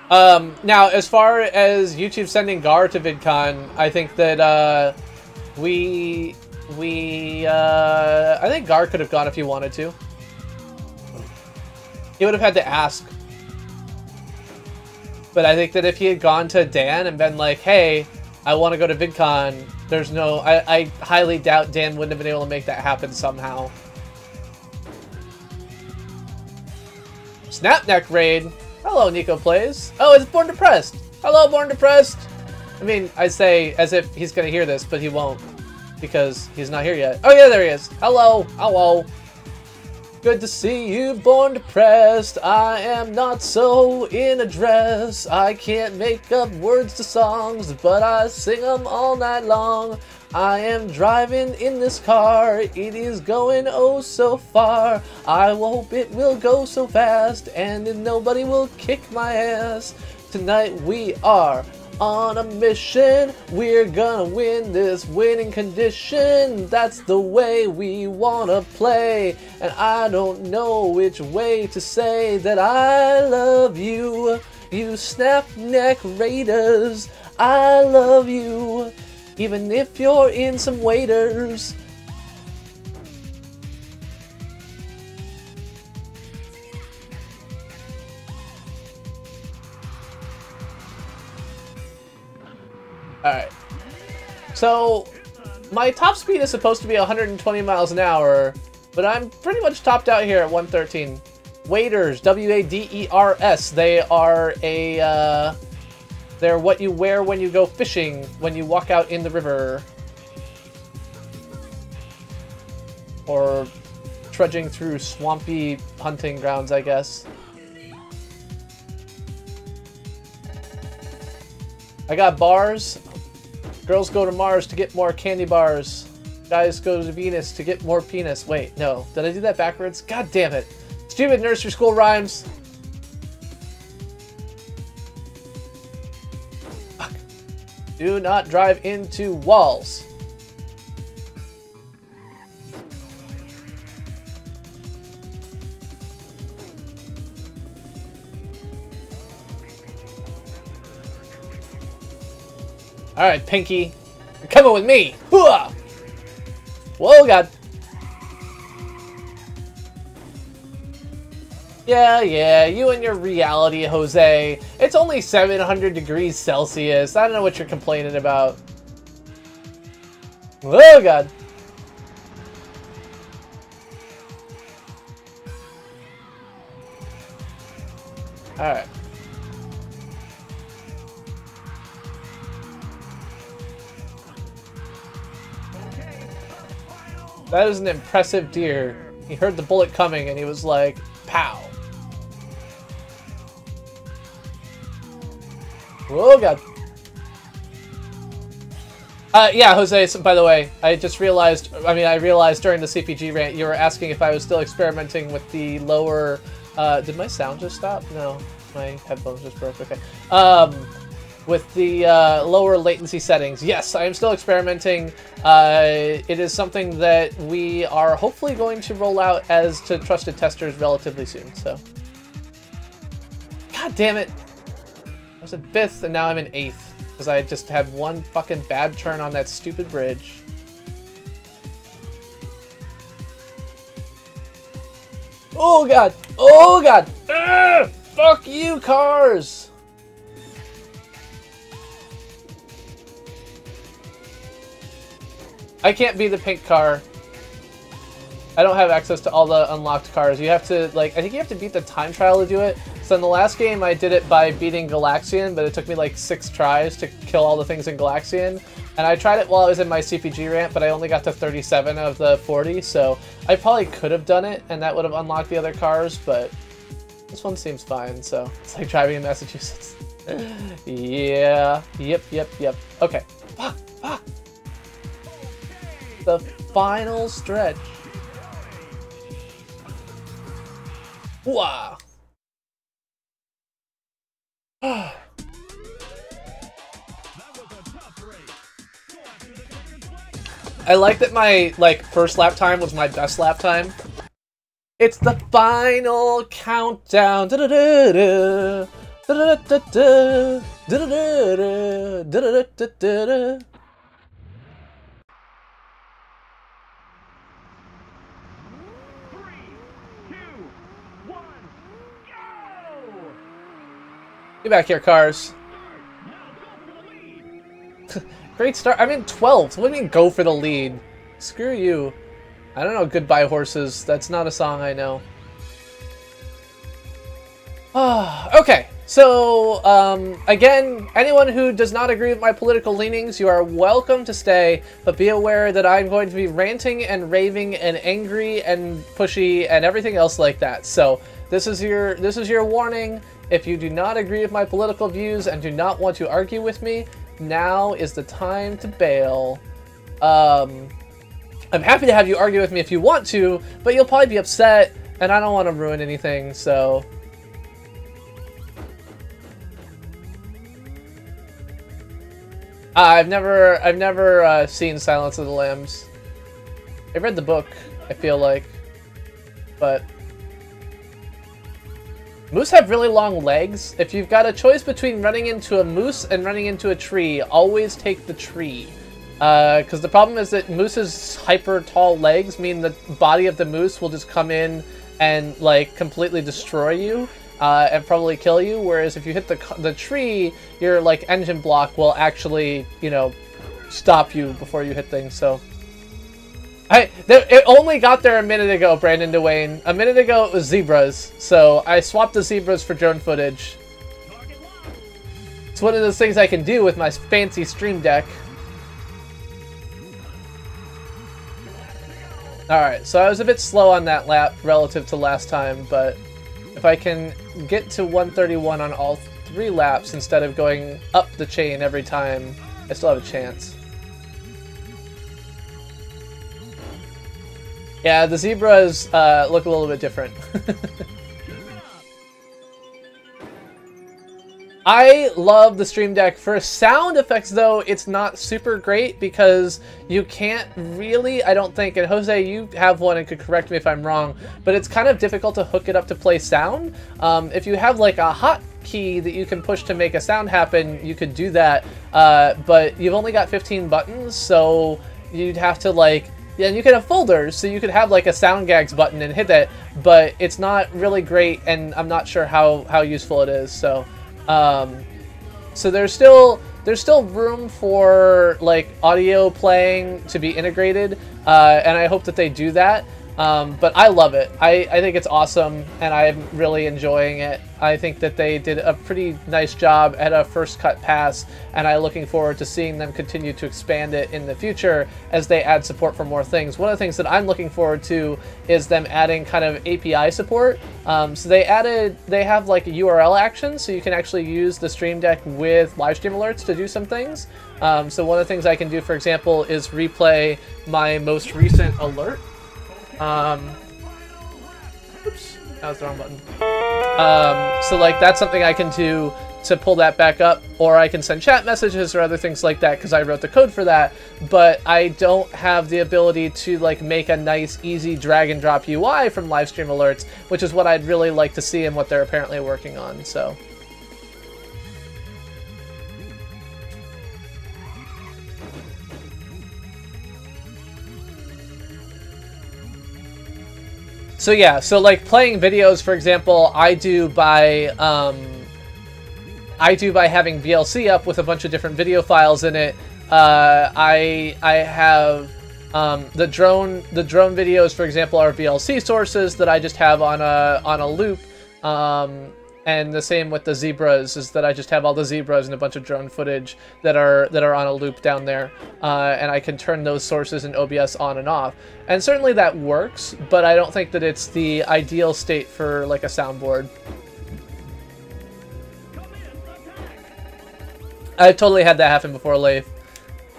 go! Now, as far as YouTube sending Gar to VidCon, I think that, I think Gar could have gone if he wanted to. He would have had to ask. But I think that if he had gone to Dan and been like, hey, I want to go to VidCon, there's no... I highly doubt Dan wouldn't have been able to make that happen somehow. Snapneck Raid. Hello, Nico Plays. Oh, it's Born Depressed. Hello, Born Depressed. I mean, I say as if he's going to hear this, but he won't. Because he's not here yet. Oh, yeah, there he is. Hello. Hello. Good to see you, Born Depressed. I am not so in a dress. I can't make up words to songs, but I sing them all night long. I am driving in this car. It is going oh so far. I hope it will go so fast, and then nobody will kick my ass. Tonight we are on a mission. We're gonna win this winning condition. That's the way we wanna play, and I don't know which way to say that I love you. You Snapneck Raiders, I love you, even if you're in some waiters. Alright, so my top speed is supposed to be 120 miles an hour, but I'm pretty much topped out here at 113. Waders, W-A-D-E-R-S, they are they're what you wear when you go fishing, when you walk out in the river. Or trudging through swampy hunting grounds, I guess. I got bars. Girls go to Mars to get more candy bars. Guys go to Venus to get more penis. Wait, no. Did I do that backwards? God damn it. Stupid nursery school rhymes. Fuck. Do not drive into walls. Alright, Pinky. You're coming with me. Hooah! Whoa, God. Yeah, you and your reality, Jose. It's only 700 degrees Celsius. I don't know what you're complaining about. Oh, God. Alright. That is an impressive deer. He heard the bullet coming and he was like, pow. Oh, God. Yeah, Jose, so, by the way, I realized during the CPG rant, you were asking if I was still experimenting with the lower, did my sound just stop? No, my headphones just broke, okay. With the lower latency settings. Yes, I am still experimenting. It is something that we are hopefully going to roll out as to trusted testers relatively soon, so. God damn it. I was in 5th and now I'm in 8th. Because I just had one fucking bad turn on that stupid bridge. Oh, God. Oh, God. Ugh! Fuck you, cars. I can't be the pink car. I don't have access to all the unlocked cars. You have to, like, I think you have to beat the time trial to do it. So in the last game, I did it by beating Galaxian, but it took me like 6 tries to kill all the things in Galaxian. And I tried it while I was in my CPG rant, but I only got to 37 of the 40, so I probably could have done it, and that would have unlocked the other cars, but this one seems fine, so it's like driving in Massachusetts. Yeah. Yep. Okay. Fuck. The final stretch. Wow. I like that my first lap time was my best lap time. It's the final countdown. Da-da-da-da. Da-da-da-da-da. Da-da-da-da. Da-da-da-da-da. Get back here, cars. Great start. I'm in 12th. What do you mean go for the lead? Screw you. I don't know Goodbye Horses. That's not a song I know. Okay. So, again, anyone who does not agree with my political leanings, you are welcome to stay, but be aware that I'm going to be ranting and raving and angry and pushy and everything else like that. So, this is your warning. If you do not agree with my political views and do not want to argue with me, now is the time to bail. I'm happy to have you argue with me if you want to, but you'll probably be upset, and I don't want to ruin anything, so... I've never seen Silence of the Lambs. I read the book, I feel like, but... Moose have really long legs. If you've got a choice between running into a moose and running into a tree, always take the tree. Because the problem is that moose's hyper tall legs mean the body of the moose will just come in and like completely destroy you and probably kill you. Whereas if you hit the tree, your like engine block will actually, you know, stop you before you hit things. So. It only got there a minute ago, Brandon Dwayne. A minute ago it was zebras, so I swapped the zebras for drone footage. It's one of those things I can do with my fancy stream deck. Alright, so I was a bit slow on that lap relative to last time, but if I can get to 131 on all 3 laps instead of going up the chain every time, I still have a chance. Yeah, the zebras look a little bit different. I love the Stream Deck. For sound effects, though, it's not super great because you can't really, I don't think, and Jose, you have one and could correct me if I'm wrong, but it's kind of difficult to hook it up to play sound. If you have like a hotkey that you can push to make a sound happen, you could do that, but you've only got 15 buttons, so you'd have to like, yeah, and you could have folders, so you could have like a sound gags button and hit it, but it's not really great, and I'm not sure how useful it is, so... so there's still room for like audio playing to be integrated, and I hope that they do that. But I love it. I think it's awesome, and I'm really enjoying it. I think that they did a pretty nice job at a first cut pass, and I'm looking forward to seeing them continue to expand it in the future as they add support for more things. One of the things that I'm looking forward to is them adding kind of API support. So they have like a URL action, so you can actually use the Stream Deck with live stream alerts to do some things. So one of the things I can do, for example, is replay my most recent alert. Oops, that was the wrong button. So like that's something I can do to pull that back up, or I can send chat messages or other things like that because I wrote the code for that, but I don't have the ability to like make a nice easy drag and drop UI from live stream alerts, which is what I'd really like to see and what they're apparently working on. So yeah, so like playing videos, for example, I do by having VLC up with a bunch of different video files in it. I have the drone videos, for example, are VLC sources that I just have on a loop. And the same with the zebras, is that I just have all the zebras and a bunch of drone footage that are on a loop down there, and I can turn those sources in OBS on and off. And certainly that works, but I don't think that it's the ideal state for like a soundboard. I've totally had that happen before, Leif.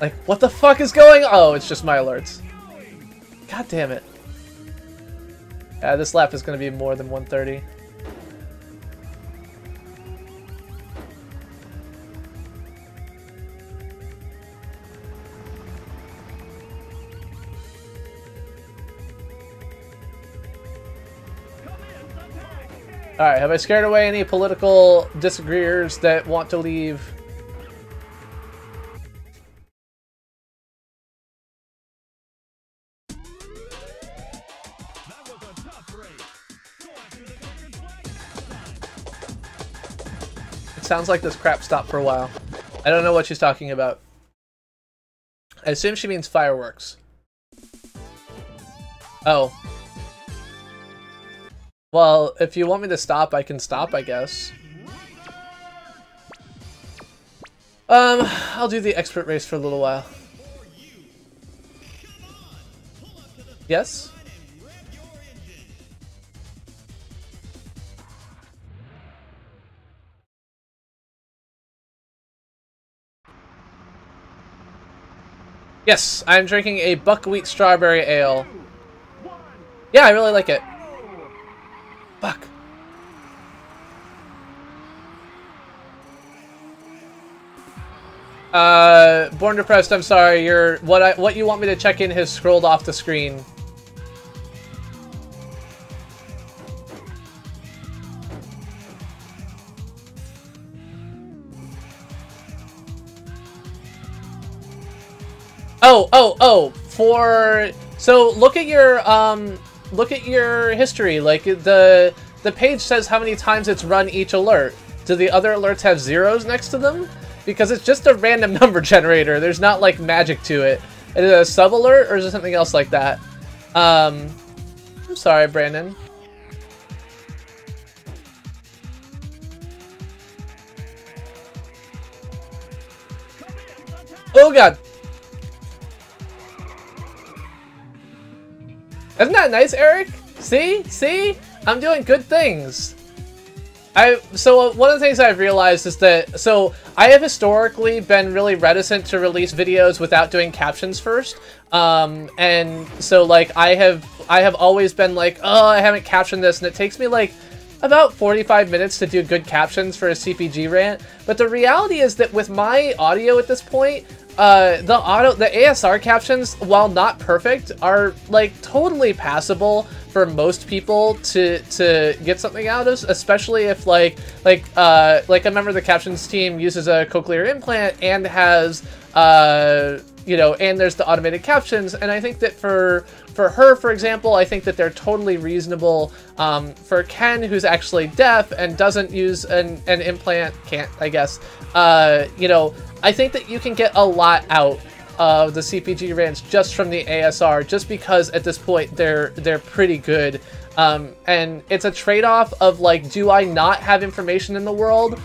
Like, what the fuck is going on? Oh, it's just my alerts. God damn it. Yeah, this lap is going to be more than 130. Alright, have I scared away any political disagreeers that want to leave? It sounds like this crap stopped for a while. I don't know what she's talking about. I assume she means fireworks. Oh. Well, if you want me to stop, I can stop, I guess. I'll do the expert race for a little while. Yes? Yes, I'm drinking a buckwheat strawberry ale. Yeah, I really like it. Fuck. Born Depressed, I'm sorry, what you want me to check in has scrolled off the screen. So look at your history. Like the page says how many times it's run each alert. Do the other alerts have zeros next to them? Because it's just a random number generator. There's not like magic to it. Is it a sub alert or is it something else like that? I'm sorry, Brandon. Oh god. Isn't that nice, Eric? See? See? I'm doing good things. So one of the things I've realized is that, so I have historically been really reticent to release videos without doing captions first. And so like I have always been like, oh, I haven't captioned this, and it takes me like about 45 minutes to do good captions for a CPG rant. But the reality is that with my audio at this point, the ASR captions, while not perfect, are like totally passable for most people to get something out of, especially if like a member of the captions team uses a cochlear implant and has you know, and there's the automated captions. And I think that for her, for example, I think that they're totally reasonable. For Ken, who's actually deaf and doesn't use an implant, can't, I guess, you know, I think that you can get a lot out of the CPG rants just from the ASR, just because at this point they're pretty good. And it's a trade-off of like, do I not have information in the world,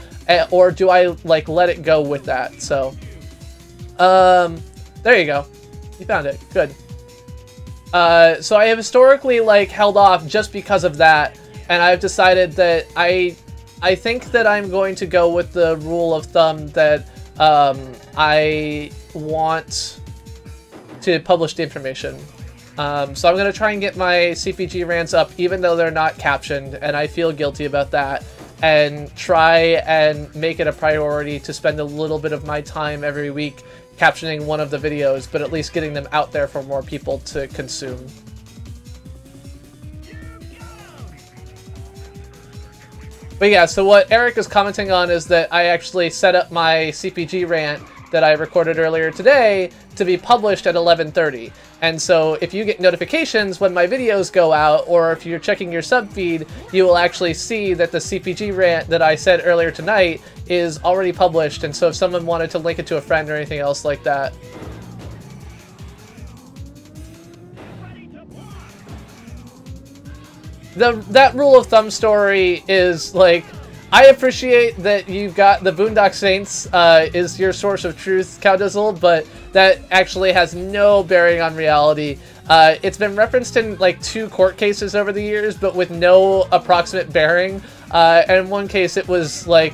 or do I like let it go with that? So, there you go. You found it. Good. So I have historically like held off just because of that, and I've decided that I think that I'm going to go with the rule of thumb that I want to publish the information. So I'm going to try and get my CPG rants up even though they're not captioned, and I feel guilty about that, and try and make it a priority to spend a little bit of my time every week captioning one of the videos, but at least getting them out there for more people to consume. But yeah, so what Eric is commenting on is that I actually set up my CPG rant that I recorded earlier today to be published at 11:30. And so if you get notifications when my videos go out, or if you're checking your sub feed, you will actually see that the CPG rant that I said earlier tonight is already published. And so if someone wanted to link it to a friend or anything else like that. That rule of thumb story is like, I appreciate that you've got the Boondock Saints is your source of truth, Cowdizzle, but that actually has no bearing on reality. It's been referenced in like 2 court cases over the years, but with no approximate bearing. And in one case, it was like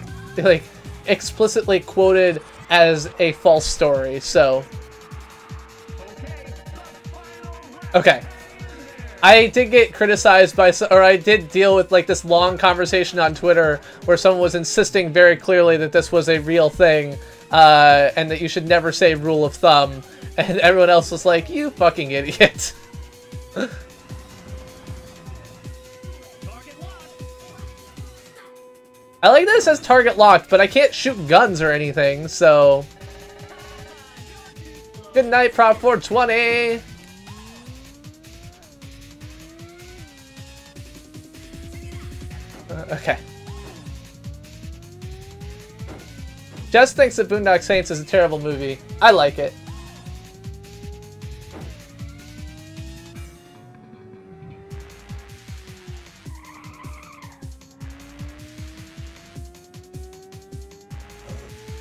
explicitly quoted as a false story. So, okay. I did get criticized by, or I did deal with like this long conversation on Twitter where someone was insisting very clearly that this was a real thing, and that you should never say rule of thumb, and everyone else was like, you fucking idiot. I like that it says target locked, but I can't shoot guns or anything, so... Good night, Prop 420! Okay. Jess thinks that Boondock Saints is a terrible movie. I like it.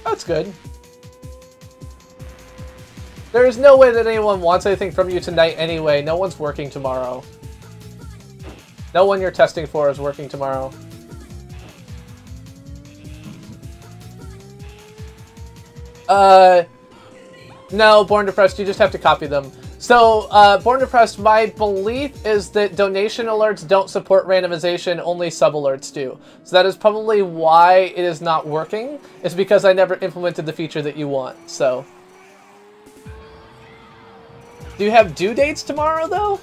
That's good. There is no way that anyone wants anything from you tonight anyway. No one's working tomorrow. No one you're testing for is working tomorrow. No, Born Depressed, you just have to copy them. So, Born Depressed, my belief is that donation alerts don't support randomization, only sub-alerts do. So that is probably why it is not working. It's because I never implemented the feature that you want, so. Do you have due dates tomorrow, though?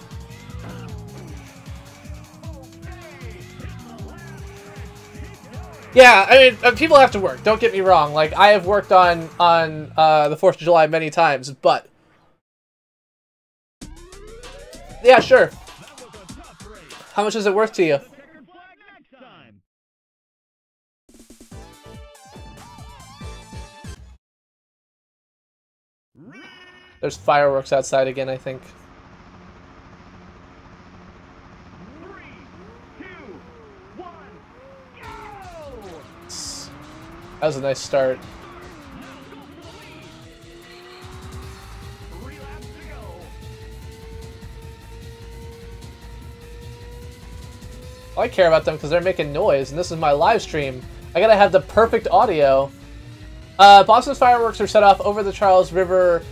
Yeah, I mean, people have to work. Don't get me wrong. Like, I have worked on the 4th of July many times, but... Yeah, sure. How much is it worth to you? There's fireworks outside again, I think. 3, 2, 1, go! That was a nice start. 3 laps to go. I care about them because they're making noise, and this is my live stream. I gotta have the perfect audio. Boston's fireworks are set off over the Charles River,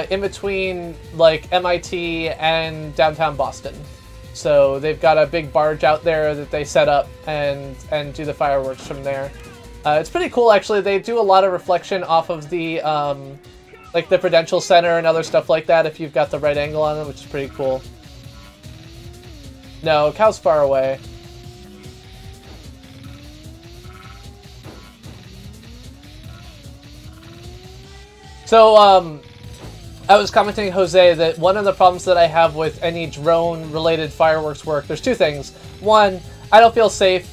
in between like MIT and downtown Boston. So they've got a big barge out there that they set up and do the fireworks from there. It's pretty cool, actually. They do a lot of reflection off of the like the Prudential Center and other stuff like that if you've got the right angle on them, which is pretty cool. No, cow's far away. So, I was commenting, Jose, that one of the problems that I have with any drone-related fireworks work, there's two things. One, I don't feel safe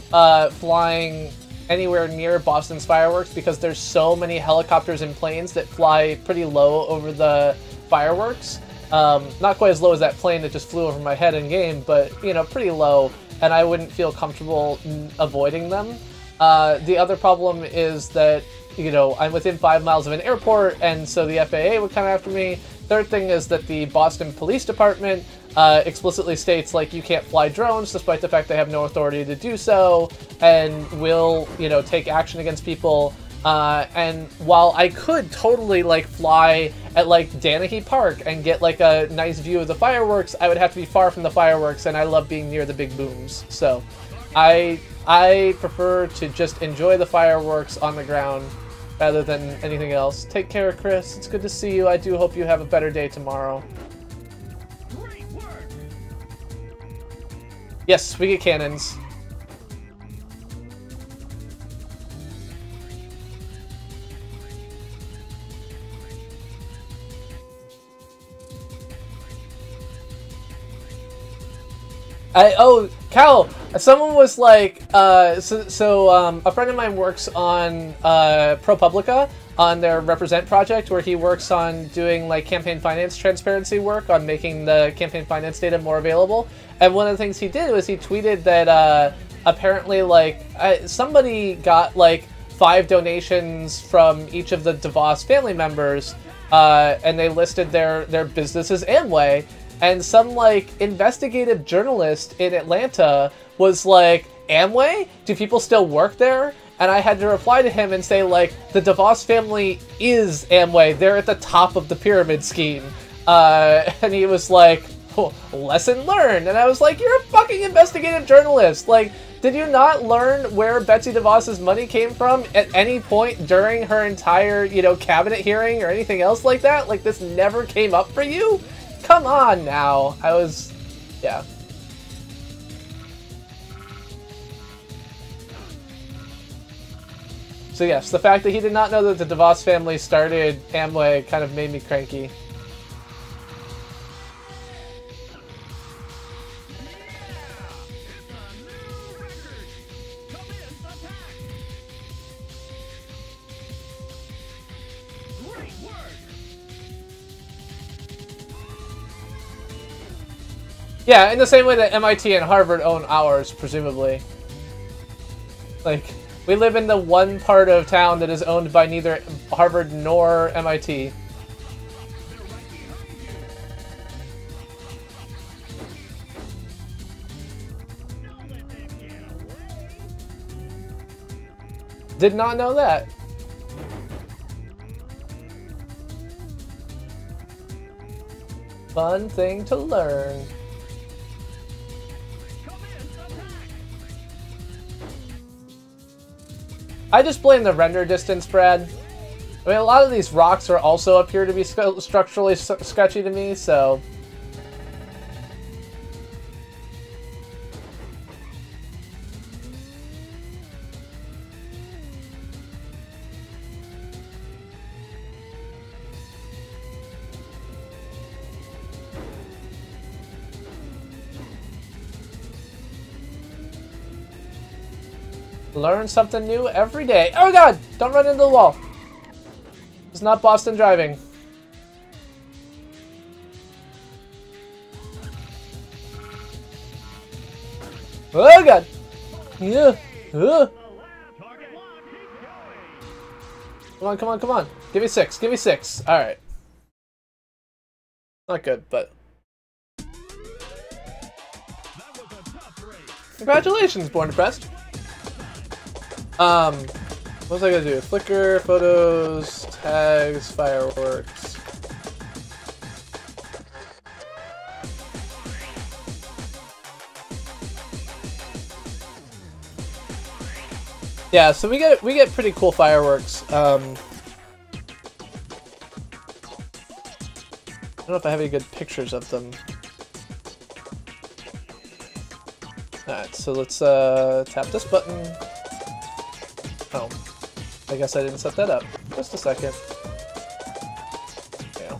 flying anywhere near Boston's fireworks because there's so many helicopters and planes that fly pretty low over the fireworks. Not quite as low as that plane that just flew over my head in game, but, you know, pretty low, and I wouldn't feel comfortable avoiding them. The other problem is that, you know, I'm within 5 miles of an airport, and so the FAA would come after me. Third thing is that the Boston Police Department explicitly states, like, you can't fly drones, despite the fact they have no authority to do so, and will, you know, take action against people. And while I could totally, like, fly at, like, Danahy Park and get, like, a nice view of the fireworks, I would have to be far from the fireworks, and I love being near the big booms. So, I prefer to just enjoy the fireworks on the ground rather than anything else. Take care, Chris. It's good to see you. I do hope you have a better day tomorrow. Great work. Yes, we get cannons. Oh, Cal, someone was like, a friend of mine works on ProPublica on their Represent project, where he works on doing like campaign finance transparency work on making the campaign finance data more available. And one of the things he did was he tweeted that apparently like somebody got like 5 donations from each of the DeVos family members, and they listed their business as Amway. And some, like, investigative journalist in Atlanta was like, Amway? Do people still work there? And I had to reply to him and say, like, the DeVos family is Amway. They're at the top of the pyramid scheme. And he was like, oh, lesson learned. And I was like, you're a fucking investigative journalist. Like, did you not learn where Betsy DeVos's money came from at any point during her entire, you know, cabinet hearing or anything else like that? Like, this never came up for you? Come on now. Yeah. So yes, the fact that he did not know that the DeVos family started Amway kind of made me cranky. Yeah, in the same way that MIT and Harvard own ours, presumably. Like, we live in the one part of town that is owned by neither Harvard nor MIT. Did not know that. Fun thing to learn. I just blame the render distance, Brad. I mean, a lot of these rocks are also appear to be structurally sketchy to me, so... Learn something new every day. Oh god! Don't run into the wall. It's not Boston driving. Oh god! Yeah. Come on, come on, come on. Give me 6. Give me 6. Alright. Not good, but... Congratulations, Born Depressed. What was I gonna do? Flickr, photos, tags, fireworks. Yeah, so we get pretty cool fireworks. I don't know if I have any good pictures of them. Alright, so let's tap this button. Oh, I guess I didn't set that up. Just a second. Yeah.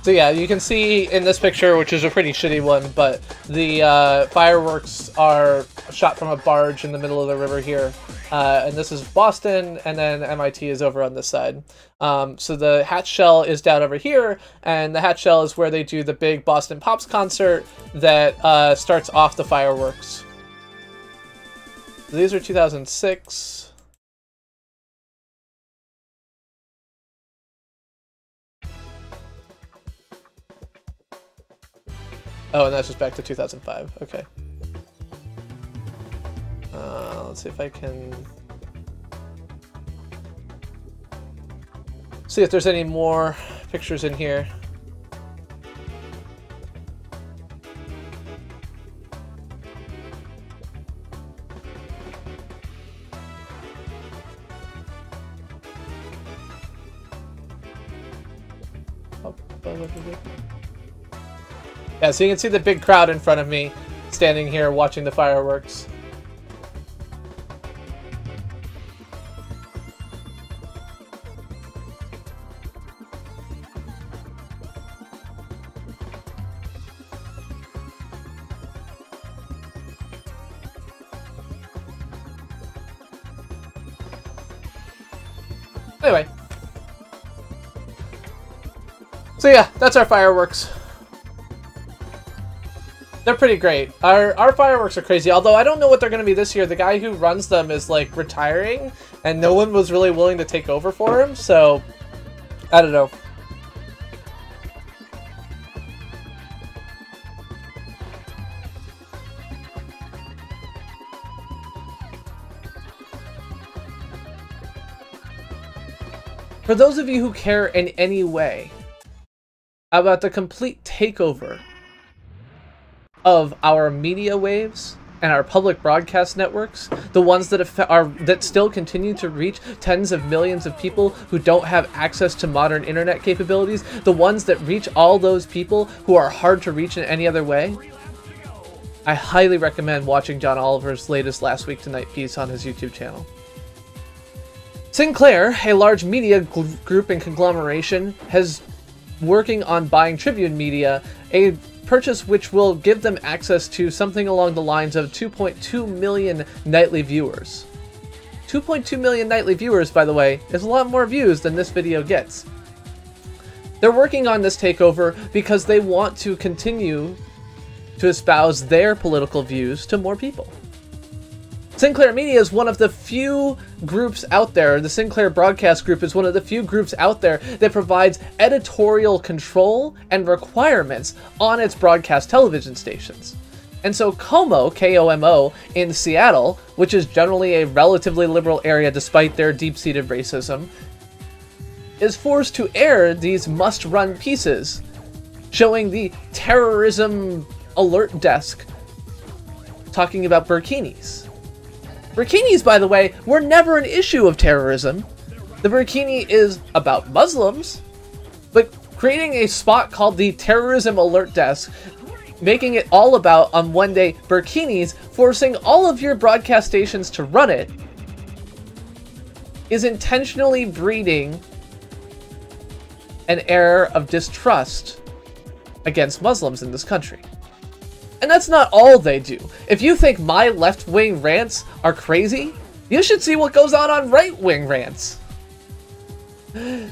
So yeah, you can see in this picture, which is a pretty shitty one, but the fireworks are shot from a barge in the middle of the river here. And this is Boston, and then MIT is over on this side. So the Hatch Shell is down over here, and the Hatch Shell is where they do the big Boston Pops concert that starts off the fireworks. So these are 2006. Oh, and that's just back to 2005. Okay. Let's see if I can see if there's any more pictures in here. Yeah, so you can see the big crowd in front of me standing here watching the fireworks. Anyway. So yeah, that's our fireworks. They're pretty great. Our fireworks are crazy, although I don't know what they're going to be this year. The guy who runs them is, like, retiring, and no one was really willing to take over for him, so I don't know. For those of you who care in any way about the complete takeover of our media waves and our public broadcast networks, the ones that still continue to reach tens of millions of people who don't have access to modern internet capabilities, the ones that reach all those people who are hard to reach in any other way, I highly recommend watching John Oliver's latest Last Week Tonight piece on his YouTube channel. Sinclair, a large media group and conglomeration, has working on buying Tribune Media, a purchase which will give them access to something along the lines of 2.2 million nightly viewers. 2.2 million nightly viewers, by the way, is a lot more views than this video gets. They're working on this takeover because they want to continue to espouse their political views to more people. Sinclair Media is one of the few groups out there, the Sinclair Broadcast Group is one of the few groups out there that provides editorial control and requirements on its broadcast television stations. And so KOMO, K-O-M-O, in Seattle, which is generally a relatively liberal area despite their deep-seated racism, is forced to air these must-run pieces showing the terrorism alert desk talking about burkinis. Burkinis, by the way, were never an issue of terrorism. The burkini is about Muslims, but creating a spot called the Terrorism Alert Desk, making it all about, on one day, burkinis, forcing all of your broadcast stations to run it, is intentionally breeding an air of distrust against Muslims in this country. And that's not all they do. If you think my left-wing rants are crazy, you should see what goes on right-wing rants. The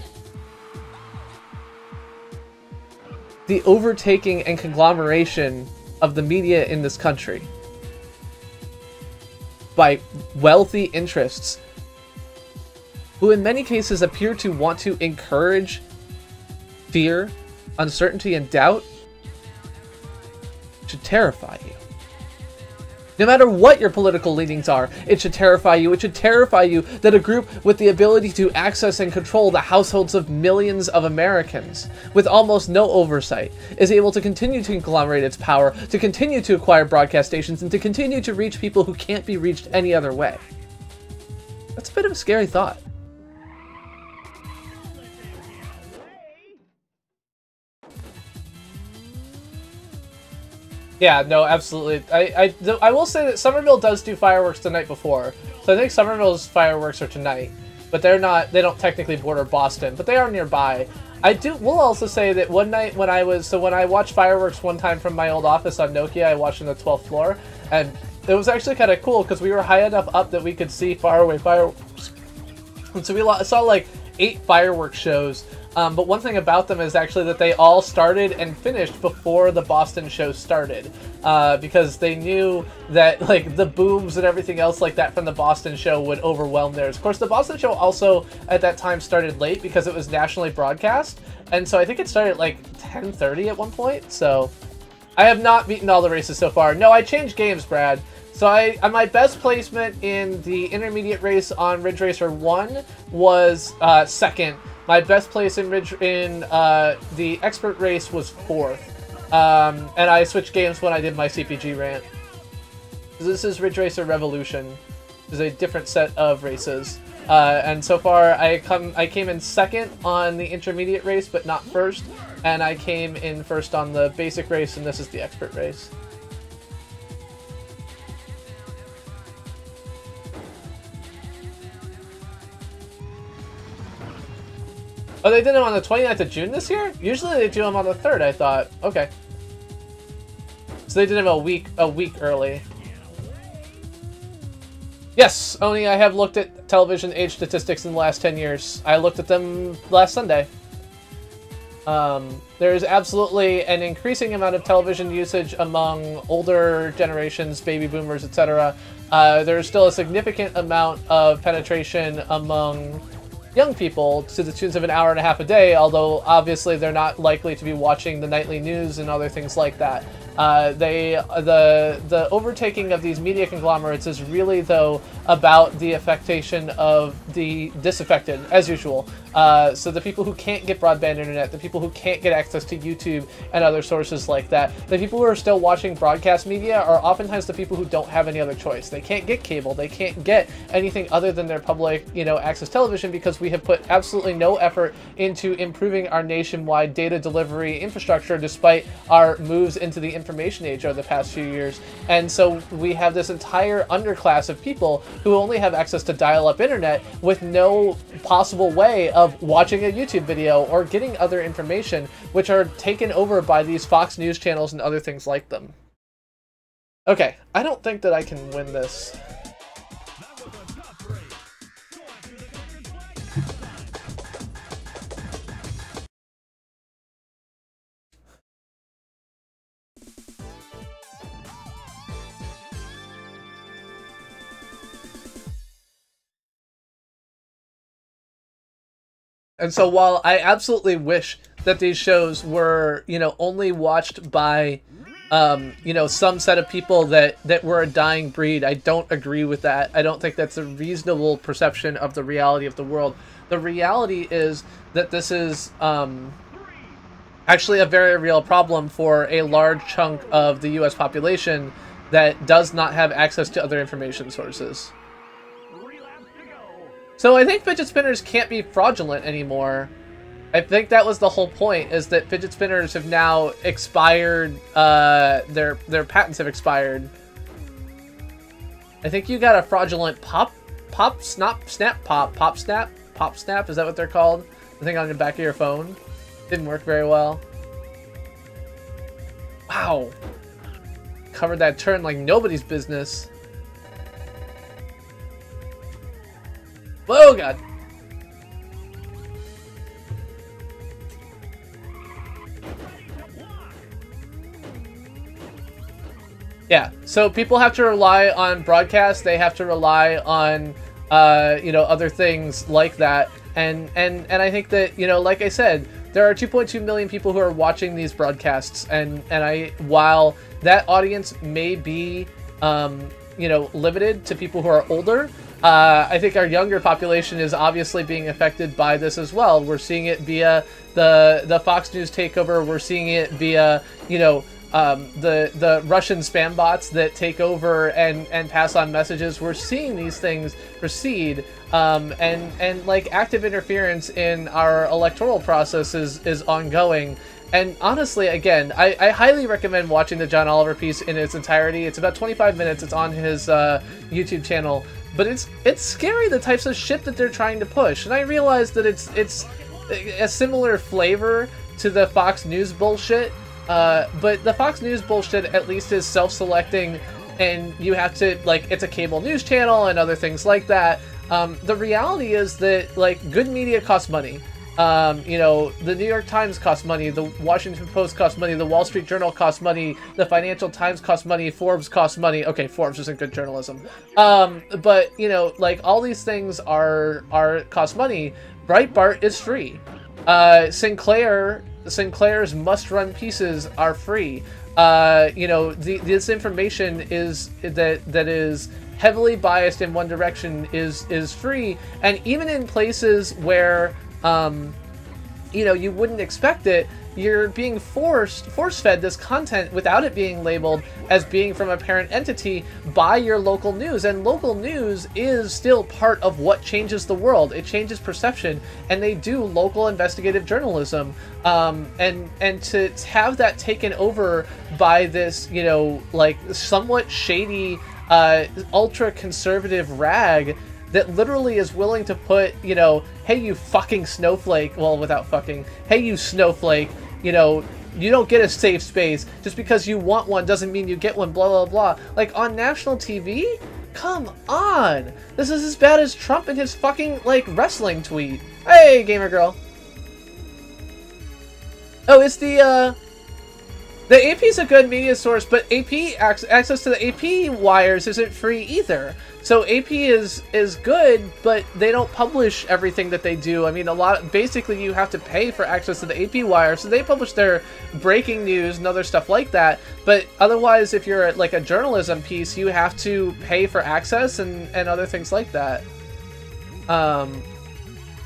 overtaking and conglomeration of the media in this country by wealthy interests who in many cases appear to want to encourage fear, uncertainty, and doubt should terrify you. No matter what your political leanings are, it should terrify you. It should terrify you that a group with the ability to access and control the households of millions of Americans, with almost no oversight, is able to continue to conglomerate its power, to continue to acquire broadcast stations, and to continue to reach people who can't be reached any other way. That's a bit of a scary thought. Yeah, no, absolutely. I will say that Somerville does do fireworks the night before, so I think Somerville's fireworks are tonight, but they don't technically border Boston, but they are nearby. Will also say that one night when I watched fireworks one time from my old office on Nokia, I watched on the 12th floor, and it was actually kind of cool because we were high enough up that we could see far away fireworks, and so we saw like 8 fireworks shows. But one thing about them is actually that they all started and finished before the Boston show started, because they knew that like the booms and everything else like that from the Boston show would overwhelm theirs. Of course, the Boston show also at that time started late because it was nationally broadcast, and so I think it started at like 10:30 at one point. So I have not beaten all the races so far. No, I changed games, Brad. So my best placement in the intermediate race on Ridge Racer 1 was second. My best place in the expert race was 4th. And I switched games when I did my CPG Rant. This is Ridge Racer Revolution. This is a different set of races. And so far I came in second on the intermediate race, but not first. And I came in first on the basic race, and this is the expert race. Oh, they did them on the 29th of June this year? Usually they do them on the 3rd, I thought. Okay. So they did them a week early. Yes, Oni, I have looked at television age statistics in the last 10 years. I looked at them last Sunday. There is absolutely an increasing amount of television usage among older generations, baby boomers, etc. There is still a significant amount of penetration among young people to the tunes of an hour and a half a day, although obviously they're not likely to be watching the nightly news and other things like that. The overtaking of these media conglomerates is really, though, about the affectation of the disaffected, as usual. So the people who can't get broadband internet, the people who can't get access to YouTube and other sources like that, the people who are still watching broadcast media are oftentimes the people who don't have any other choice. They can't get cable, they can't get anything other than their public, access television, because we have put absolutely no effort into improving our nationwide data delivery infrastructure despite our moves into the information age over the past few years. And so we have this entire underclass of people who only have access to dial-up internet with no possible way of watching a YouTube video or getting other information, which are taken over by these Fox News channels and other things like them. Okay, I don't think that I can win this. And so while I absolutely wish that these shows were, only watched by, some set of people that were a dying breed, I don't agree with that. I don't think that's a reasonable perception of the reality of the world. The reality is that this is actually a very real problem for a large chunk of the U.S. population that does not have access to other information sources. So I think fidget spinners can't be fraudulent anymore. I think that was the whole point, is that fidget spinners have now expired, their patents have expired. I think you got a fraudulent pop snap, is that what they're called? The thing on the back of your phone. Didn't work very well. Wow. Covered that turn like nobody's business. Oh god. Yeah, so people have to rely on broadcast, they have to rely on other things like that. And I think that, like I said, there are 2.2 million people who are watching these broadcasts, and while that audience may be you know, limited to people who are older. I think our younger population is obviously being affected by this as well. We're seeing it via the Fox News takeover. We're seeing it via, you know, the Russian spam bots that take over and pass on messages. We're seeing these things proceed, and like active interference in our electoral process is ongoing. And honestly, again, I highly recommend watching the John Oliver piece in its entirety. It's about 25 minutes. It's on his YouTube channel. But it's scary, the types of shit that they're trying to push. And I realize that it's a similar flavor to the Fox News bullshit. But the Fox News bullshit at least is self-selecting, and you have to, like, it's a cable news channel and other things like that. The reality is that, like, good media costs money. You know, the New York Times costs money, the Washington Post costs money, the Wall Street Journal costs money, the Financial Times costs money, Forbes costs money. Okay, Forbes isn't good journalism. But, you know, like, all these things are cost money. Breitbart is free. Sinclair's must-run pieces are free. You know, this information is that is heavily biased in one direction is free, and even in places where you know, you wouldn't expect it, you're being force-fed this content without it being labeled as being from a parent entity by your local news. And local news is still part of what changes the world. It changes perception, and they do local investigative journalism. And to have that taken over by this, you know, like, somewhat shady, ultra-conservative rag that literally is willing to put, you know, hey, you fucking snowflake, well, without fucking, hey, you snowflake, you know, you don't get a safe space. Just because you want one doesn't mean you get one, blah, blah, blah. Like, on national TV? Come on! This is as bad as Trump and his fucking, like, wrestling tweet. Hey, gamer girl. Oh, it's the AP is a good media source, but access to the AP wires isn't free either. So AP is good, but they don't publish everything that they do. I mean, basically you have to pay for access to the AP wire, so they publish their breaking news and other stuff like that. But otherwise, if you're like a journalism piece, you have to pay for access and other things like that.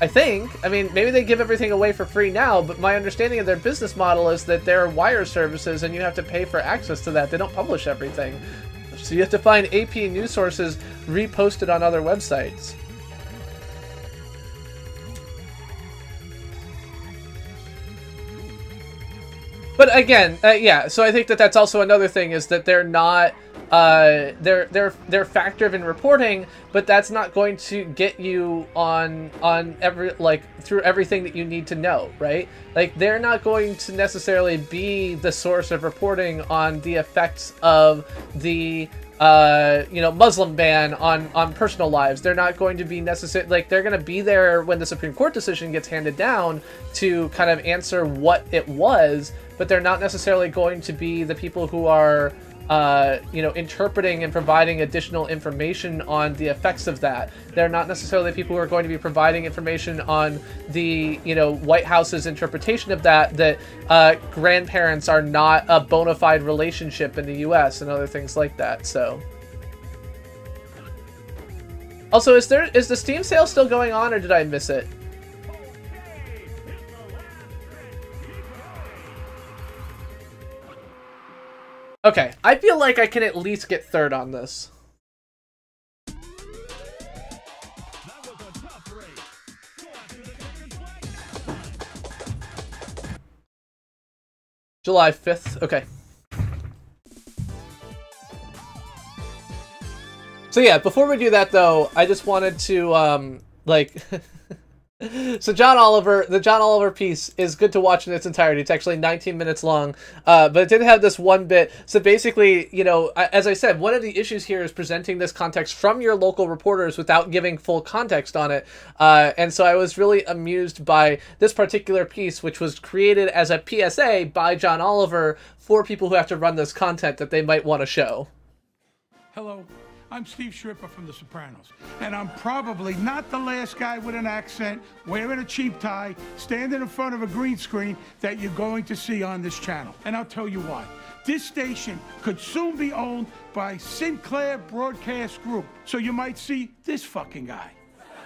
I think. I mean, maybe they give everything away for free now, but my understanding of their business model is that they're wire services and you have to pay for access to that. They don't publish everything. So you have to find AP news sources reposted on other websites. But again, yeah, so I think that that's also another thing, is that they're not, they're fact-driven reporting, but that's not going to get you on every, like, through everything that you need to know, right? Like, they're not going to necessarily be the source of reporting on the effects of the, you know, Muslim ban on personal lives. They're not going to be necessarily, like, they're going to be there when the Supreme Court decision gets handed down to kind of answer what it was, but they're not necessarily going to be the people who are, you know, interpreting and providing additional information on the effects of that. They're not necessarily the people who are going to be providing information on the, you know, White House's interpretation of that grandparents are not a bona fide relationship in the US and other things like that, so. Also, is the Steam sale still going on, or did I miss it? Okay, I feel like I can at least get third on this. July 5th, okay. So yeah, before we do that though, I just wanted to, like... So the John Oliver piece is good to watch in its entirety. It's actually 19 minutes long, but it did have this one bit. So basically, you know, as I said, one of the issues here is presenting this context from your local reporters without giving full context on it. And so I was really amused by this particular piece, which was created as a PSA by John Oliver for people who have to run this content that they might want to show. Hello. I'm Steve Shripper from The Sopranos, and I'm probably not the last guy with an accent, wearing a cheap tie, standing in front of a green screen that you're going to see on this channel. And I'll tell you why. This station could soon be owned by Sinclair Broadcast Group. So you might see this fucking guy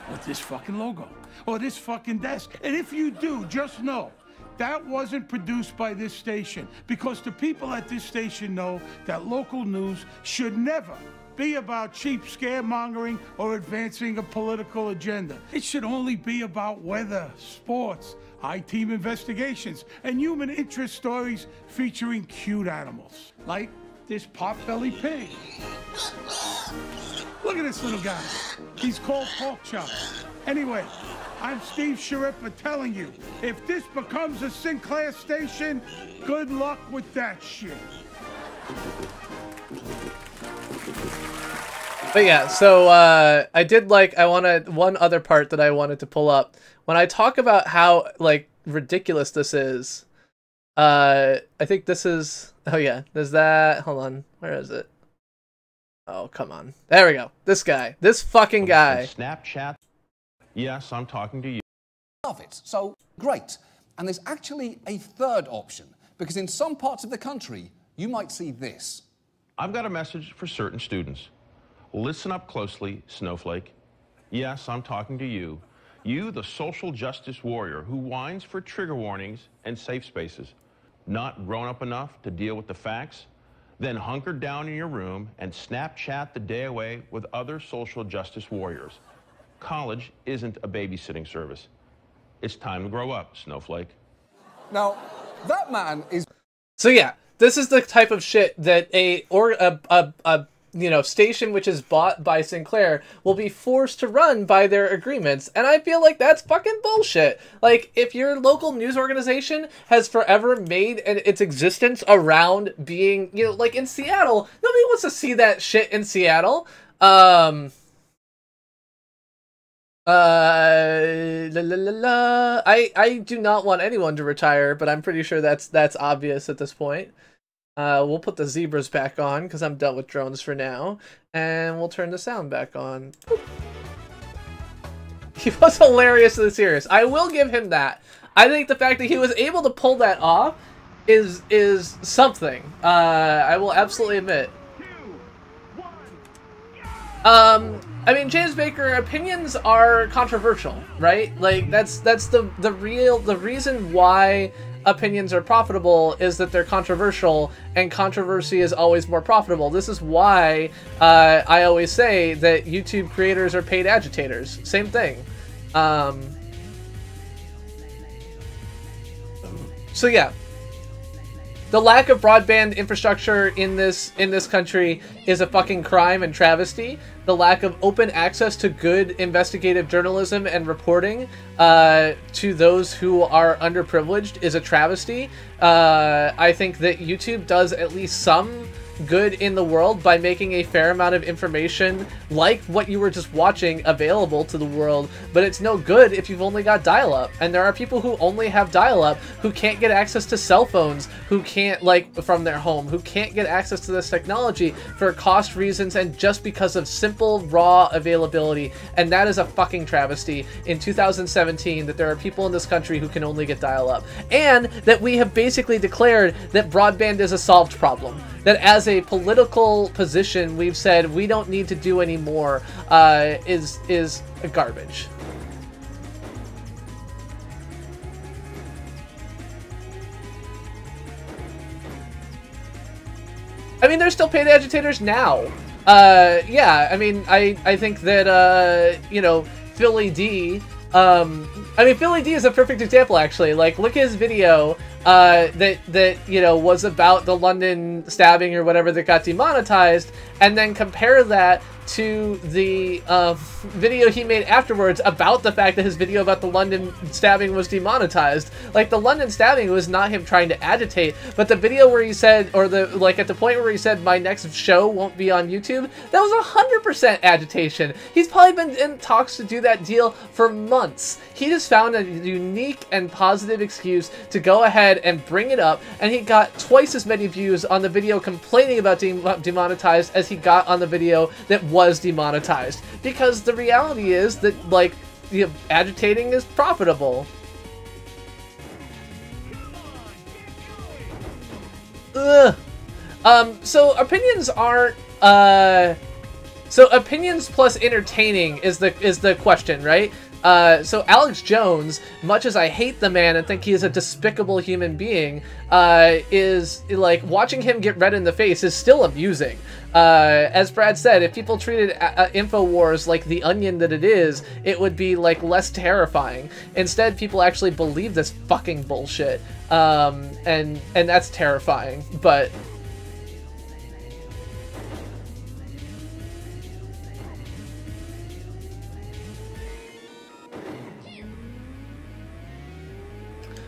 with this fucking logo or this fucking desk. And if you do, just know that wasn't produced by this station, because the people at this station know that local news should never be about cheap scaremongering or advancing a political agenda. It should only be about weather, sports, high-team investigations, and human interest stories featuring cute animals, like this pot-belly pig. Look at this little guy. He's called Pork Chop. Anyway, I'm Steve Sharippa telling you, if this becomes a Sinclair station, good luck with that shit. But yeah, so I wanted one other part that I wanted to pull up. When I talk about how like ridiculous this is, I think this is, oh yeah, there's that, hold on, where is it? Oh, come on. There we go. This guy, this fucking guy. Snapchat. Yes, I'm talking to you. Love it. So great. And there's actually a third option, because in some parts of the country, you might see this. I've got a message for certain students. Listen up closely, Snowflake. Yes, I'm talking to you. You, the social justice warrior who whines for trigger warnings and safe spaces. Not grown up enough to deal with the facts? Then hunker down in your room and Snapchat the day away with other social justice warriors. College isn't a babysitting service. It's time to grow up, Snowflake. Now, that man is... So yeah, this is the type of shit that a station which is bought by Sinclair will be forced to run by their agreements, and I feel like that's fucking bullshit. Like, if your local news organization has forever made its existence around being, you know, like in Seattle, nobody wants to see that shit in Seattle. I do not want anyone to retire, but I'm pretty sure that's obvious at this point. We'll put the zebras back on because I'm done with drones for now, and we'll turn the sound back on. He was hilariously serious. I will give him that. I think the fact that he was able to pull that off is something. I will absolutely admit. I mean, James Baker, opinions are controversial, right? Like that's the reason why opinions are profitable is that they're controversial, and controversy is always more profitable. This is why I always say that YouTube creators are paid agitators. Same thing. So yeah. The lack of broadband infrastructure in this country is a fucking crime and travesty. The lack of open access to good investigative journalism and reporting to those who are underprivileged is a travesty. I think that YouTube does at least some good in the world by making a fair amount of information like what you were just watching available to the world, but it's no good if you've only got dial-up. And there are people who only have dial-up who can't get access to cell phones, who can't, like, from their home, who can't get access to this technology for cost reasons and just because of simple raw availability. And that is a fucking travesty in 2017 that there are people in this country who can only get dial-up, and that we have basically declared that broadband is a solved problem. That as a political position we've said we don't need to do anymore is garbage. I mean, there's still paid agitators now. Yeah, I mean, I think that, you know, Philly D, I mean, Philly D is a perfect example, actually. Like, look at his video that you know, was about the London stabbing or whatever that got demonetized, and then compare that to the video he made afterwards about the fact that his video about the London stabbing was demonetized. Like, the London stabbing was not him trying to agitate, but the video where he said, or the, like, at the point where he said my next show won't be on YouTube, that was 100% agitation. He's probably been in talks to do that deal for months. He just found a unique and positive excuse to go ahead and bring it up, and he got twice as many views on the video complaining about demonetized as he got on the video that was demonetized, because the reality is that, like, you know, agitating is profitable. Ugh. So opinions aren't, so opinions plus entertaining is the question, right? So Alex Jones, much as I hate the man and think he is a despicable human being, is, like, watching him get red in the face is still amusing. As Brad said, if people treated InfoWars like the onion that it is, it would be, like, less terrifying. Instead, people actually believe this fucking bullshit. And that's terrifying, but...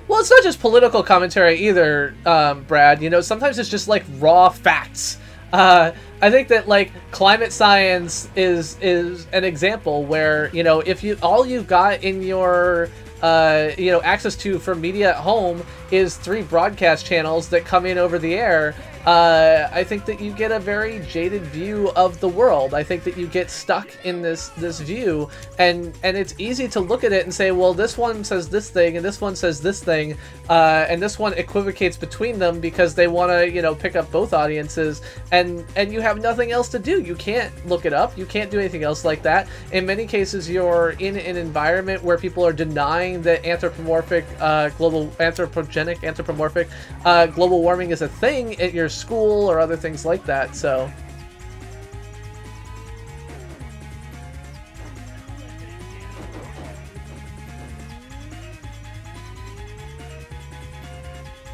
Well, it's not just political commentary either, Brad. You know, sometimes it's just, like, raw facts. I think that, like, climate science is an example where, you know, if all you've got in your, you know, access to for media at home is 3 broadcast channels that come in over the air, I think that you get a very jaded view of the world. I think that you get stuck in this view, and it's easy to look at it and say, well, this one says this thing, and this one says this thing, and this one equivocates between them because they want to, you know, pick up both audiences, and you have nothing else to do. You can't look it up. You can't do anything else like that. In many cases, you're in an environment where people are denying that anthropomorphic global warming is a thing at your school or other things like that. So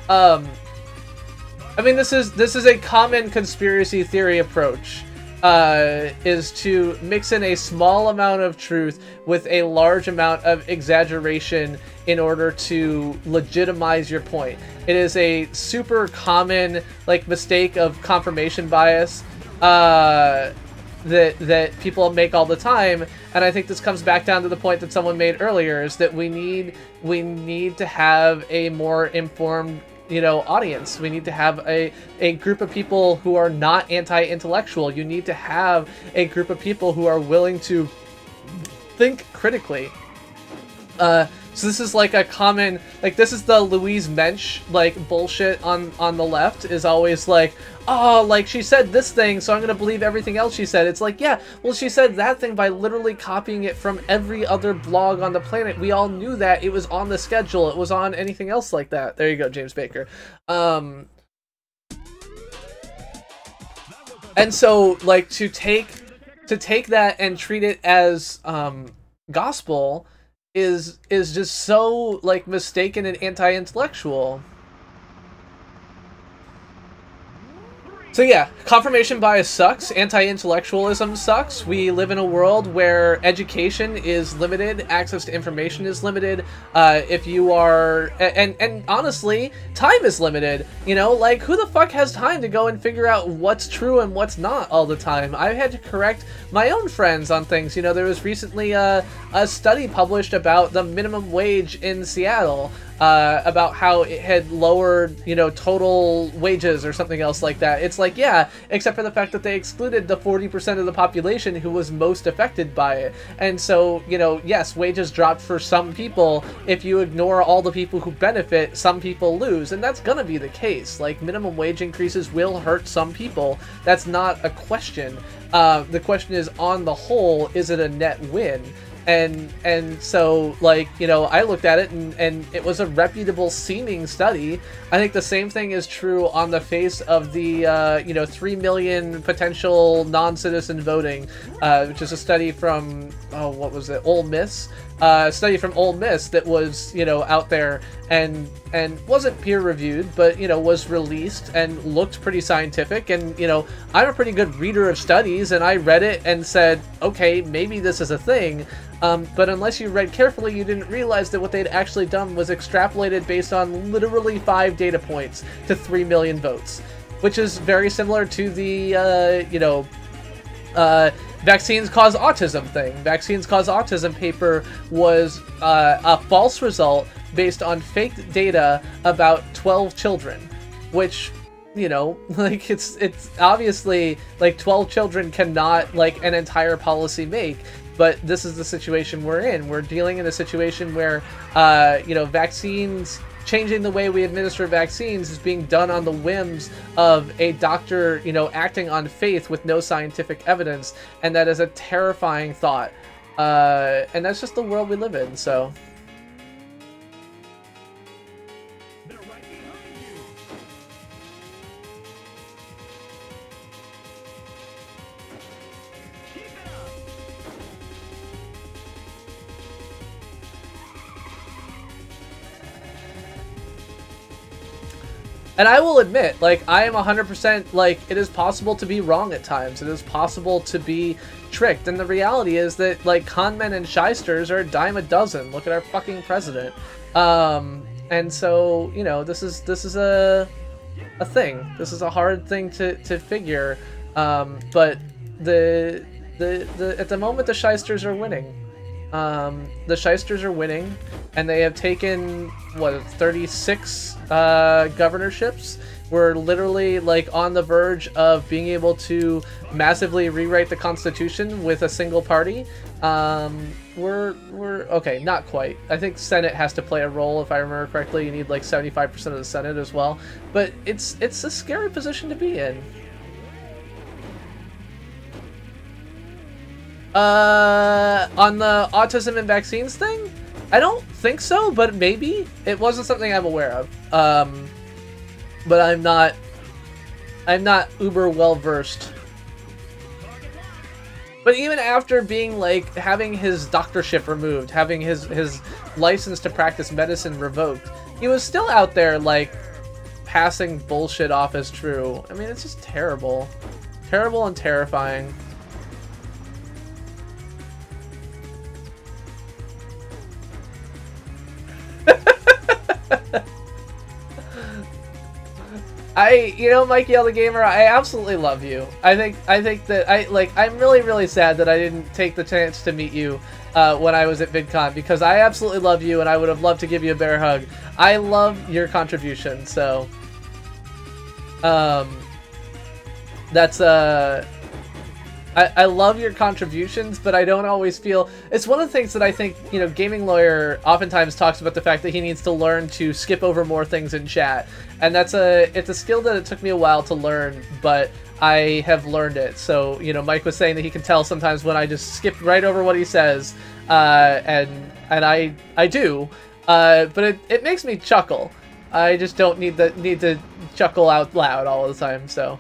I mean, this is a common conspiracy theory approach, is to mix in a small amount of truth with a large amount of exaggeration in order to legitimize your point. It is a super common, like, mistake of confirmation bias that people make all the time, and I think this comes back down to the point that someone made earlier, is that we need to have a more informed, you know, audience. We need to have a group of people who are not anti-intellectual. You need to have a group of people who are willing to think critically. So this is like a common, like, this is the Louise Mensch, like, bullshit on the left, is always like, oh, like, she said this thing, so I'm gonna believe everything else she said. It's like, yeah, well, she said that thing by literally copying it from every other blog on the planet. We all knew that. It was on the schedule. It was on anything else like that. There you go, James Baker. And so, like, to take that and treat it as gospel is just so, like, mistaken and anti-intellectual. So yeah, confirmation bias sucks, anti-intellectualism sucks. We live in a world where education is limited, access to information is limited, if you are, and honestly, time is limited. You know, like, who the fuck has time to go and figure out what's true and what's not all the time? I've had to correct my own friends on things. You know, there was recently a study published about the minimum wage in Seattle, about how it had lowered, you know, total wages or something else like that. It's like, yeah, except for the fact that they excluded the 40% of the population who was most affected by it. And so, you know, yes, wages dropped for some people. If you ignore all the people who benefit, some people lose. And that's gonna be the case. Like, minimum wage increases will hurt some people. That's not a question. The question is, on the whole, is it a net win? And so, like, you know, I looked at it and it was a reputable seeming study. I think the same thing is true on the face of the, you know, 3 million potential non-citizen voting, which is a study from, oh, what was it, Ole Miss? A study from Ole Miss that was, you know, out there and wasn't peer-reviewed, but, you know, was released and looked pretty scientific. And, you know, I'm a pretty good reader of studies, and I read it and said, okay, maybe this is a thing. But unless you read carefully, you didn't realize that what they'd actually done was extrapolated based on literally 5 data points to 3 million votes, which is very similar to the, you know, vaccines cause autism thing. Vaccines cause autism paper was a false result based on fake data about 12 children, which you know, like it's obviously like 12 children cannot like an entire policy make, but this is the situation we're in. We're dealing in a situation where you know, vaccines, changing the way we administer vaccines is being done on the whims of a doctor, you know, acting on faith with no scientific evidence, and that is a terrifying thought. And that's just the world we live in, so. And I will admit, like, I am 100%, like, it is possible to be wrong at times. It is possible to be tricked. And the reality is that, like, con men and shysters are a dime a dozen. Look at our fucking president. And so, you know, this is a thing. This is a hard thing to figure. But at the moment, the shysters are winning. The shysters are winning, and they have taken, what, 36 governorships. We're literally like on the verge of being able to massively rewrite the Constitution with a single party. We're okay, not quite. I think Senate has to play a role, if I remember correctly. You need like 75% of the Senate as well. But it's a scary position to be in. On the autism and vaccines thing, I don't think so, but maybe. It wasn't something I'm aware of. But I'm not uber well versed. But even after being like having his doctorship removed, having his license to practice medicine revoked, he was still out there like passing bullshit off as true. I mean, it's just terrible. Terrible and terrifying. You know, Mikey L the Gamer, I absolutely love you. I think that I'm really sad that I didn't take the chance to meet you when I was at VidCon, because I absolutely love you and I would have loved to give you a bear hug. I love your contribution, so that's I love your contributions, but I don't always feel... It's one of the things that I think, you know, Gaming Lawyer oftentimes talks about the fact that he needs to learn to skip over more things in chat. And it's a skill that it took me a while to learn, but I have learned it. So, you know, Mike was saying that he can tell sometimes when I just skipped right over what he says, and I do, but it makes me chuckle. I just don't need to chuckle out loud all the time, so...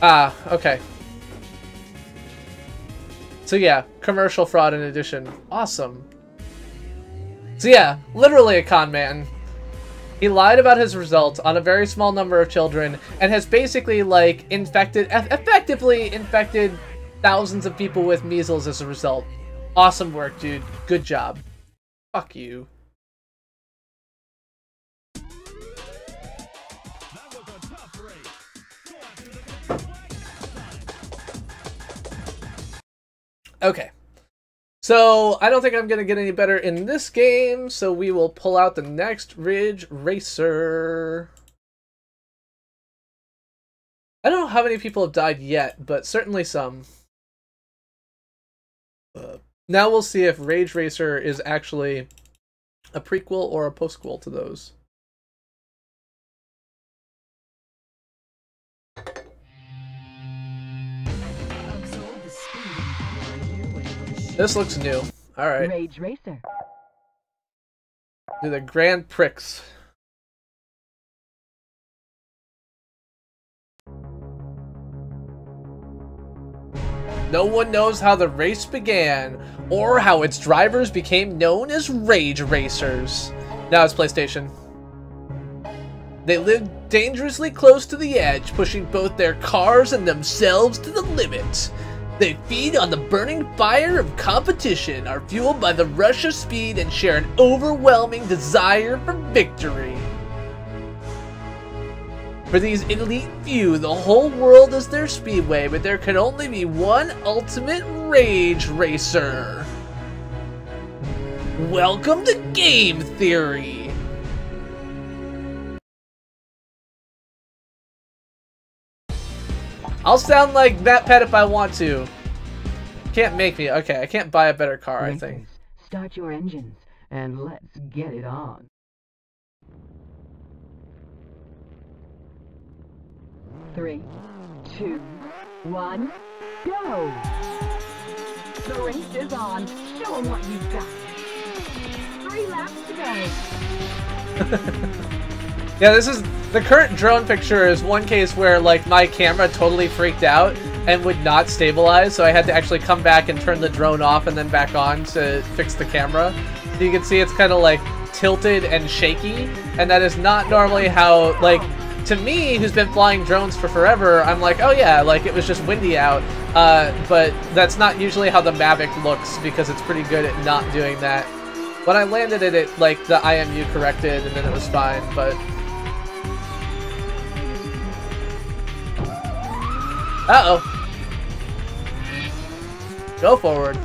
Ah, okay. So yeah, commercial fraud in addition. Awesome. So yeah, literally a con man. He lied about his results on a very small number of children and has basically, like, effectively infected thousands of people with measles as a result. Awesome work, dude. Good job. Fuck you. Okay, so I don't think I'm going to get any better in this game, so we will pull out the next Ridge Racer. I don't know how many people have died yet, but certainly some. Now we'll see if Rage Racer is actually a prequel or a postquel to those. This looks new. Alright. Rage Racer. Do the Grand Prix. No one knows how the race began, or how its drivers became known as Rage Racers. Now it's PlayStation. They lived dangerously close to the edge, pushing both their cars and themselves to the limit. They feed on the burning fire of competition, are fueled by the rush of speed, and share an overwhelming desire for victory. For these elite few, the whole world is their speedway, but there can only be one ultimate rage racer. Welcome to Game Theory. I'll sound like MatPat if I want to. Can't make me. Okay, I can't buy a better car, I think. Start your engines and let's get it on. 3, 2, 1, go! The race is on. Show them what you've got. 3 laps to go. Yeah, this is the current drone picture is one case where like my camera totally freaked out and would not stabilize, so I had to actually come back and turn the drone off and then back on to fix the camera. So you can see it's kind of like tilted and shaky, and that is not normally how, like, to me, who's been flying drones for forever, I'm like, oh yeah, like it was just windy out, but that's not usually how the Mavic looks because it's pretty good at not doing that. When I landed it, like the IMU corrected and then it was fine, but... Uh-oh. Go forward.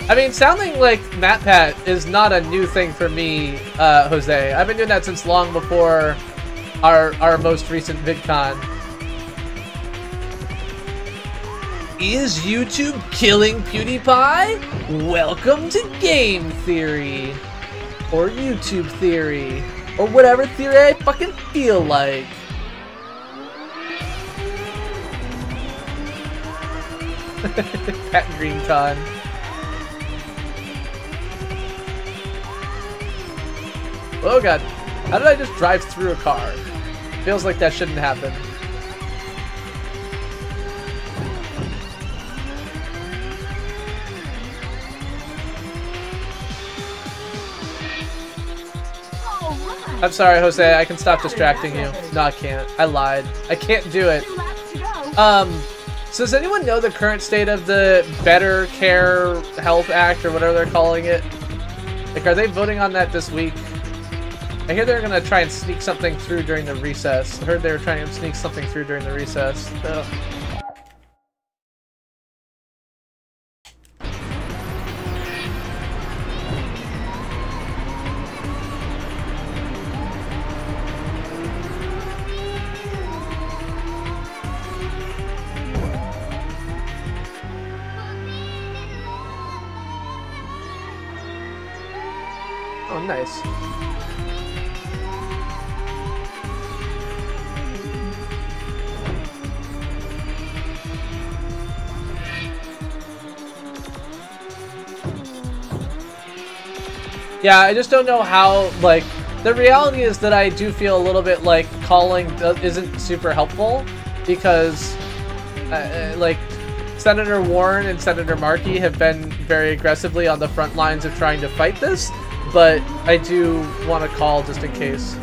I mean, sounding like MatPat is not a new thing for me, Jose. I've been doing that since long before our most recent VidCon. Is YouTube killing PewDiePie? Welcome to Game Theory. Or YouTube Theory. Or whatever theory I fucking feel like. Pat GreenCon. Oh god. How did I just drive through a car? Feels like that shouldn't happen. I'm sorry, Jose. I can stop distracting you. No, I can't. I lied. I can't do it. So does anyone know the current state of the Better Care Health Act or whatever they're calling it? Like, are they voting on that this week? I hear they're gonna try and sneak something through during the recess. I heard they were trying to sneak something through during the recess. Ugh. Oh, nice. Yeah, I just don't know how, like, the reality is that I do feel a little bit like calling isn't super helpful because, like, Senator Warren and Senator Markey have been very aggressively on the front lines of trying to fight this, but I do want to call just in case.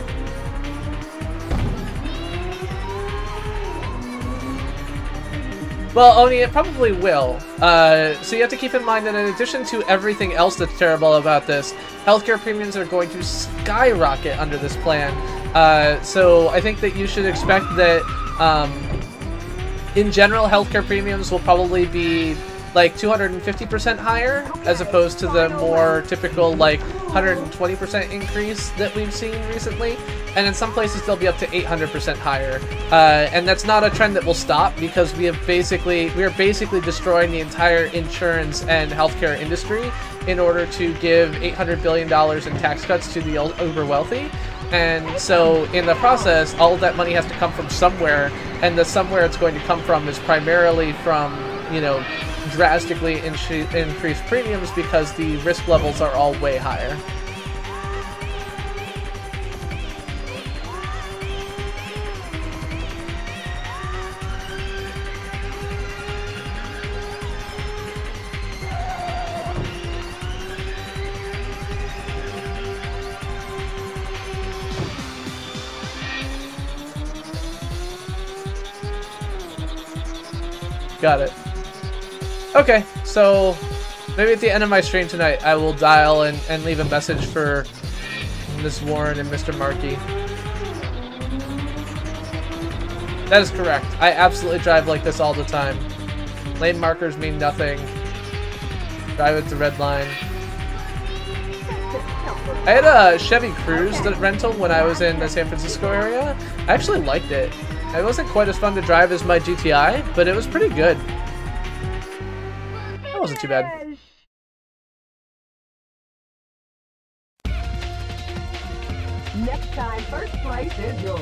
Well, Oni, it probably will. So you have to keep in mind that in addition to everything else that's terrible about this, healthcare premiums are going to skyrocket under this plan. So I think that you should expect that, in general, healthcare premiums will probably be like 250% higher, as opposed to the more typical like 120% increase that we've seen recently. And in some places they'll be up to 800% higher. And that's not a trend that will stop because we are basically destroying the entire insurance and healthcare industry in order to give $800 billion in tax cuts to the uber wealthy. And so in the process, all of that money has to come from somewhere, and the somewhere it's going to come from is primarily from, you know, drastically increased premiums because the risk levels are all way higher. Got it. Okay, so maybe at the end of my stream tonight I will dial and leave a message for Miss Warren and Mr. Markey. That is correct. I absolutely drive like this all the time. Lane markers mean nothing. Drive at the red line. I had a Chevy Cruze rental when I was in the San Francisco area. I actually liked it. It wasn't quite as fun to drive as my GTI, but it was pretty good. That wasn't too bad. Next time, first place is yours.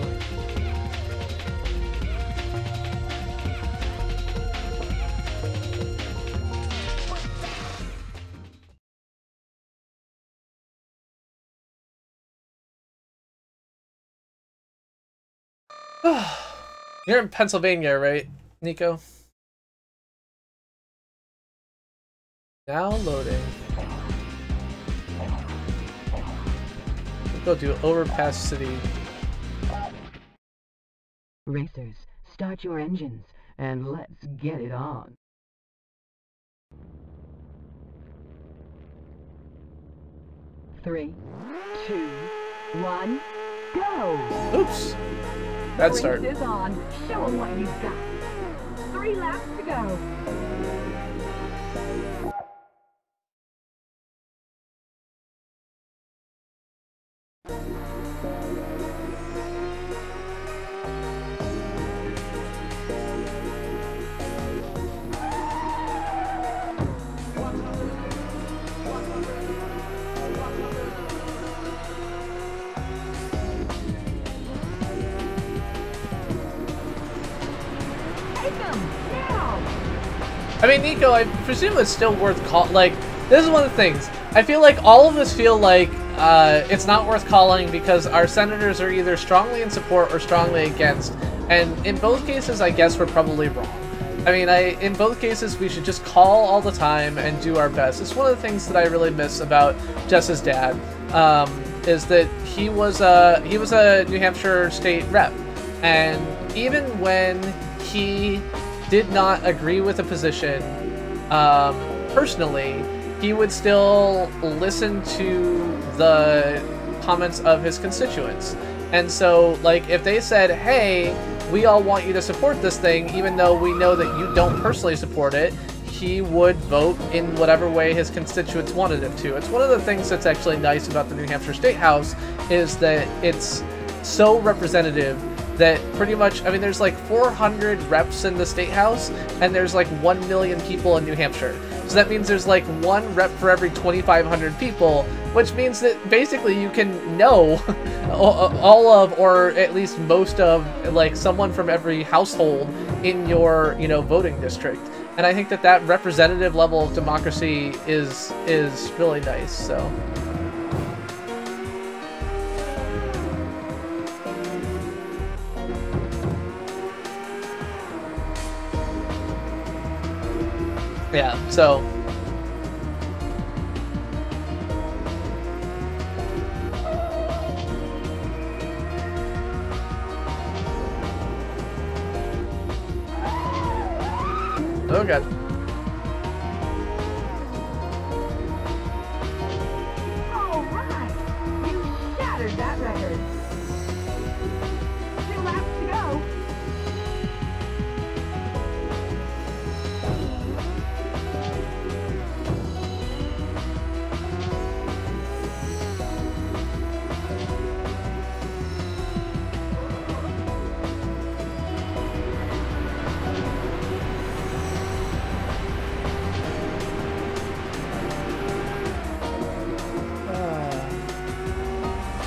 You're in Pennsylvania, right, Nico? Now loading. We'll go do Overpass City. Racers, start your engines and let's get it on. Three, 2, 1, go! Oops. Bad start. Race is on. Show 'em what you've got. 3 laps to go. I mean, Nico, I presume it's still worth like, this is one of the things. I feel like all of us feel like it's not worth calling because our senators are either strongly in support or strongly against. And in both cases, I guess we're probably wrong. I mean, in both cases, we should just call all the time and do our best. It's one of the things that I really miss about Jess's dad, is that he was a New Hampshire state rep. And even when he did not agree with a position personally, he would still listen to the comments of his constituents. And so, like, if they said, hey, we all want you to support this thing, even though we know that you don't personally support it, he would vote in whatever way his constituents wanted him to. It's one of the things that's actually nice about the New Hampshire State House is that it's so representative that pretty much, I mean, there's like 400 reps in the State House, and there's like 1 million people in New Hampshire. So that means there's like one rep for every 2,500 people, which means that basically you can know all of, or at least most of, like someone from every household in your, you know, voting district. And I think that that representative level of democracy is really nice, so. Yeah, so. Oh god. All right, you shattered that record. 2 laps to go.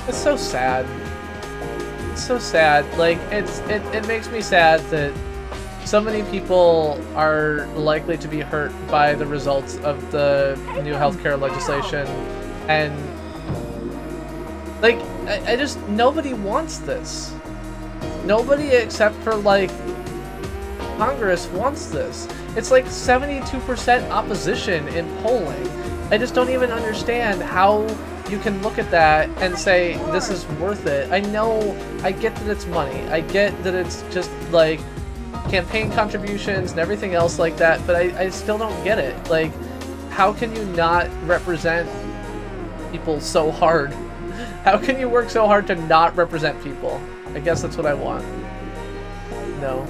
It's so sad. It's so sad. Like, it makes me sad that so many people are likely to be hurt by the results of the new healthcare legislation. And, like, I just, nobody wants this. Nobody except for, like, Congress wants this. It's like 72% opposition in polling. I just don't even understand how you can look at that and say, this is worth it. I get that it's money. I get that it's just, like, campaign contributions and everything else like that, but I still don't get it. Like, how can you not represent people so hard How can you work so hard to not represent people? I guess that's what I want. No.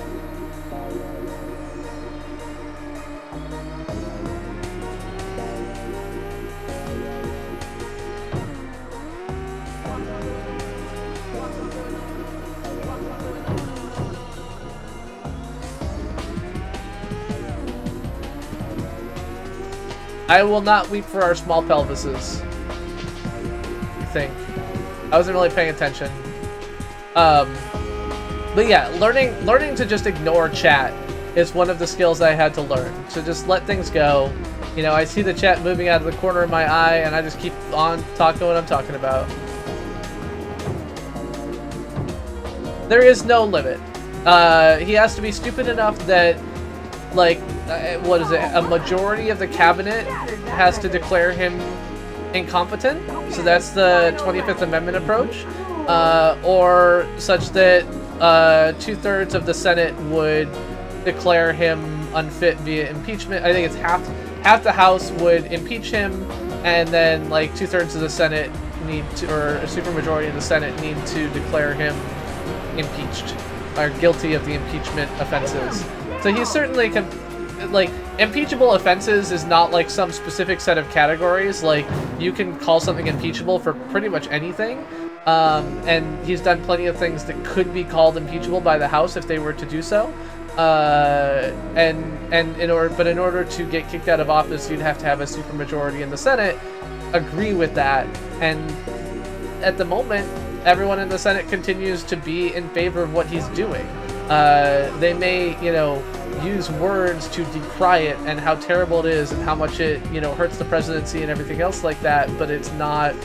I will not weep for our small pelvises. I think. I wasn't really paying attention. But yeah, learning to just ignore chat is one of the skills I had to learn. So just let things go. You know, I see the chat moving out of the corner of my eye, and I just keep on talking what I'm talking about. There is no limit. He has to be stupid enough that, like, what is it? A majority of the cabinet has to declare him incompetent. So that's the 25th Amendment approach. Or such that 2/3 of the Senate would declare him unfit via impeachment. I think it's half the House would impeach him, and then like 2/3 of the Senate need to, or a supermajority of the Senate need to declare him impeached or guilty of the impeachment offenses. So he's certainly like, impeachable offenses is not like some specific set of categories. Like, you can call something impeachable for pretty much anything. And he's done plenty of things that could be called impeachable by the House if they were to do so. But in order to get kicked out of office, you'd have to have a supermajority in the Senate agree with that. And at the moment, everyone in the Senate continues to be in favor of what he's doing. They may, you know, use words to decry it and how terrible it is and how much it, you know, hurts the presidency and everything else like that, but it's not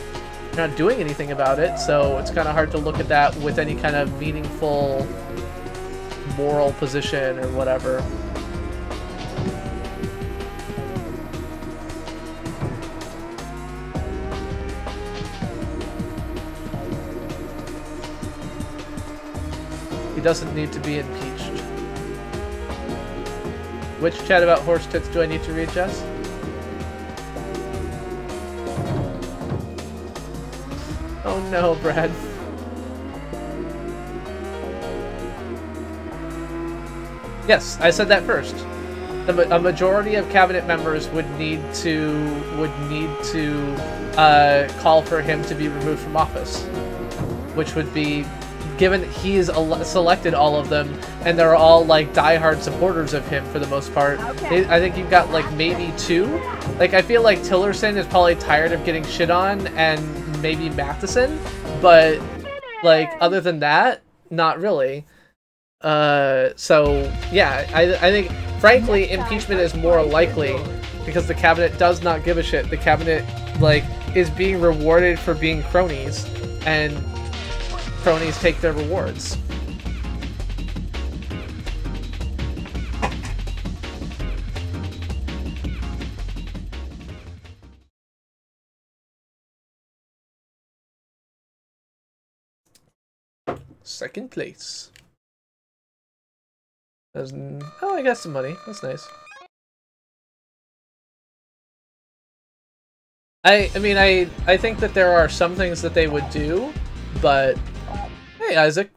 doing anything about it, so it's kind of hard to look at that with any kind of meaningful moral position or whatever. He doesn't need to be impeached. Which chat about horse tits do I need to read, Jess? Oh no, Brad. Yes, I said that first. A majority of cabinet members would need to call for him to be removed from office, which would be, given he's selected all of them and they're all like diehard supporters of him for the most part. Okay. I think you've got like maybe 2. Like, I feel like Tillerson is probably tired of getting shit on, and maybe Matheson, but like other than that, not really. So yeah, I think frankly impeachment is more likely because the cabinet does not give a shit. The cabinet like is being rewarded for being cronies, and cronies take their rewards. Second place. Oh, I got some money. That's nice. I mean, I think that there are some things that they would do, but hey, Isaac.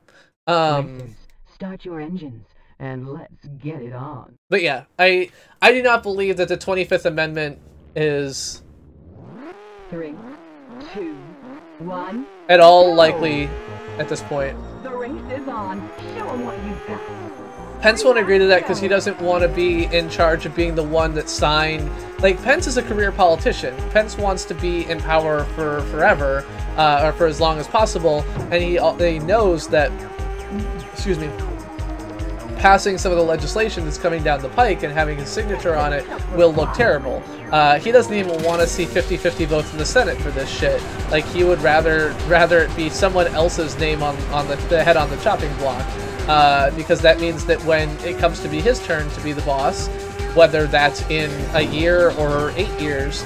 Start your engines and let's get it on. But yeah, I do not believe that the 25th Amendment is 3, 2, 1. At all likely at this point. The race is on. Show 'em what you've got. Pence won't agree to that because he doesn't want to be in charge of being the one that signed. Like, Pence is a career politician. Pence wants to be in power for forever, or for as long as possible, and he knows that, excuse me, passing some of the legislation that's coming down the pike and having his signature on it will look terrible. He doesn't even want to see 50-50 votes in the Senate for this shit. Like, he would rather it be someone else's name on the head on the chopping block. Because that means that when it comes to be his turn to be the boss, whether that's in a year or 8 years,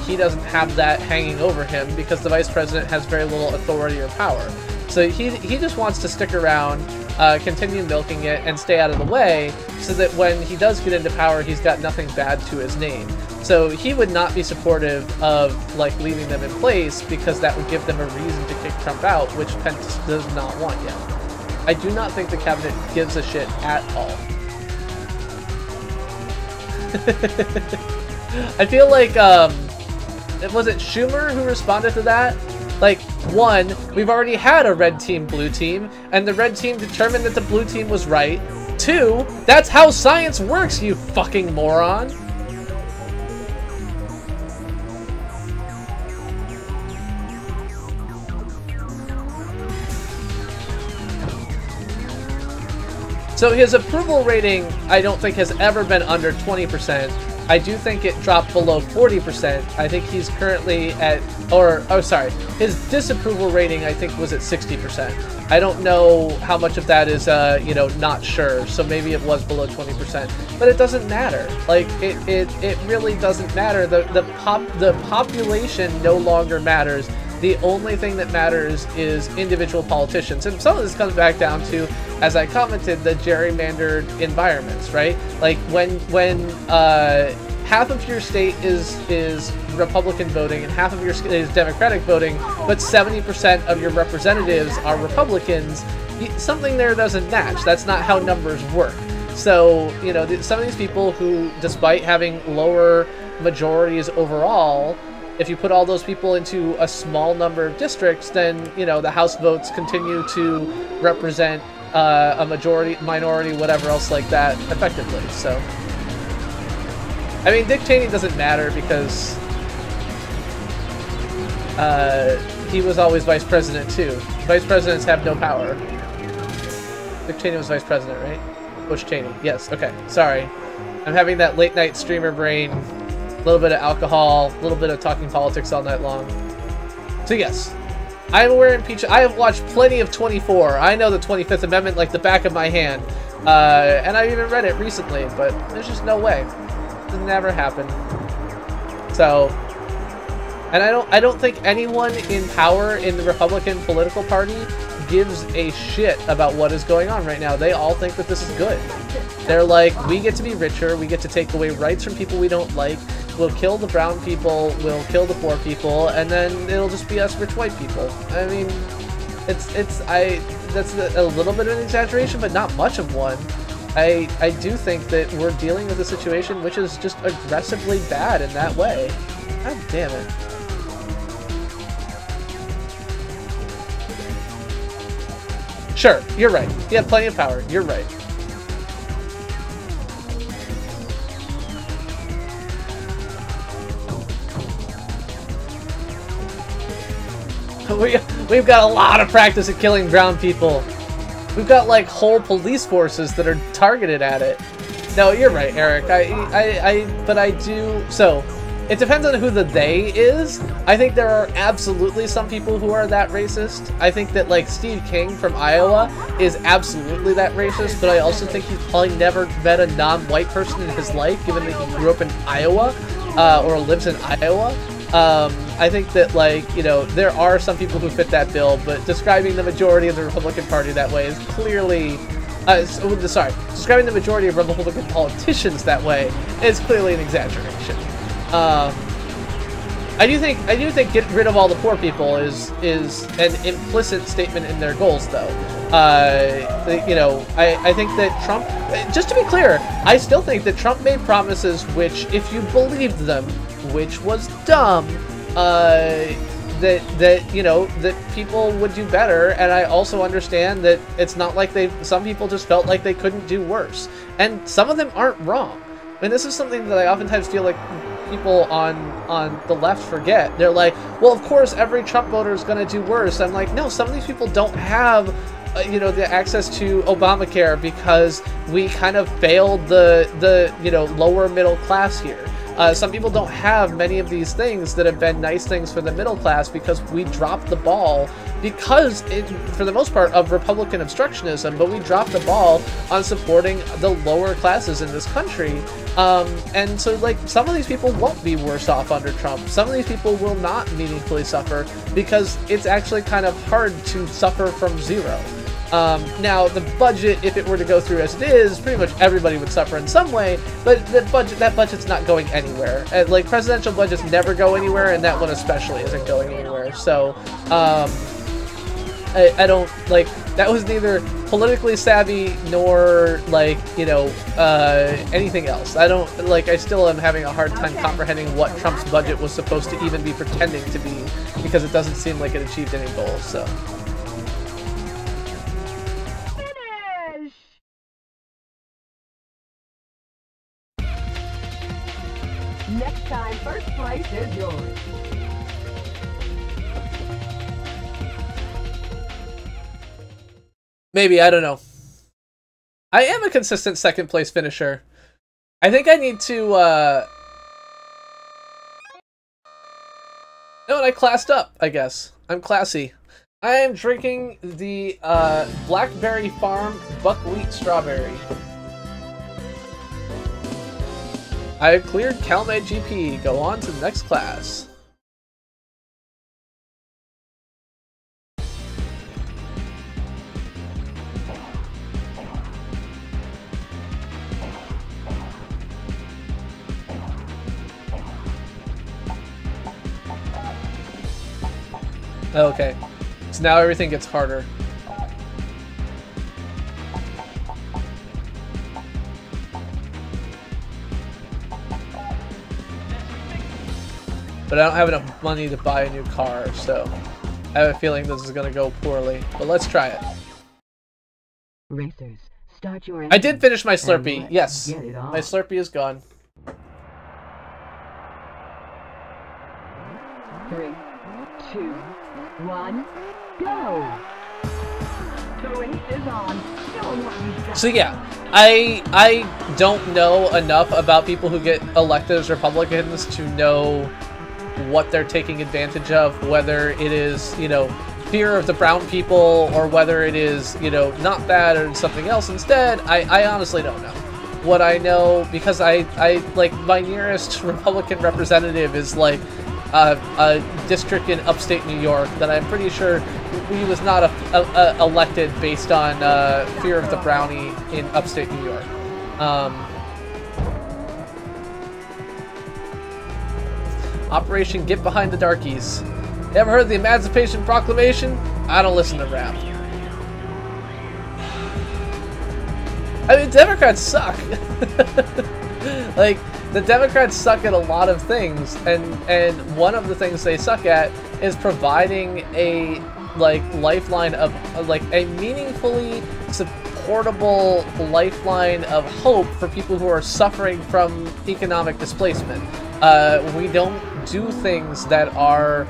he doesn't have that hanging over him because the vice president has very little authority or power. So he just wants to stick around, continue milking it, and stay out of the way, so that when he does get into power, he's got nothing bad to his name. So he would not be supportive of like leaving them in place, because that would give them a reason to kick Trump out, which Pence does not want yet. I do not think the cabinet gives a shit at all. I feel like, was it Schumer who responded to that? Like, one, we've already had a red team, blue team, and the red team determined that the blue team was right. Two, that's how science works, you fucking moron. So his approval rating, I don't think, has ever been under 20%. I do think it dropped below 40%. I think he's currently at, his disapproval rating, I think, was at 60%. I don't know how much of that is, you know, not sure. So maybe it was below 20%, but it doesn't matter. Like, it really doesn't matter. The population no longer matters. The only thing that matters is individual politicians. And some of this comes back down to, as I commented, the gerrymandered environments, right? Like when half of your state is Republican voting and half of your state is Democratic voting, but 70% of your representatives are Republicans, something there doesn't match. That's not how numbers work. So, you know, some of these people who, despite having lower majorities overall, if you put all those people into a small number of districts, then, you know, the House votes continue to represent a majority, minority, whatever else like that effectively. So, I mean, Dick Cheney doesn't matter because he was always vice president too. Vice presidents have no power. Dick Cheney was vice president, right? Bush Cheney. Yes. Okay. Sorry. I'm having that late night streamer brain. A little bit of alcohol, a little bit of talking politics all night long. So yes, I'm aware impeachment. I have watched plenty of 24. I know the 25th Amendment like the back of my hand, and I've even read it recently. But there's just no way. It never happened. So, and I don't think anyone in power in the Republican political party gives a shit about what is going on right now. They all think that this is good. They're like, we get to be richer, we get to take away rights from people we don't like, we'll kill the brown people, we'll kill the poor people, and then it'll just be us rich white people. I mean, that's a little bit of an exaggeration, but not much of one. I do think that we're dealing with a situation which is just aggressively bad in that way. God damn it. Sure, you're right. He had plenty of power. You're right. We've got a lot of practice at killing brown people. We've got like whole police forces that are targeted at it. No, you're right, Eric. But I do. So, it depends on who the they is. I think there are absolutely some people who are that racist. I think that like Steve King from Iowa is absolutely that racist, but I also think he's probably never met a non-white person in his life, given that he grew up in Iowa, or lives in Iowa. I think that, like, you know, there are some people who fit that bill, but describing the majority of the Republican Party that way is clearly, describing the majority of Republican politicians that way is clearly an exaggeration. I do think getting rid of all the poor people is an implicit statement in their goals, though. You know, I think that Trump, just to be clear, I still think that Trump made promises which, if you believed them, which was dumb, that you know, that people would do better. And I also understand that it's not like some people just felt like they couldn't do worse, and some of them aren't wrong. I mean, this is something that I oftentimes feel like people on the left forget. They're like, well, of course every Trump voter is going to do worse. I'm like, no, some of these people don't have you know, the access to Obamacare because we kind of failed the you know, lower middle class here. Some people don't have many of these things that have been nice things for the middle class because we dropped the ball because, for the most part, of Republican obstructionism, but we dropped the ball on supporting the lower classes in this country. And so, like, some of these people won't be worse off under Trump. Some of these people will not meaningfully suffer because it's actually kind of hard to suffer from zero. Now, the budget, if it were to go through as it is, pretty much everybody would suffer in some way, but that budget's not going anywhere. Like, presidential budgets never go anywhere, and that one especially isn't going anywhere. So, I don't, like, that was neither politically savvy nor, like, you know, anything else. I don't, like, I still am having a hard time comprehending what Trump's budget was supposed to even be pretending to be, because it doesn't seem like it achieved any goals, so. Next time, first place is yours. Maybe, I don't know. I am a consistent second place finisher. I think I need to, no, I classed up, I guess. I'm classy. I am drinking the, Blackberry Farm Buckwheat Strawberry. I have cleared CalMed GP. Go on to the next class. Okay, so now everything gets harder. But I don't have enough money to buy a new car, so I have a feeling this is going to go poorly. But let's try it. Racers, start your I did finish my Slurpee. Yes, my Slurpee is gone. 3, 2, 1, go! The race is on. Show 'em what you've got. So yeah, I don't know enough about people who get elected as Republicans to know what they're taking advantage of, whether it is, you know, fear of the brown people, or whether it is, you know, not that or something else instead. I honestly don't know. What I know, because I like, my nearest Republican representative is like a district in upstate New York that I'm pretty sure he was not elected based on fear of the brownie in upstate New York. Operation Get Behind the Darkies. You ever heard the Emancipation Proclamation? I don't listen to rap. I mean, Democrats suck. Like, the Democrats suck at a lot of things, and one of the things they suck at is providing a, like, lifeline of, like, a meaningfully supportable lifeline of hope for people who are suffering from economic displacement. We don't do things that are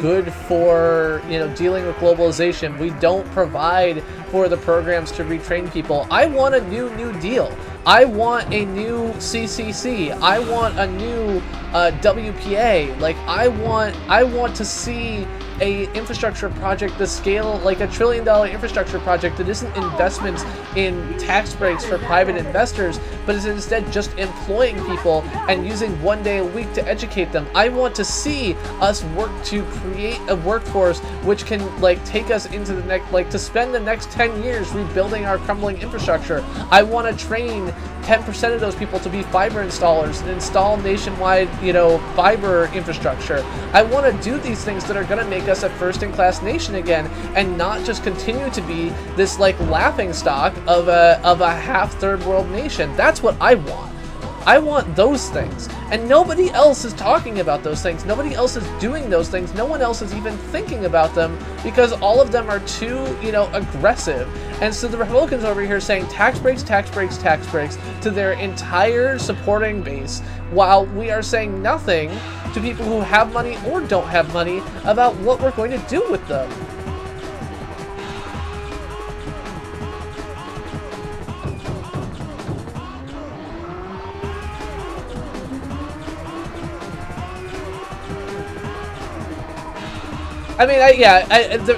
good for, you know, dealing with globalization. We don't provide for the programs to retrain people. I want a new Deal. I want a new CCC. I want a new WPA. Like, I want to see a infrastructure project the scale, like a $1 trillion infrastructure project that isn't investments in tax breaks for private investors, but is instead just employing people and using 1 day a week to educate them. I want to see us work to create a workforce which can, like, take us into the next, like, to spend the next 10 years rebuilding our crumbling infrastructure. I want to train 10% of those people to be fiber installers and install nationwide, you know, fiber infrastructure. I want to do these things that are going to make us a first-in-class nation again, and not just continue to be this, like, laughing stock of a half-third world nation. That's what I want. I want those things, and nobody else is talking about those things. Nobody else is doing those things. No one else is even thinking about them, because all of them are too, you know, aggressive. And so the Republicans over here saying tax breaks, tax breaks, tax breaks to their entire supporting base, while we are saying nothing to people who have money or don't have money about what we're going to do with them. I mean,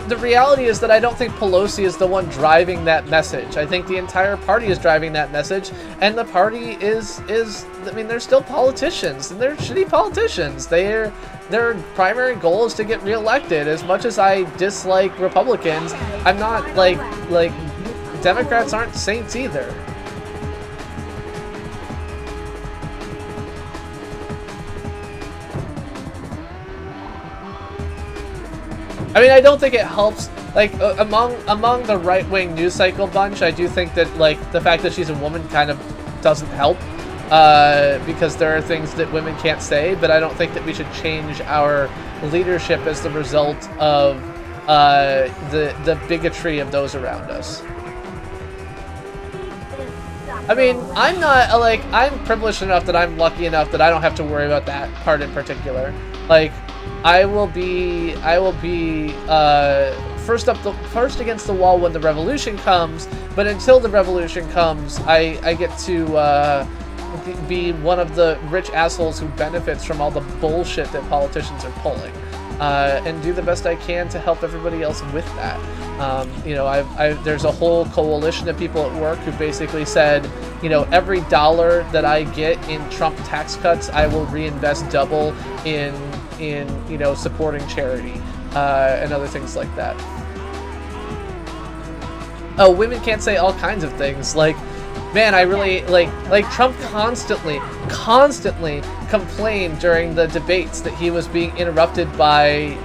the reality is that I don't think Pelosi is the one driving that message. I think the entire party is driving that message, and the party is I mean, they're still politicians, and they're shitty politicians. Their primary goal is to get reelected. As much as I dislike Republicans, I'm not like Democrats aren't saints either. I mean, I don't think it helps, like, among the right-wing news cycle bunch, I do think that, like, the fact that she's a woman kind of doesn't help, because there are things that women can't say, but I don't think that we should change our leadership as the result of the bigotry of those around us. I mean, I'm not, like, I'm privileged enough that I'm lucky enough that I don't have to worry about that part in particular. Like, I will be first against the wall when the revolution comes, but until the revolution comes, I get to be one of the rich assholes who benefits from all the bullshit that politicians are pulling, and do the best I can to help everybody else with that. You know, there's a whole coalition of people at work who basically said, you know, every dollar that I get in Trump tax cuts, I will reinvest double in you know, supporting charity, and other things like that. Oh, women can't say all kinds of things. Like, man, I really, like Trump constantly complained during the debates that he was being interrupted by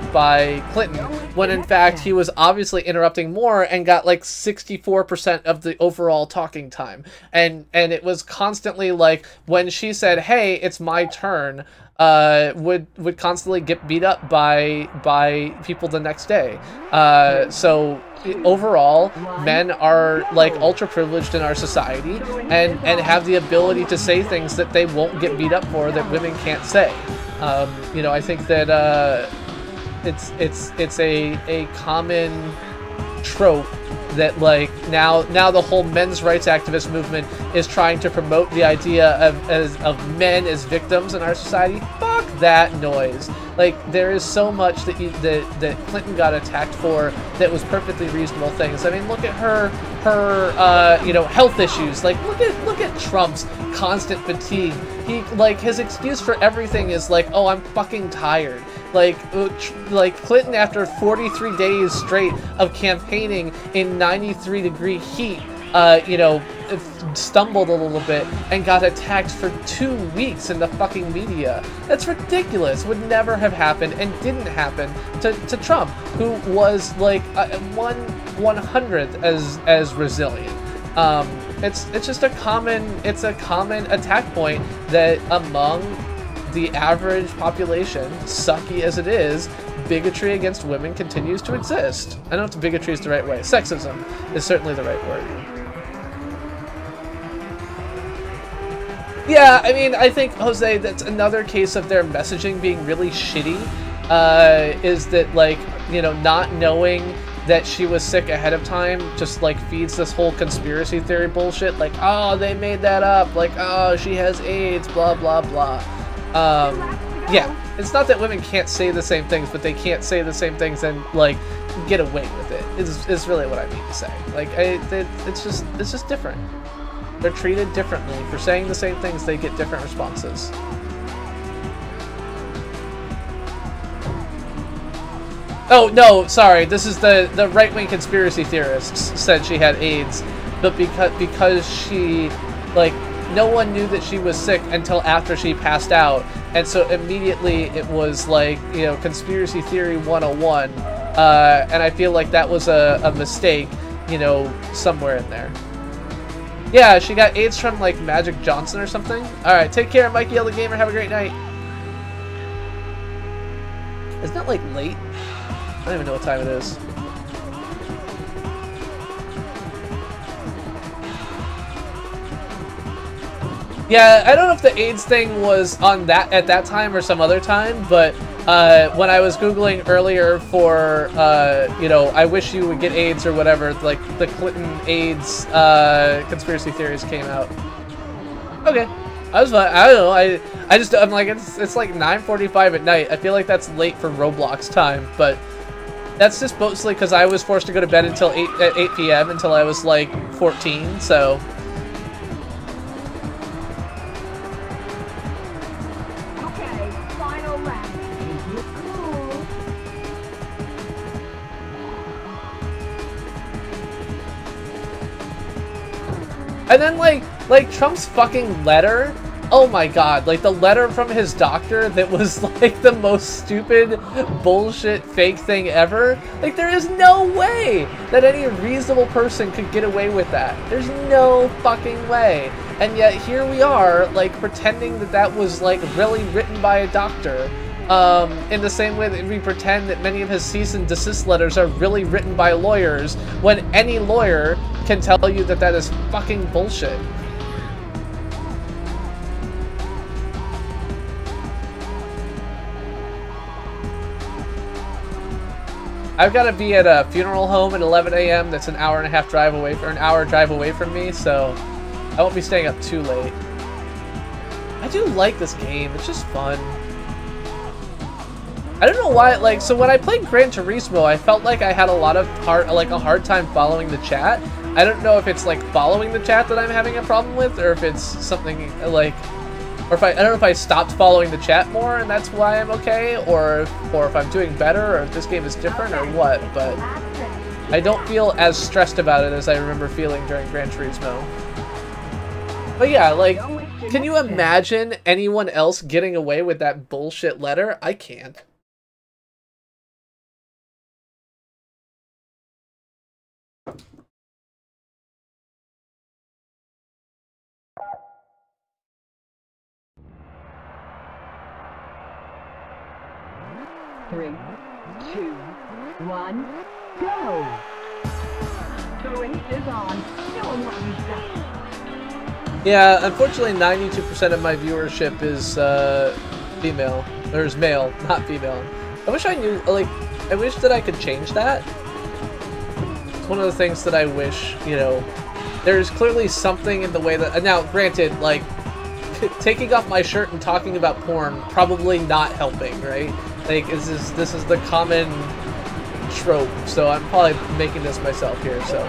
Clinton, when in fact he was obviously interrupting more and got like 64% of the overall talking time. And it was constantly like, when she said, hey, it's my turn, would constantly get beat up by people the next day. So overall, men are like ultra privileged in our society and have the ability to say things that they won't get beat up for that women can't say. You know, I think that it's a common trope that, like, now the whole men's rights activist movement is trying to promote the idea of men as victims in our society. Fuck that noise. Like, there is so much that Clinton got attacked for that was perfectly reasonable things. I mean, look at her you know, health issues. Like, look at Trump's constant fatigue. He, like, his excuse for everything is like, oh, I'm fucking tired. Like Clinton, after 43 days straight of campaigning in 93-degree heat, you know, stumbled a little bit and got attacked for 2 weeks in the fucking media. That's ridiculous. Would never have happened and didn't happen to Trump, who was like 1/100th as resilient. It's just a common attack point that among the average population, sucky as it is, bigotry against women continues to exist. I don't know if bigotry is the right way. Sexism is certainly the right word. Yeah, I mean, I think, Jose, that's another case of their messaging being really shitty, is that, like, you know, not knowing that she was sick ahead of time just, like, feeds this whole conspiracy theory bullshit. Like, oh, they made that up. Like, oh, she has AIDS, blah, blah, blah. Yeah, it's not that women can't say the same things, but they can't say the same things and, like, get away with it, is really what I mean to say. Like, it's just different. They're treated differently. For saying the same things, they get different responses. Oh, no, sorry, this is the right-wing conspiracy theorists said she had AIDS, but because she, like, no one knew that she was sick until after she passed out, and so immediately it was like, you know, conspiracy theory 101, and I feel like that was a mistake, you know, somewhere in there. Yeah, she got AIDS from, like, Magic Johnson or something. Alright, take care, Mikey L. the Gamer, have a great night. Isn't that, like, late? I don't even know what time it is. Yeah, I don't know if the AIDS thing was on at that time or some other time, but when I was Googling earlier for, you know, I wish you would get AIDS or whatever, like, the Clinton AIDS conspiracy theories came out. Okay. I was fine. I don't know. I'm like, it's like 9:45 at night. I feel like that's late for Roblox time, but That's just mostly because I was forced to go to bed until 8 p.m. until I was like 14, so... Okay, final lap. Cool. And then, like Trump's fucking letter, oh my god, like, the letter from his doctor that was, like, the most stupid, bullshit, fake thing ever. Like, there is no way that any reasonable person could get away with that. There's no fucking way. And yet, here we are, like, pretending that that was, like, really written by a doctor. In the same way that we pretend that many of his cease and desist letters are really written by lawyers, when any lawyer can tell you that that is fucking bullshit. I've got to be at a funeral home at 11 a.m. that's an hour and a half drive away, or an hour drive away from me, so I won't be staying up too late. I do like this game, it's just fun. I don't know why, like, so when I played Gran Turismo, I felt like I had a hard time following the chat. I don't know if it's, like, following the chat that I'm having a problem with, or if it's something, like, or if I don't know if I stopped following the chat more and that's why I'm okay, or if I'm doing better, or if this game is different, or what, but I don't feel as stressed about it as I remember feeling during Gran Turismo. But yeah, like, can you imagine anyone else getting away with that bullshit letter? I can't. Three, two, one, go! The race is on. Show 'em what you've got. Yeah, unfortunately 92% of my viewership is female. There's male, not female. I wish I knew, like, I wish that I could change that. It's one of the things that I wish, you know, there's clearly something in the way that, now granted, like, taking off my shirt and talking about porn, probably not helping, right? Like, this is the common trope, so I'm probably making this myself here, so.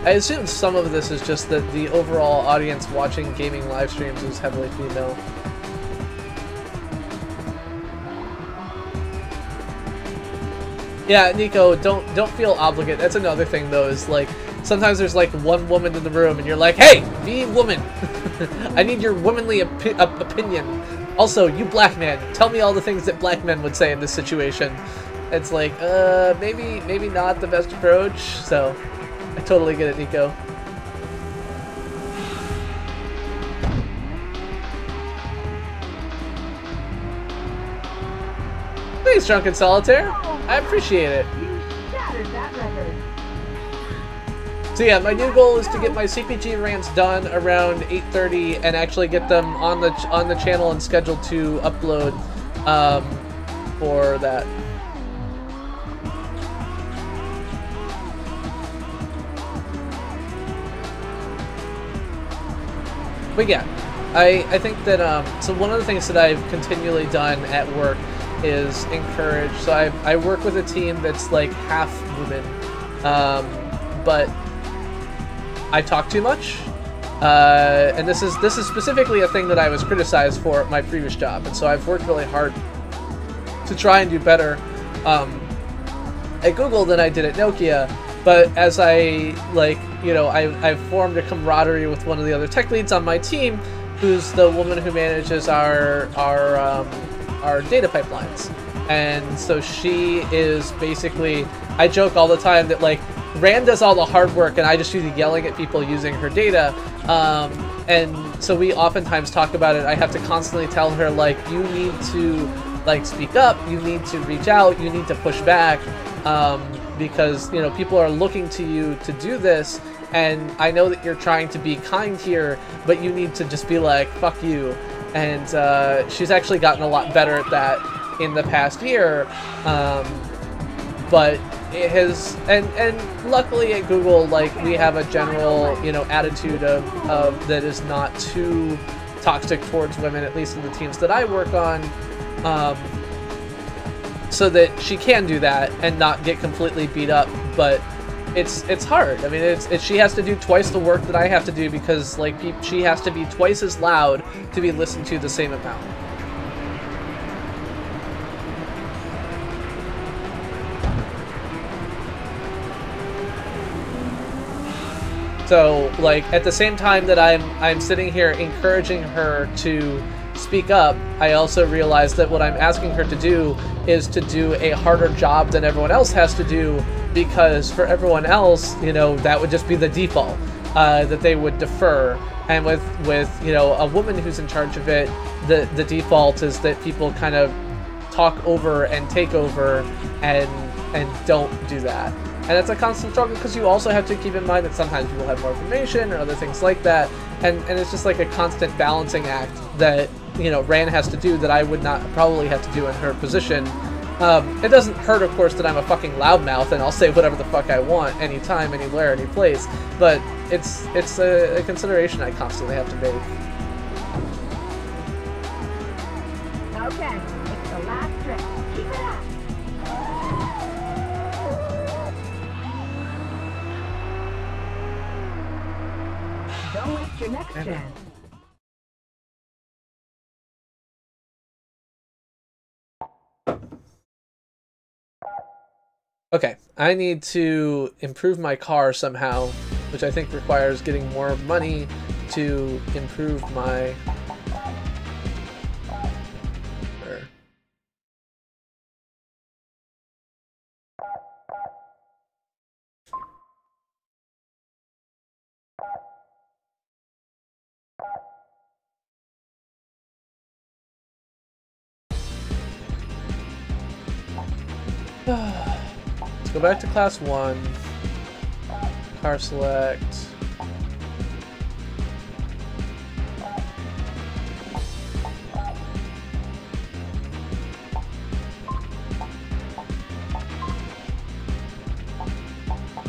I assume some of this is just that the overall audience watching gaming live streams is heavily female. Yeah, Nico, don't feel obligate. That's another thing though, is like sometimes there's like one woman in the room and you're like, hey, be woman. I need your womanly opinion. Also, you black man, tell me all the things that black men would say in this situation. It's like, maybe not the best approach, so I totally get it, Nico. Thanks, Drunken Solitaire. I appreciate it. You shattered that record. So yeah, my new goal is to get my CPG rants done around 8:30 and actually get them on the channel and scheduled to upload for that. But yeah, I think that, so one of the things that I've continually done at work is encourage, so I work with a team that's like half women, but I talk too much, and this is specifically a thing that I was criticized for at my previous job, and so I've worked really hard to try and do better at Google than I did at Nokia. But as I, like, you know, I've formed a camaraderie with one of the other tech leads on my team, who's the woman who manages our data pipelines. And so she is basically, I joke all the time that, like, Rand does all the hard work and I just do the yelling at people using her data. And so we oftentimes talk about it. I have to constantly tell her, like, you need to, like, speak up, you need to reach out, you need to push back. Because, you know, people are looking to you to do this, and I know that you're trying to be kind here, but you need to just be like, fuck you. And she's actually gotten a lot better at that. in the past year, but it has, and luckily at Google, like, we have a general, you know, attitude of that is not too toxic towards women, at least in the teams that I work on, so that she can do that and not get completely beat up. But it's hard. I mean, it's she has to do twice the work that I have to do, because like she has to be twice as loud to be listened to the same amount. So, like, at the same time that I'm sitting here encouraging her to speak up, I also realize that what I'm asking her to do is to do a harder job than everyone else has to do, because for everyone else, you know, that would just be the default, that they would defer. And with you know, a woman who's in charge of it, the default is that people kind of talk over and take over and don't do that. And it's a constant struggle, because you also have to keep in mind that sometimes people have more information or other things like that, and it's just like a constant balancing act that, you know, Ran has to do that I would not probably have to do in her position. It doesn't hurt, of course, that I'm a fucking loudmouth and I'll say whatever the fuck I want, anytime, anywhere, any place, but it's a consideration I constantly have to make. Okay, it's the last trick. Keep it up. Don't waste your next chance. Okay, I need to improve my car somehow, which I think requires getting more money to improve my... Let's go back to class 1. Car select.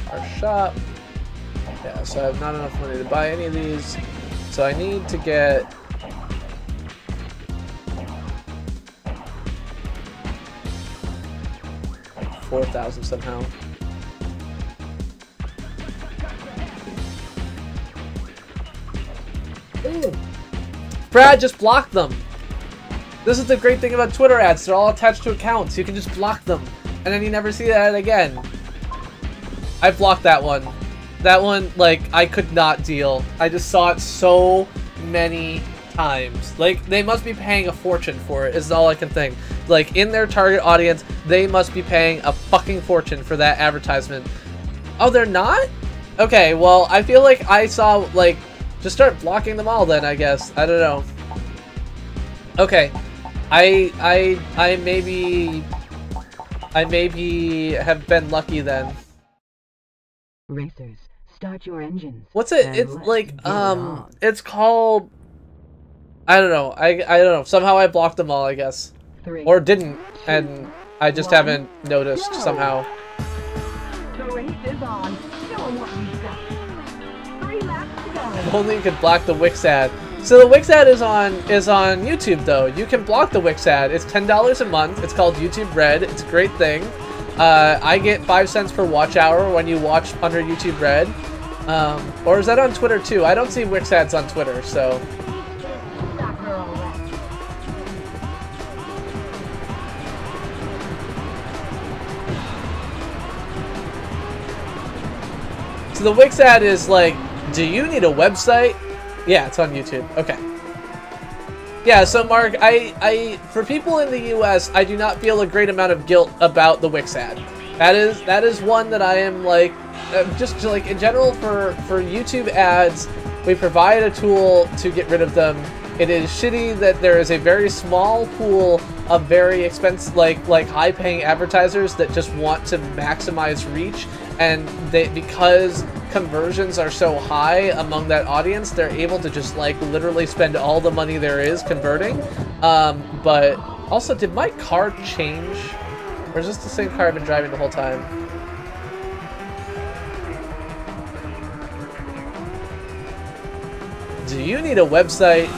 Our shop. Yeah, so I have not enough money to buy any of these. So I need to get 4,000 somehow. Ooh. Brad, just block them. This is the great thing about Twitter ads. They're all attached to accounts. You can just block them, and then you never see that again. I blocked that one. That one, like, I could not deal. I just saw it so many times. Like, they must be paying a fortune for it, is all I can think. Like, in their target audience, they must be paying a fucking fortune for that advertisement. Oh, they're not? Okay, well, I feel like I saw, like, just start blocking them all then, I guess. I don't know. Okay. I maybe have been lucky then. Racers, start your engines. What's it? It's like, it's called... I don't know. I don't know. Somehow I blocked them all, I guess. 3, or didn't, 2, and I just 1, haven't noticed go. somehow. The race is on. Show 'em what we've got. 3 laps to go. If only you could block the Wix ad. So the Wix ad is on YouTube though. You can block the Wix ad. It's $10 a month. It's called YouTube Red. It's a great thing. I get 5 cents per watch hour when you watch under YouTube Red. Or is that on Twitter too? I don't see Wix ads on Twitter, so. So the Wix ad is like, do you need a website? Yeah, it's on YouTube. Okay. Yeah, so Mark, for people in the US, I do not feel a great amount of guilt about the Wix ad. That is one that I am like, just like in general for YouTube ads, we provide a tool to get rid of them. It is shitty that there is a very small pool of very expensive, like high-paying advertisers that just want to maximize reach, and because conversions are so high among that audience, they're able to just like literally spend all the money there is converting. But Also, did my car change? Or is this the same car I've been driving the whole time? Do you need a website?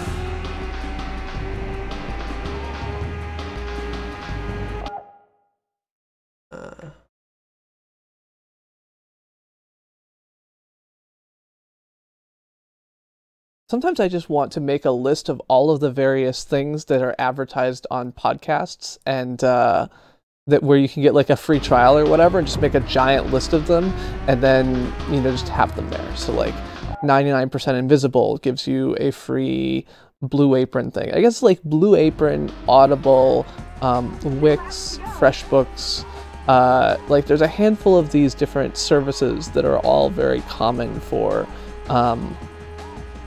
Sometimes I just want to make a list of all of the various things that are advertised on podcasts and that where you can get like a free trial or whatever and just make a giant list of them and then, you know, just have them there. So like 99% Invisible gives you a free Blue Apron thing. I guess like Blue Apron, Audible, Wix, FreshBooks, like there's a handful of these different services that are all very common for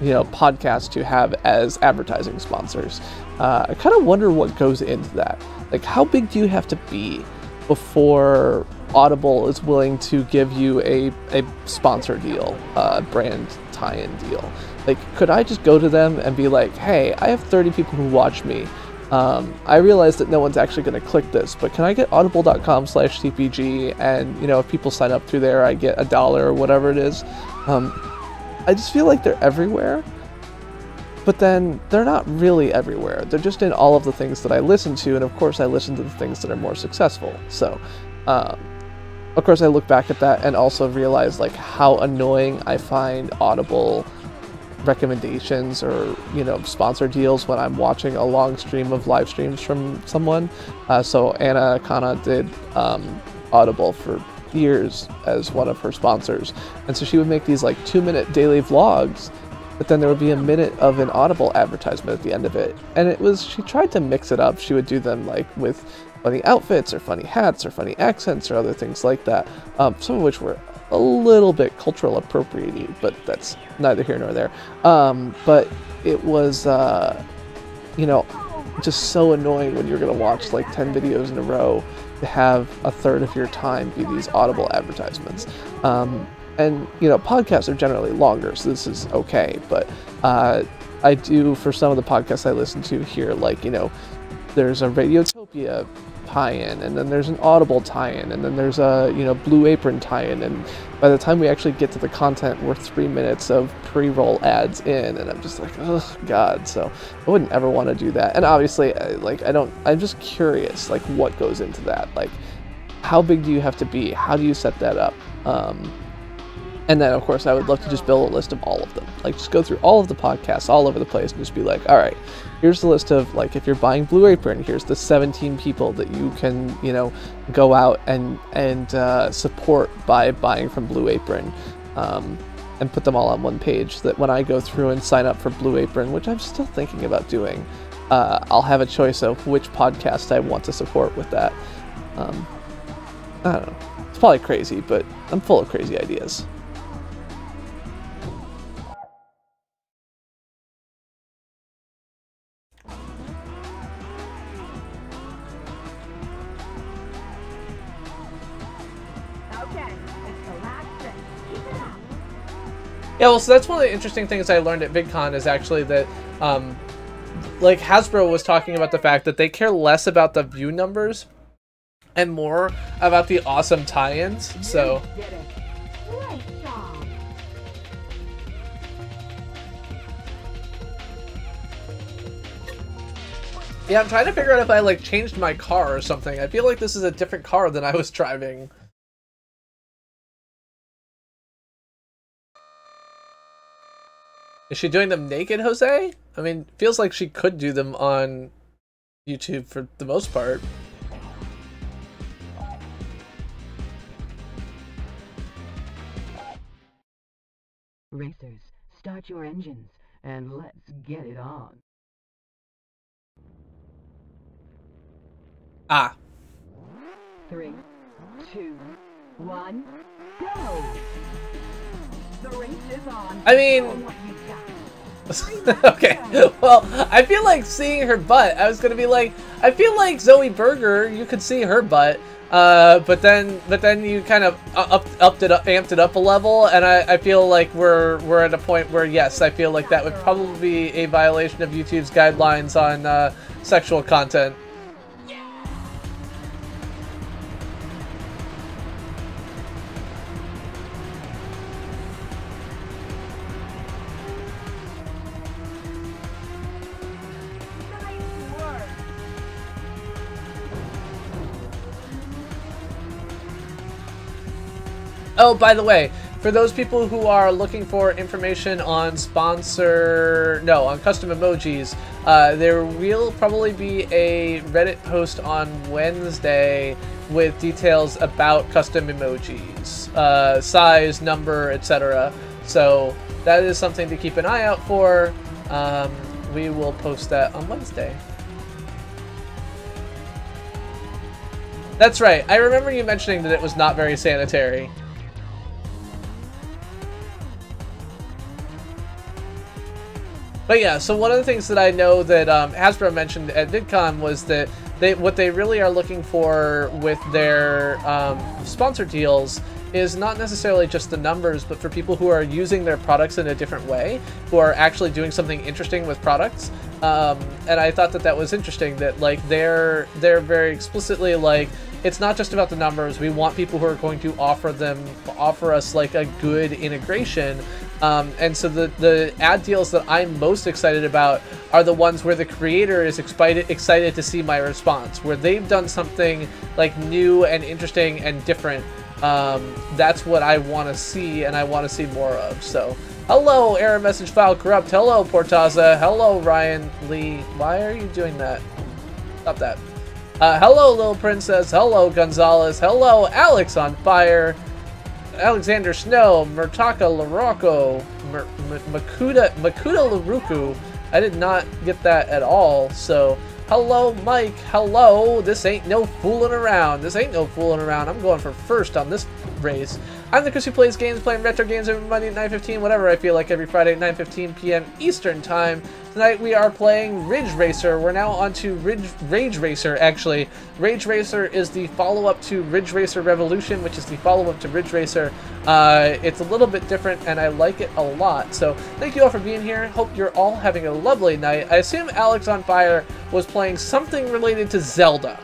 you know, podcasts to have as advertising sponsors. I kind of wonder what goes into that. Like, how big do you have to be before Audible is willing to give you a sponsor deal, brand tie-in deal? Like, could I just go to them and be like, hey, I have 30 people who watch me. I realize that no one's actually going to click this, but can I get audible.com/CPG? And, you know, if people sign up through there, I get $1 or whatever it is. I just feel like they're everywhere, but then they're not really everywhere. They're just in all of the things that I listen to, and of course I listen to the things that are more successful. So, of course I look back at that and also realize like how annoying I find Audible recommendations or, you know, sponsor deals when I'm watching a long stream of live streams from someone. So Anna Kana did Audible for years as one of her sponsors, and so she would make these like 2-minute daily vlogs, but then there would be a minute of an Audible advertisement at the end of it, and it was, she tried to mix it up. She would do them like with funny outfits or funny hats or funny accents or other things like that, some of which were a little bit cultural appropriating, but that's neither here nor there. But it was you know, just so annoying when you're gonna watch like 10 videos in a row to have a third of your time be these Audible advertisements. And, you know, podcasts are generally longer, so this is okay, but I do, for some of the podcasts I listen to here, like, you know, there's a Radiotopia tie-in, and then there's an Audible tie-in, and then there's a, you know, Blue Apron tie-in, and by the time we actually get to the content, we're 3 minutes of pre-roll ads in, and I'm just like, oh god. So I wouldn't ever want to do that. And obviously, like, I'm just curious, like, what goes into that? Like, how big do you have to be? How do you set that up? And then, of course, I would love to just build a list of all of them. Like, just go through all of the podcasts all over the place and just be like, all right, here's the list of, like, if you're buying Blue Apron, here's the 17 people that you can, you know, go out and support by buying from Blue Apron, and put them all on one page, so that when I go through and sign up for Blue Apron, which I'm still thinking about doing, I'll have a choice of which podcast I want to support with that. I don't know. It's probably crazy, but I'm full of crazy ideas. Yeah, well, so that's one of the interesting things I learned at VidCon is actually that, like, Hasbro was talking about the fact that they care less about the view numbers and more about the awesome tie-ins, so... Yeah, I'm trying to figure out if I, like, changed my car or something. I feel like this is a different car than I was driving. Is she doing them naked, Jose? I mean, feels like she could do them on YouTube for the most part. Racers, start your engines and let's get it on. Ah. 3, 2, 1, go! The race is on. I mean... Okay, well, I feel like seeing her butt, I was gonna be like, I feel like Zoe Berger, you could see her butt, but then you kind of amped it up a level, and I feel like we're at a point where, yes, I feel like that would probably be a violation of YouTube's guidelines on sexual content. Oh, by the way, for those people who are looking for information on on custom emojis, there will probably be a Reddit post on Wednesday with details about custom emojis, size, number, etc. So that is something to keep an eye out for. We will post that on Wednesday. That's right. I remember you mentioning that it was not very sanitary. But yeah, so one of the things that I know that Hasbro mentioned at VidCon was that what they really are looking for with their sponsor deals is not necessarily just the numbers, but for people who are using their products in a different way, who are actually doing something interesting with products. And I thought that that was interesting, that like they're very explicitly like, it's not just about the numbers. We want people who are going to offer us like a good integration. And so the ad deals that I'm most excited about are the ones where the creator is excited to see my response, where they've done something like new and interesting and different. That's what I want to see, and I want to see more of. So, hello, error message file corrupt. Hello, Portaza. Hello, Ryan Lee. Why are you doing that? Stop that. Hello, Little Princess. Hello, Gonzalez. Hello, Alex on Fire. Alexander Snow, Murtaka Larocco, Makuta Laruku. I did not get that at all. So, hello, Mike. Hello. This ain't no fooling around. This ain't no fooling around. I'm going for first on this race. I'm the Chris who plays games, playing retro games every Monday at 9:15, whatever I feel like, every Friday at 9:15 p.m. Eastern Time. Tonight we are playing Ridge Racer. We're now on to Rage Racer, actually. Rage Racer is the follow-up to Ridge Racer Revolution, which is the follow-up to Ridge Racer. It's a little bit different, and I like it a lot. So thank you all for being here. Hope you're all having a lovely night. I assume Alex on Fire was playing something related to Zelda.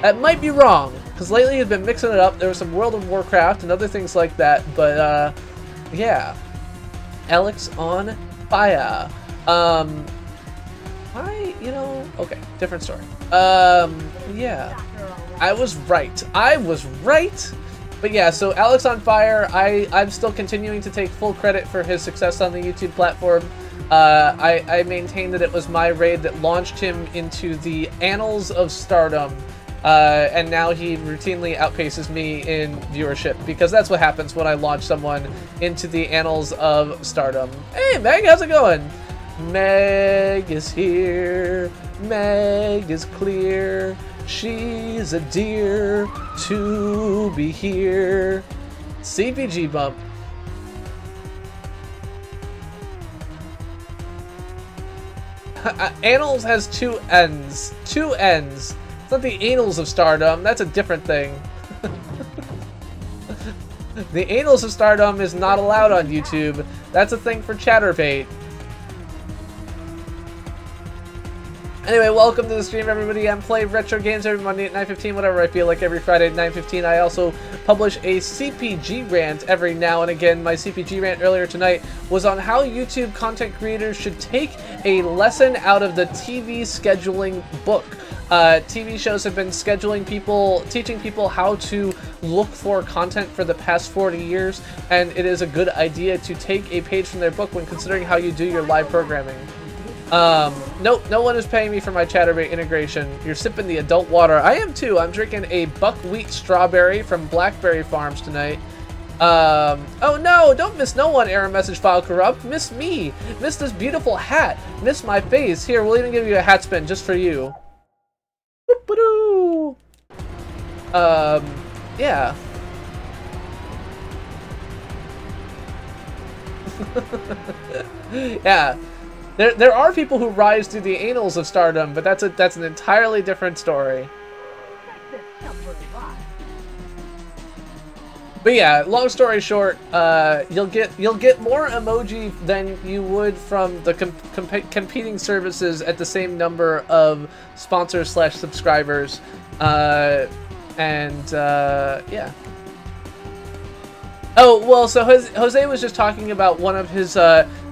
That might be wrong, because lately he's been mixing it up. There was some World of Warcraft and other things like that, but yeah. Alex on Fire. Okay, different story. Yeah. I was right. But yeah, so Alex on Fire, I'm still continuing to take full credit for his success on the YouTube platform. I maintain that it was my raid that launched him into the annals of stardom. And now he routinely outpaces me in viewership, because that's what happens when I launch someone into the annals of stardom. Hey, Meg, how's it going? Meg is here. Meg is clear. She's a dear to be here. CPG bump. Annals has two N's. Two N's. It's not the Annals of Stardom. That's a different thing. The Annals of Stardom is not allowed on YouTube. That's a thing for Chatterbait. Anyway, welcome to the stream, everybody. I'm playing retro games every Monday at 9:15, whatever I feel like, every Friday at 9:15. I also publish a CPG rant every now and again. My CPG rant earlier tonight was on how YouTube content creators should take a lesson out of the TV scheduling book. TV shows have been teaching people how to look for content for the past 40 years, and it is a good idea to take a page from their book when considering how you do your live programming. Nope, no one is paying me for my Chatterbait integration. You're sipping the adult water. I am too. I'm drinking a buckwheat strawberry from Blackberry Farms tonight. Oh no, don't miss no one, error message file corrupt. Miss me. Miss this beautiful hat. Miss my face. Here, we'll even give you a hat spin just for you. Whoop-a-doo. Yeah. Yeah. There are people who rise through the annals of stardom, but that's an entirely different story. But yeah, long story short, you'll get more emoji than you would from the competing services at the same number of sponsors / subscribers, yeah. Oh, well, so Jose was just talking about one of his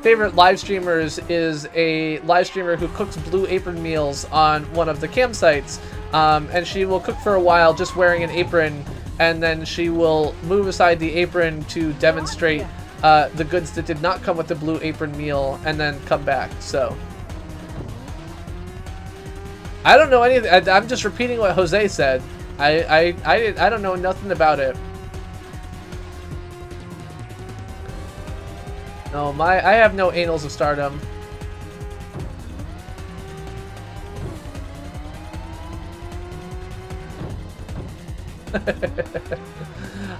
favorite live streamers is a live streamer who cooks Blue Apron meals on one of the campsites. And she will cook for a while just wearing an apron and then she will move aside the apron to demonstrate the goods that did not come with the blue apron meal, and then come back. So I don't know anything. I'm just repeating what Jose said. I don't know nothing about it. No, I have no Annals of Stardom.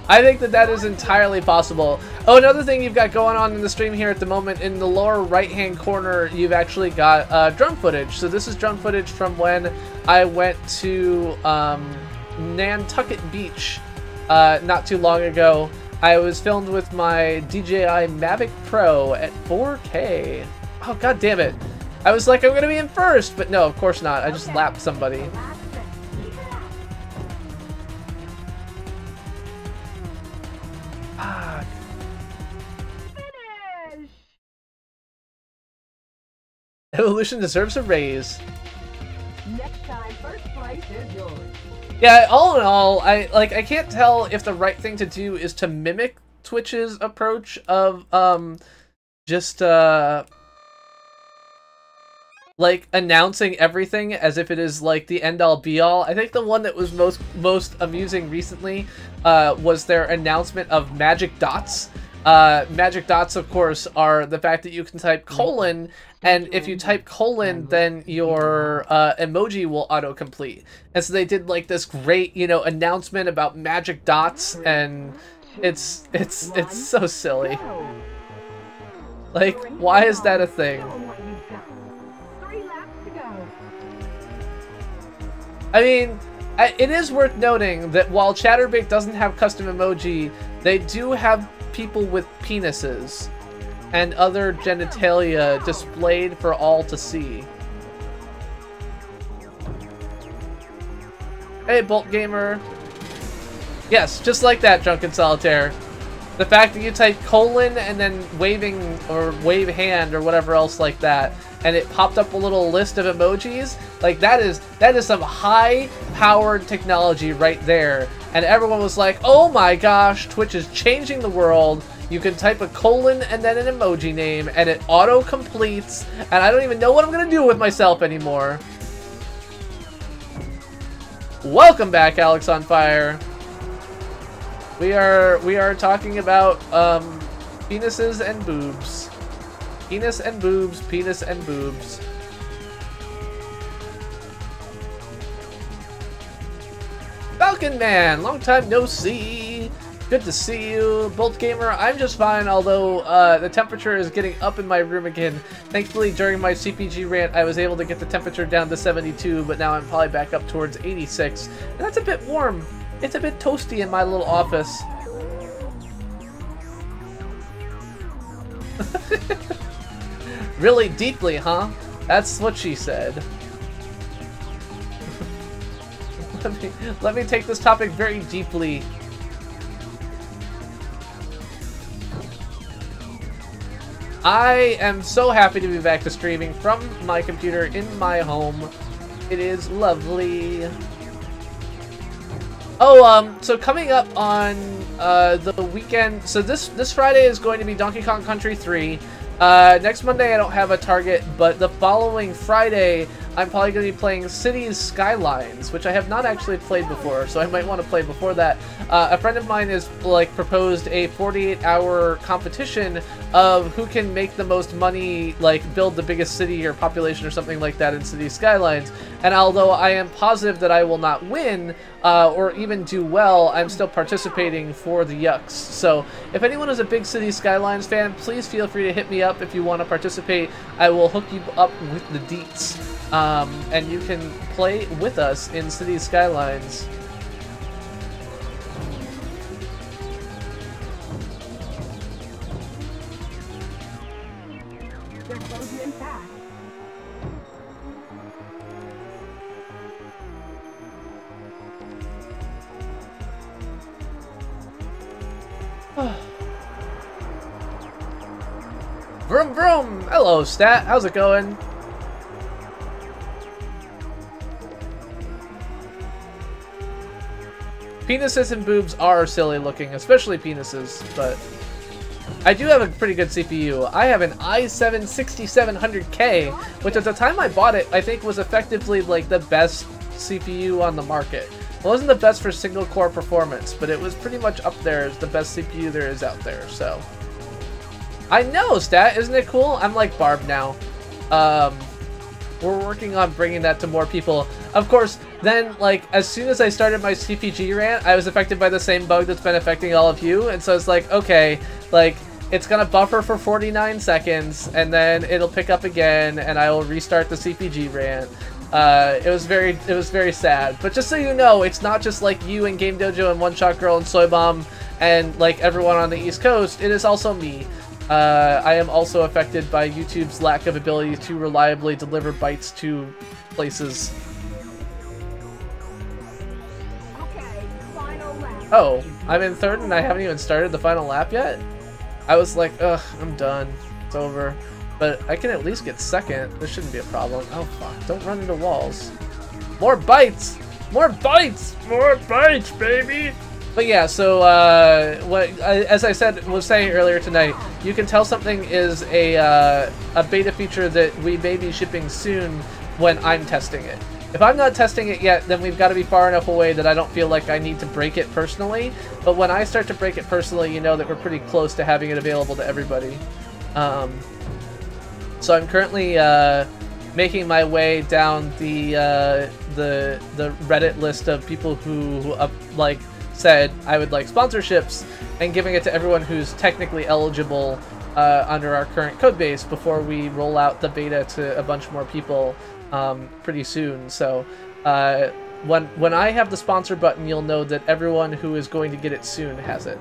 I think that is entirely possible. Oh, another thing you've got going on in the stream here at the moment, in the lower right-hand corner, you've actually got drone footage. So this is drone footage from when I went to Nantucket Beach not too long ago. I was filmed with my DJI Mavic Pro at 4K. Oh, god damn it. I was like, I'm going to be in first, but no, of course not. I just lapped somebody. Evolution deserves a raise. Next time, first place is yours. Yeah, all in all, I can't tell if the right thing to do is to mimic Twitch's approach of just like announcing everything as if it is like the end all be all. I think the one that was most amusing recently was their announcement of magic dots. Magic dots, of course, are the fact that you can type colon, and if you type colon, then your emoji will autocomplete. And so they did like this great, you know, announcement about magic dots, and it's so silly. Like, why is that a thing? I mean, it is worth noting that while Chatterbait doesn't have custom emoji, they do have people with penises and other genitalia displayed for all to see. Hey, Bolt Gamer. Yes, just like that, Drunken Solitaire. The fact that you type colon and then waving or wave hand or whatever else like that, and it popped up a little list of emojis, like that is some high-powered technology right there. And everyone was like, oh my gosh, Twitch is changing the world. You can type a colon and then an emoji name, and it auto-completes, and I don't even know what I'm gonna do with myself anymore. Welcome back, Alex on Fire. We are talking about penises and boobs. Penis and boobs, penis and boobs. Falcon Man, long time no see. Good to see you. Bolt Gamer, I'm just fine, although the temperature is getting up in my room again. Thankfully, during my CPG rant, I was able to get the temperature down to 72, but now I'm probably back up towards 86. And that's a bit warm. It's a bit toasty in my little office. Really deeply, huh? That's what she said. Let me take this topic very deeply. I am so happy to be back to streaming from my computer in my home. It is lovely. Oh, so coming up on the weekend, so this Friday is going to be Donkey Kong Country 3. Next Monday I don't have a target, but the following Friday I'm probably going to be playing Cities Skylines, which I have not actually played before, so I might want to play before that. A friend of mine has proposed a 48-hour competition of who can make the most money, build the biggest city or population or something like that in Cities Skylines. And although I am positive that I will not win or even do well, I'm still participating for the yucks. So if anyone is a big Cities Skylines fan, please feel free to hit me up if you want to participate. I will hook you up with the deets. And you can play with us in Cities Skylines. They're closing in fast. Vroom vroom! Hello, Stat. How's it going? Penises and boobs are silly looking, especially penises, but I do have a pretty good CPU. I have an i7 6700K, which at the time I bought it, I think was effectively like the best CPU on the market. It wasn't the best for single core performance, but it was pretty much up there as the best CPU there is out there, so. I know, Stat, isn't it cool? I'm like Barb now. We're working on bringing that to more people. Of course, then, like, as soon as I started my CPG rant, I was affected by the same bug that's been affecting all of you, and so it's like, okay, like, it's gonna buffer for 49 seconds, and then it'll pick up again, and I will restart the CPG rant. It was very sad. But just so you know, it's not just like you and Game Dojo and One Shot Girl and Soy Bomb and like everyone on the East Coast. It is also me. I am also affected by YouTube's lack of ability to reliably deliver bytes to places. Okay, final lap. Oh, I'm in third and I haven't even started the final lap yet? I was like, ugh, I'm done. It's over. But I can at least get second. This shouldn't be a problem. Oh, fuck. Don't run into walls. More bytes! More bytes! More bytes, baby! But yeah, so, as I was saying earlier tonight, you can tell something is a beta feature that we may be shipping soon when I'm testing it. If I'm not testing it yet, then we've got to be far enough away that I don't feel like I need to break it personally. But when I start to break it personally, you know that we're pretty close to having it available to everybody. So I'm currently making my way down the Reddit list of people who like said I would like sponsorships, and giving it to everyone who's technically eligible under our current code base before we roll out the beta to a bunch more people pretty soon. So when I have the sponsor button, you'll know that everyone who is going to get it soon has it.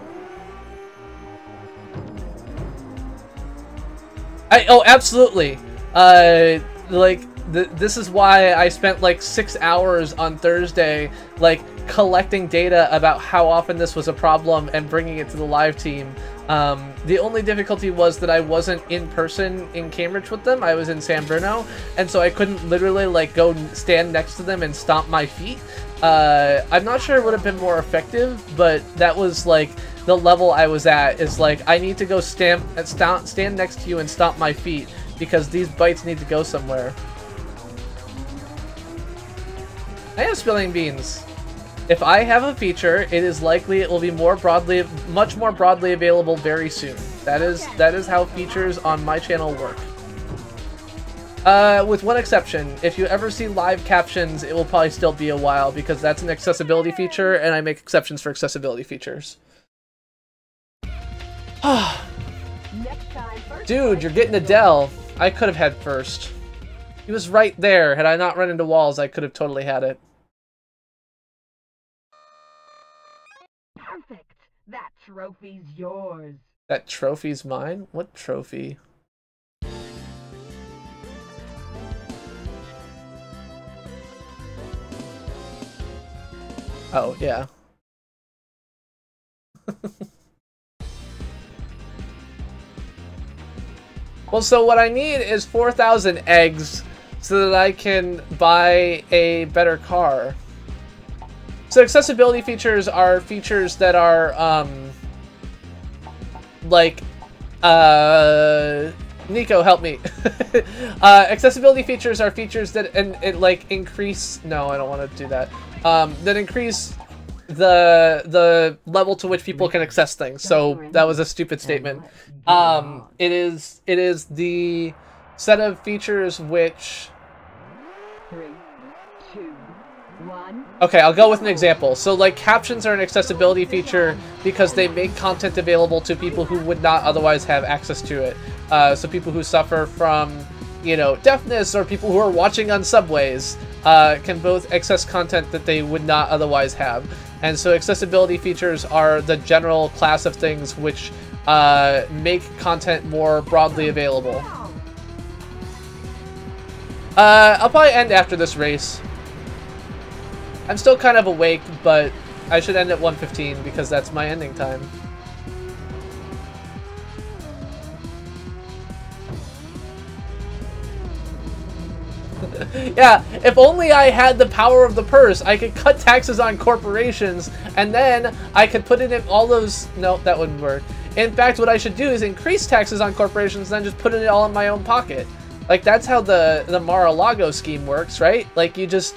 Oh, absolutely. This is why I spent like 6 hours on Thursday, like, collecting data about how often this was a problem and bringing it to the live team. The only difficulty was that I wasn't in person in Cambridge with them. I was in San Bruno, and so I couldn't literally, like, go stand next to them and stomp my feet. I'm not sure it would have been more effective, but that was, like, the level I was at, is like, I need to go stand next to you and stomp my feet, because these bytes need to go somewhere. I am spilling beans. If I have a feature, it is likely it will be much more broadly available very soon. That is how features on my channel work. With one exception. If you ever see live captions, it will probably still be a while, because that's an accessibility feature, and I make exceptions for accessibility features. Dude, you're getting Adele. I could have had first. He was right there. Had I not run into walls, I could have totally had it. Perfect. That trophy's yours. That trophy's mine? What trophy? Oh, yeah. Well, so what I need is 4,000 eggs so that I can buy a better car. So accessibility features are features that are, Nico, help me. Accessibility features are features that, increase, no, I don't want to do that, that increase the level to which people can access things. So that was a stupid statement. It is the set of features which... 3, 2, 1. Okay, I'll go with an example. So, like, captions are an accessibility feature because they make content available to people who would not otherwise have access to it. So people who suffer from, you know, deafness, or people who are watching on subways can both access content that they would not otherwise have. And so accessibility features are the general class of things which make content more broadly available. I'll probably end after this race. I'm still kind of awake, but I should end at 1:15 because that's my ending time. Yeah, if only I had the power of the purse, I could cut taxes on corporations, and then I could put it in all those... No, that wouldn't work. In fact, what I should do is increase taxes on corporations and then just put it all in my own pocket. Like, that's how the Mar-a-Lago scheme works, right? Like, you just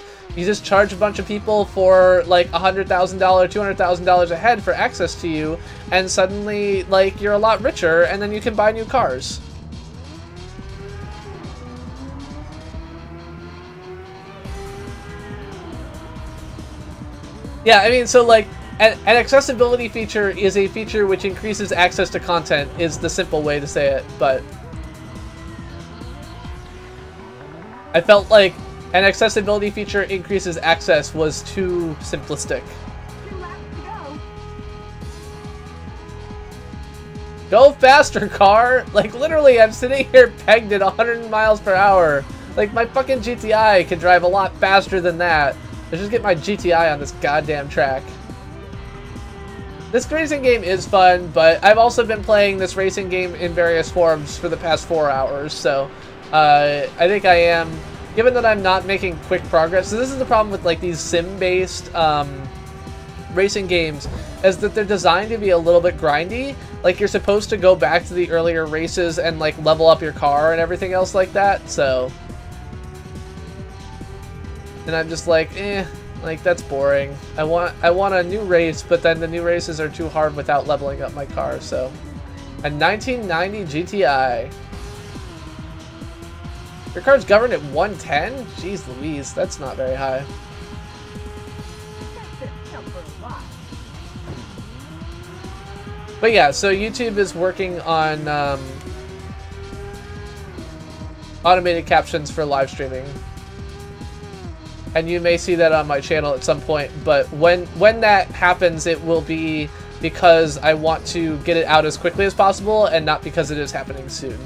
charge a bunch of people for, like, $100,000, $200,000 a head for access to you, and suddenly, like, you're a lot richer, and then you can buy new cars. Yeah, I mean, so, like, an accessibility feature is a feature which increases access to content, is the simple way to say it, but... I felt like an accessibility feature increases access was too simplistic. Go faster, car! Like, literally, I'm sitting here pegged at 100 miles per hour. Like, my fucking GTI can drive a lot faster than that. Let's just get my GTI on this goddamn track. This racing game is fun, but I've also been playing this racing game in various forms for the past 4 hours, so... I think I am, given that I'm not making quick progress. So this is the problem with like these sim-based racing games, is that they're designed to be a little bit grindy. Like you're supposed to go back to the earlier races and like level up your car and everything else like that. So, and I'm just like, like that's boring. I want a new race, but then the new races are too hard without leveling up my car. So, a 1990 GTI. Your car's governed at 110? Jeez Louise, that's not very high. But yeah, so YouTube is working on automated captions for live streaming. And you may see that on my channel at some point, but when that happens, it will be because I want to get it out as quickly as possible and not because it is happening soon.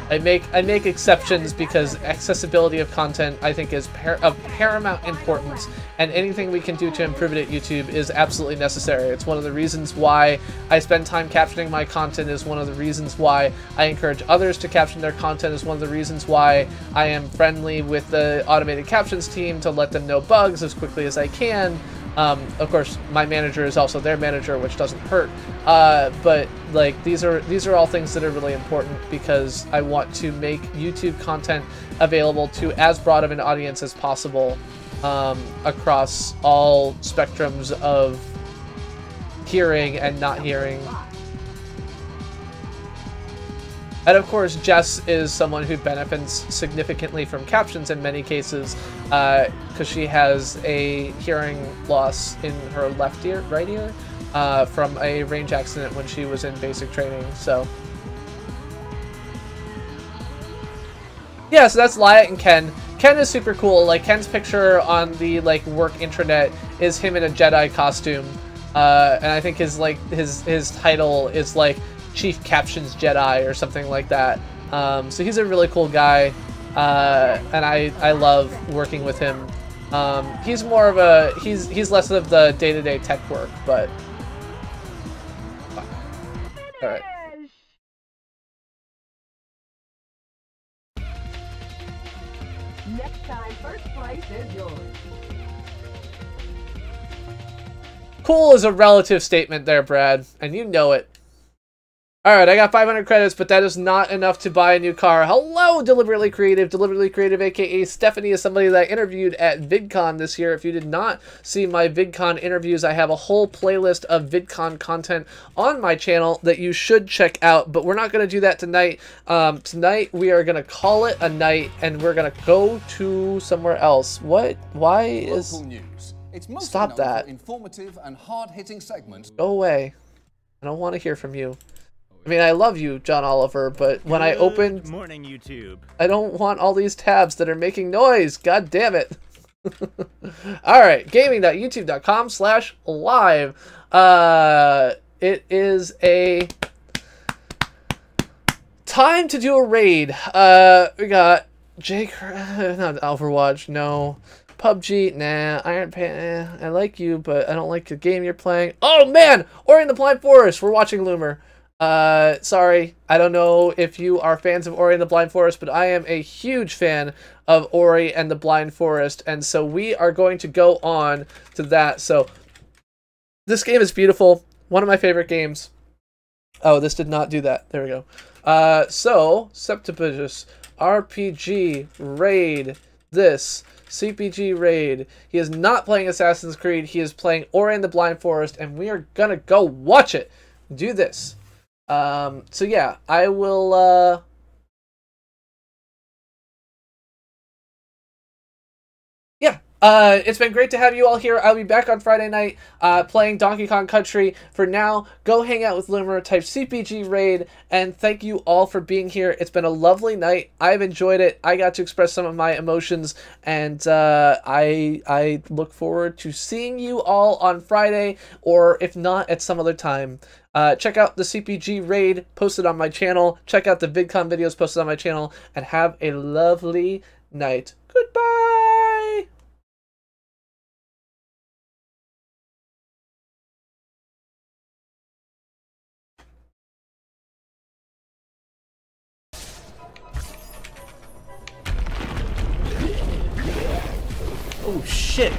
I make exceptions because accessibility of content, I think, is of paramount importance, and anything we can do to improve it at YouTube is absolutely necessary. It's one of the reasons why I spend time captioning my content, is one of the reasons why I encourage others to caption their content, is one of the reasons why I am friendly with the automated captions team to let them know bugs as quickly as I can. Of course, my manager is also their manager, which doesn't hurt. But like these are all things that are really important because I want to make YouTube content available to as broad of an audience as possible across all spectrums of hearing and not hearing. And of course, Jess is someone who benefits significantly from captions in many cases because she has a hearing loss in her left ear, right ear, from a range accident when she was in basic training. So yeah, so that's Lyat and Ken. Ken is super cool. Like Ken's picture on the like work intranet is him in a Jedi costume, and I think his title is like Chief Captions Jedi or something like that. So he's a really cool guy, and I love working with him. He's more of a he's less of the day-to-day tech work, but all right. Next time, first place is yours. Cool is a relative statement there, Brad, and you know it. Alright, I got 500 credits, but that is not enough to buy a new car. Hello, Deliberately Creative. Deliberately Creative, aka Stephanie, is somebody that I interviewed at VidCon this year. If you did not see my VidCon interviews, I have a whole playlist of VidCon content on my channel that you should check out, but we're not going to do that tonight. Tonight, we are going to call it a night, and we're going to go to somewhere else. What? Why is... Local news. It's mostly Stop known that. for informative and hard-hitting segments. Go away. I don't want to hear from you. I mean, I love you, John Oliver, but when I opened... Good morning, YouTube. I don't want all these tabs that are making noise. God damn it. Alright, gaming.youtube.com/live. It is a... time to do a raid. We got... not Overwatch, no. PUBG, nah. Iron Pan, I like you, but I don't like the game you're playing. Oh, man! Ori and the Blind Forest! We're watching Loomer. Sorry, I don't know if you are fans of Ori and the Blind Forest, but I am a huge fan of Ori and the Blind Forest, and so we are going to go on to that. So, this game is beautiful. One of my favorite games. Oh, this did not do that. There we go. So, Septipus, RPG, Raid, this, CPG Raid. He is not playing Assassin's Creed, he is playing Ori and the Blind Forest, and we are gonna go watch it. Do this. So yeah, I will, yeah, it's been great to have you all here. I'll be back on Friday night, playing Donkey Kong Country. For now, go hang out with Loomer, type CPG Raid, and thank you all for being here. It's been a lovely night. I've enjoyed it. I got to express some of my emotions, and, I look forward to seeing you all on Friday, or if not, at some other time. Check out the CPG Raid posted on my channel. Check out the VidCon videos posted on my channel. And have a lovely night. Goodbye! Oh, shit.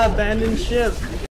Abandoned ship.